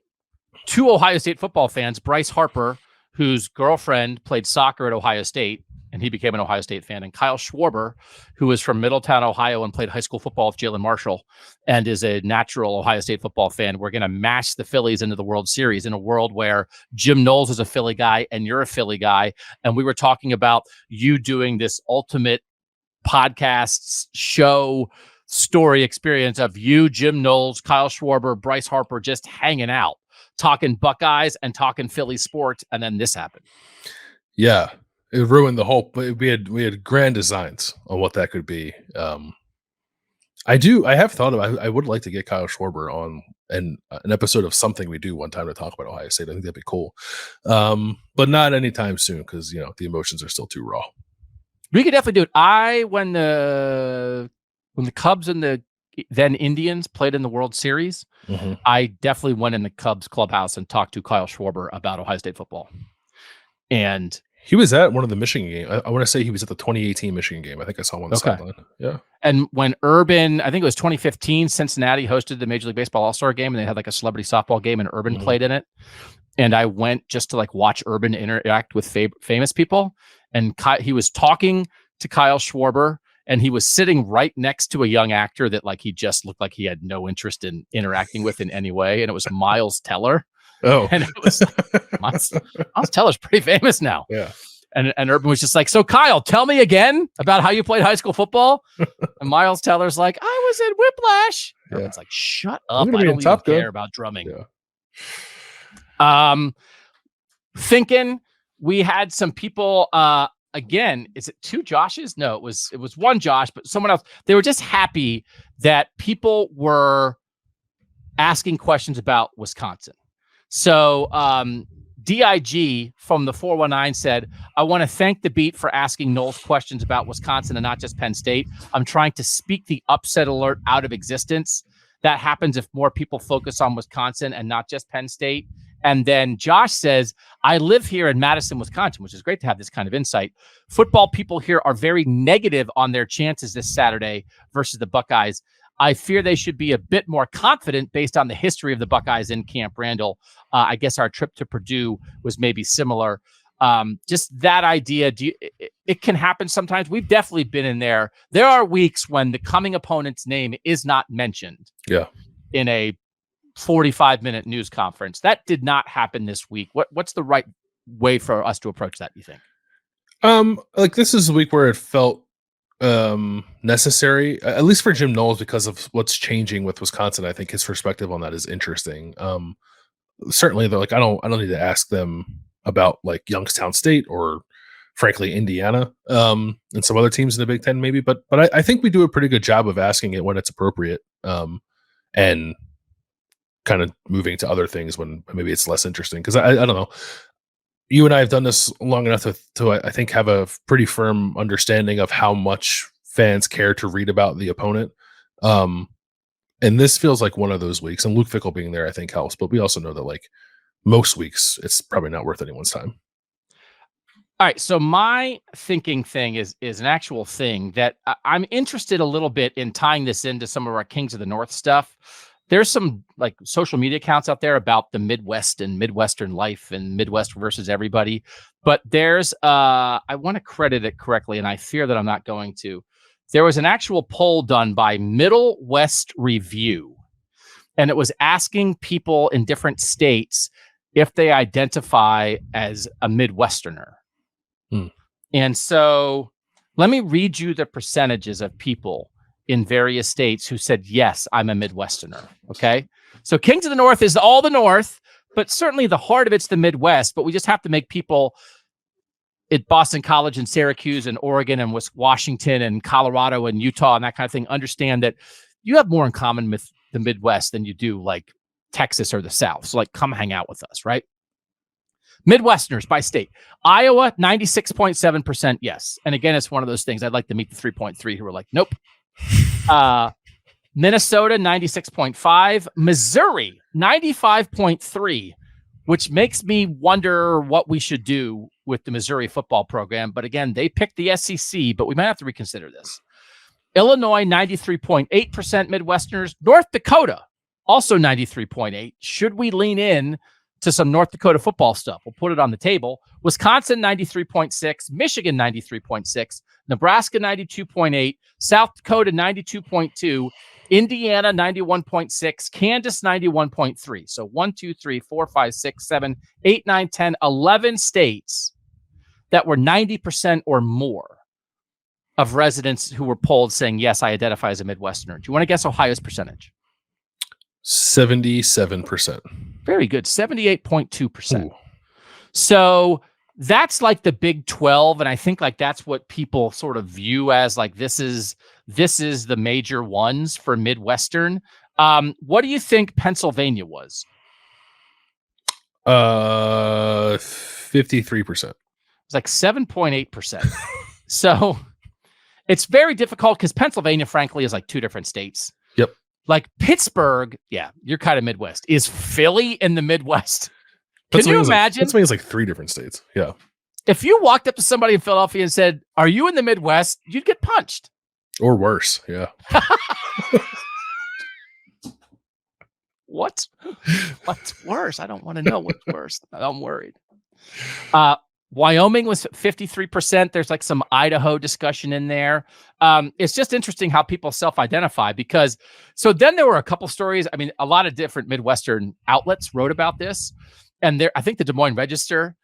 Speaker 1: two Ohio State football fans, Bryce Harper, whose girlfriend played soccer at Ohio State, and he became an Ohio State fan, and Kyle Schwarber, who is from Middletown, Ohio, and played high school football with Jalen Marshall, and is a natural Ohio State football fan. We're going to mash the Phillies into the World Series in a world where Jim Knowles is a Philly guy, and you're a Philly guy, and we were talking about you doing this ultimate podcasts show story experience of you, Jim Knowles, Kyle Schwarber, Bryce Harper, just hanging out, talking Buckeyes and talking Philly sports, and then this happened.
Speaker 2: Yeah, it ruined the whole. We had grand designs on what that could be. I have thought about. I would like to get Kyle Schwarber on an episode of something we do one time to talk about Ohio State. I think that'd be cool, but not anytime soon because the emotions are still too raw.
Speaker 1: We could definitely do it. When the Cubs and the then Indians played in the World Series, I definitely went in the Cubs clubhouse and talked to Kyle Schwarber about Ohio State football. And
Speaker 2: he was at one of the Michigan games. I want to say he was at the 2018 Michigan game. I think I saw him on the sideline. Yeah.
Speaker 1: And when Urban, I think it was 2015, Cincinnati hosted the Major League Baseball All-Star game, and they had like a celebrity softball game, and Urban played in it. And I went just to like watch Urban interact with famous people. And he was talking to Kyle Schwarber, and he was sitting right next to a young actor that like he just looked like he had no interest in interacting with in any way. And it was Miles Teller.
Speaker 2: Oh,
Speaker 1: and it was Miles Teller's pretty famous now.
Speaker 2: Yeah.
Speaker 1: And Urban was just like, so Kyle, tell me again about how you played high school football. And Miles Teller's like, I was in Whiplash. Yeah. Urban's like, shut up. I don't even care about drumming. Yeah. Thinking we had some people, again, is it two Joshes? No, it was one Josh, but someone else. They were just happy that people were asking questions about Wisconsin. So DIG from the 419 said, I want to thank the Beat for asking Knowles questions about Wisconsin and not just Penn State. I'm trying to speak the upset alert out of existence. That happens if more people focus on Wisconsin and not just Penn State. And then Josh says, I live here in Madison, Wisconsin, which is great to have this kind of insight. Football people here are very negative on their chances this Saturday versus the Buckeyes. I fear they should be a bit more confident based on the history of the Buckeyes in Camp Randall. I guess our trip to Purdue was maybe similar. Just that idea. It can happen sometimes. We've definitely been in there. There are weeks when the coming opponent's name is not mentioned. Yeah. In a 45-minute news conference. That did not happen this week. What's the right way for us to approach that, you think?
Speaker 2: Like this is a week where it felt necessary, at least for Jim Knowles, because of what's changing with Wisconsin. I think his perspective on that is interesting. Certainly though, like I don't need to ask them about like Youngstown State or frankly Indiana and some other teams in the Big Ten maybe, but I think we do a pretty good job of asking it when it's appropriate and kind of moving to other things when maybe it's less interesting, because I don't know, you and I have done this long enough to I think have a pretty firm understanding of how much fans care to read about the opponent. And this feels like one of those weeks, and Luke Fickell being there I think helps, but we also know that like most weeks it's probably not worth anyone's time.
Speaker 1: All right, so my thinking thing is an actual thing that I'm interested a little bit in tying this into some of our Kings of the North stuff. There's some like social media accounts out there about the Midwest and Midwestern life and Midwest versus everybody. But there's, I want to credit it correctly, and I fear that I'm not going to. There was an actual poll done by Middle West Review. and it was asking people in different states if they identify as a Midwesterner. And so let me read you the percentages of people in various states who said, yes, I'm a Midwesterner. Okay. So Kings of the North is all the North, but certainly the heart of it's the Midwest. But we just have to make people at Boston College and Syracuse and Oregon and Washington and Colorado and Utah and that kind of thing understand that you have more in common with the Midwest than you do like Texas or the South. So like, come hang out with us, right? Midwesterners by state. Iowa, 96.7% yes. And again, it's one of those things. I'd like to meet the 3.3 who are like, nope. Minnesota, 96.5. Missouri, 95.3, which makes me wonder what we should do with the Missouri football program. But again, they picked the SEC, but we might have to reconsider this. Illinois, 93.8% Midwesterners. North Dakota, also 93.8. Should we lean in to some North Dakota football stuff? We'll put it on the table. Wisconsin, 93.6. Michigan, 93.6. Nebraska, 92.8. South Dakota, 92.2. Indiana, 91.6. Kansas, 91.3. So 1, 2, 3, 4, 5, 6, 7, 8, 9, 10, 11 states that were 90% or more of residents who were polled saying, yes, I identify as a Midwesterner. Do you want to guess Ohio's percentage?
Speaker 2: 77%.
Speaker 1: Very good. 78.2%. So that's like the Big 12. And I think like that's what people sort of view as like, this is the major ones for Midwestern. What do you think Pennsylvania was?
Speaker 2: 53%.
Speaker 1: It's like 7.8%. So it's very difficult because Pennsylvania, frankly, is like two different states.
Speaker 2: Yep.
Speaker 1: Like Pittsburgh, yeah, you're kind of Midwest. Is Philly in the Midwest? Can you imagine?
Speaker 2: Pennsylvania's like three different states. Yeah.
Speaker 1: If you walked up to somebody in Philadelphia and said, are you in the Midwest? You'd get punched.
Speaker 2: Or worse. Yeah.
Speaker 1: What's worse? I don't want to know what's worse. I'm worried. Wyoming was 53%. There's like some Idaho discussion in there. It's just interesting how people self-identify because so then there were a couple stories. I mean, a lot of different Midwestern outlets wrote about this. And I think the Des Moines Register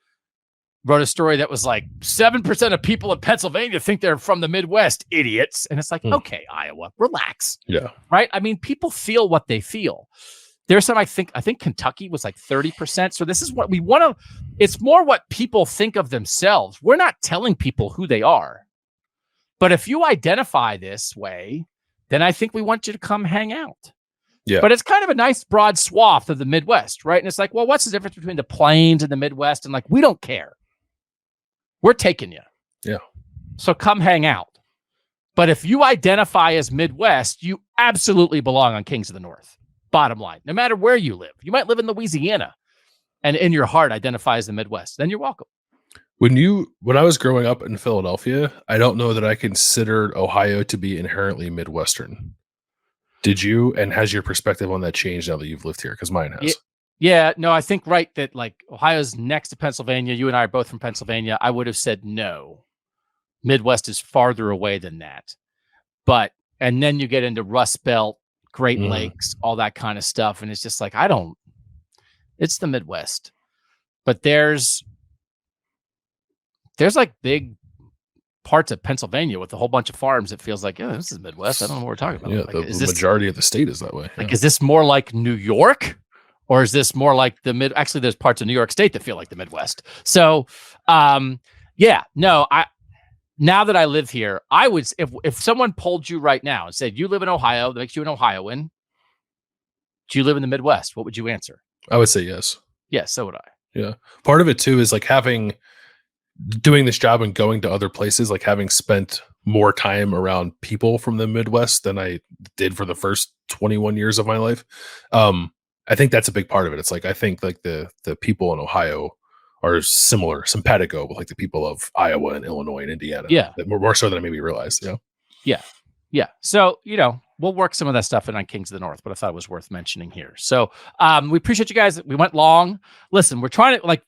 Speaker 1: wrote a story that was like 7% of people in Pennsylvania think they're from the Midwest, idiots. And it's like, okay, Iowa, relax.
Speaker 2: Yeah.
Speaker 1: Right. I mean, people feel what they feel. There's some, I think Kentucky was like 30%. So this is what we want to, it's more what people think of themselves. We're not telling people who they are. But if you identify this way, then I think we want you to come hang out.
Speaker 2: Yeah.
Speaker 1: But it's kind of a nice broad swath of the Midwest, right? And it's like, well, what's the difference between the Plains and the Midwest? And like, we don't care. We're taking you.
Speaker 2: Yeah.
Speaker 1: So come hang out. But if you identify as Midwest, you absolutely belong on Kings of the North. Bottom line, no matter where you live. You might live in Louisiana and in your heart identify as the Midwest. Then you're welcome.
Speaker 2: When I was growing up in Philadelphia, I don't know that I considered Ohio to be inherently Midwestern. Did you? And has your perspective on that changed now that you've lived here? Because mine has.
Speaker 1: Yeah, no, I think right that like Ohio's next to Pennsylvania. You and I are both from Pennsylvania. I would have said no. Midwest is farther away than that. And then you get into Rust Belt, Great Lakes, all that kind of stuff. And it's just like, it's the Midwest. But there's like big parts of Pennsylvania with a whole bunch of farms. It feels like, yeah, this is Midwest. I don't know what we're talking about.
Speaker 2: Yeah,
Speaker 1: like,
Speaker 2: the majority of the state is that way.
Speaker 1: Like, is this more like New York? Or is this more like actually there's parts of New York State that feel like the Midwest. So, now that I live here, I would, if someone polled you right now and said, you live in Ohio, that makes you an Ohioan. Do you live in the Midwest? What would you answer?
Speaker 2: I would say yes.
Speaker 1: Yes, so would I.
Speaker 2: Yeah. Part of it too is like doing this job and going to other places, like having spent more time around people from the Midwest than I did for the first 21 years of my life. I think that's a big part of it. It's like, I think like the people in Ohio are similar, simpatico with like the people of Iowa and Illinois and Indiana.
Speaker 1: Yeah.
Speaker 2: More so than I maybe realized.
Speaker 1: Yeah. Yeah. So, we'll work some of that stuff in on Kings of the North, but I thought it was worth mentioning here. So we appreciate you guys. We went long. Listen, we're trying to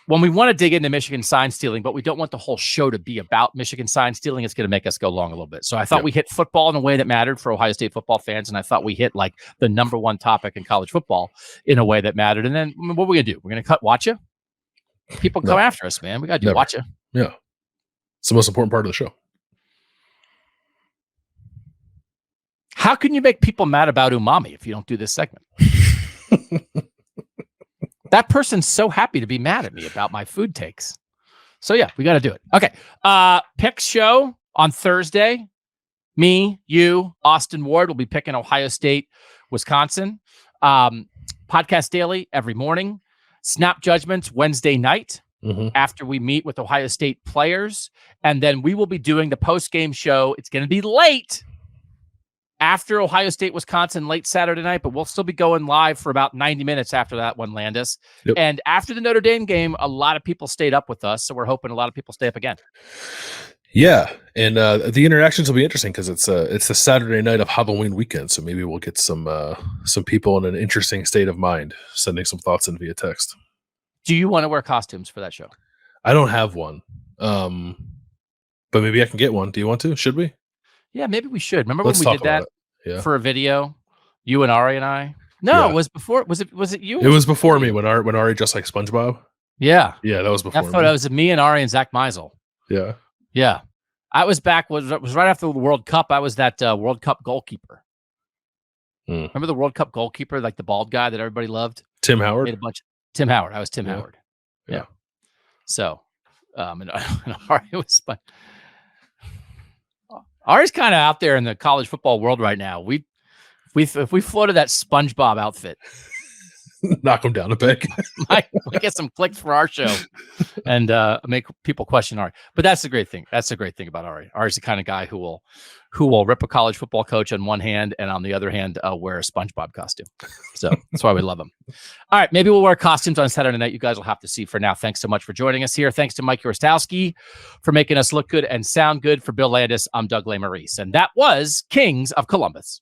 Speaker 1: when we want to dig into Michigan sign stealing, but we don't want the whole show to be about Michigan sign stealing, it's going to make us go long a little bit. So I thought we hit football in a way that mattered for Ohio State football fans, and I thought we hit like the number one topic in college football in a way that mattered. And then what are we going to do? We're going to cut Whatcha? People come after us, man. We got to do Whatcha.
Speaker 2: Yeah. It's the most important part of the show.
Speaker 1: How can you make people mad about umami if you don't do this segment? That person's so happy to be mad at me about my food takes. So yeah, we got to do it. Okay. Pick show on Thursday. Me, you, Austin Ward will be picking Ohio State, Wisconsin. Podcast daily every morning. Snap judgments Wednesday night after we meet with Ohio State players. And then we will be doing the post-game show. It's going to be late after Ohio State, Wisconsin, late Saturday night, but we'll still be going live for about 90 minutes after that one, Landis. Yep. And after the Notre Dame game, a lot of people stayed up with us, so we're hoping a lot of people stay up again.
Speaker 2: Yeah, and the interactions will be interesting because it's the Saturday night of Halloween weekend, so maybe we'll get some people in an interesting state of mind sending some thoughts in via text.
Speaker 1: Do you want to wear costumes for that show?
Speaker 2: I don't have one, but maybe I can get one. Do you want to? Should we?
Speaker 1: Yeah, maybe we should. Remember when we did that for a video? You and Ari and I? No, it was before. Was it you?
Speaker 2: It was before me when Ari dressed like SpongeBob.
Speaker 1: Yeah.
Speaker 2: Yeah, that was before
Speaker 1: that photo was me and Ari and Zach Meisel.
Speaker 2: Yeah.
Speaker 1: Yeah. I was back, was right after the World Cup. I was that World Cup goalkeeper. Remember the World Cup goalkeeper, like the bald guy that everybody loved?
Speaker 2: Tim Howard?
Speaker 1: Tim Howard. I was Tim Howard. Yeah. So, and Ari was fun. Ari's kind of out there in the college football world right now. If we floated that SpongeBob outfit,
Speaker 2: knock him down a peg.
Speaker 1: we get some clicks for our show and make people question Ari. But that's the great thing. That's the great thing about Ari. Ari's the kind of guy who will rip a college football coach on one hand and on the other hand wear a SpongeBob costume. So that's why we love him. All right, maybe we'll wear costumes on Saturday night. You guys will have to see. For now, thanks so much for joining us here. Thanks to Mike Urostowski for making us look good and sound good. For Bill Landis, I'm Doug Lesmerises, and that was Kings of Columbus.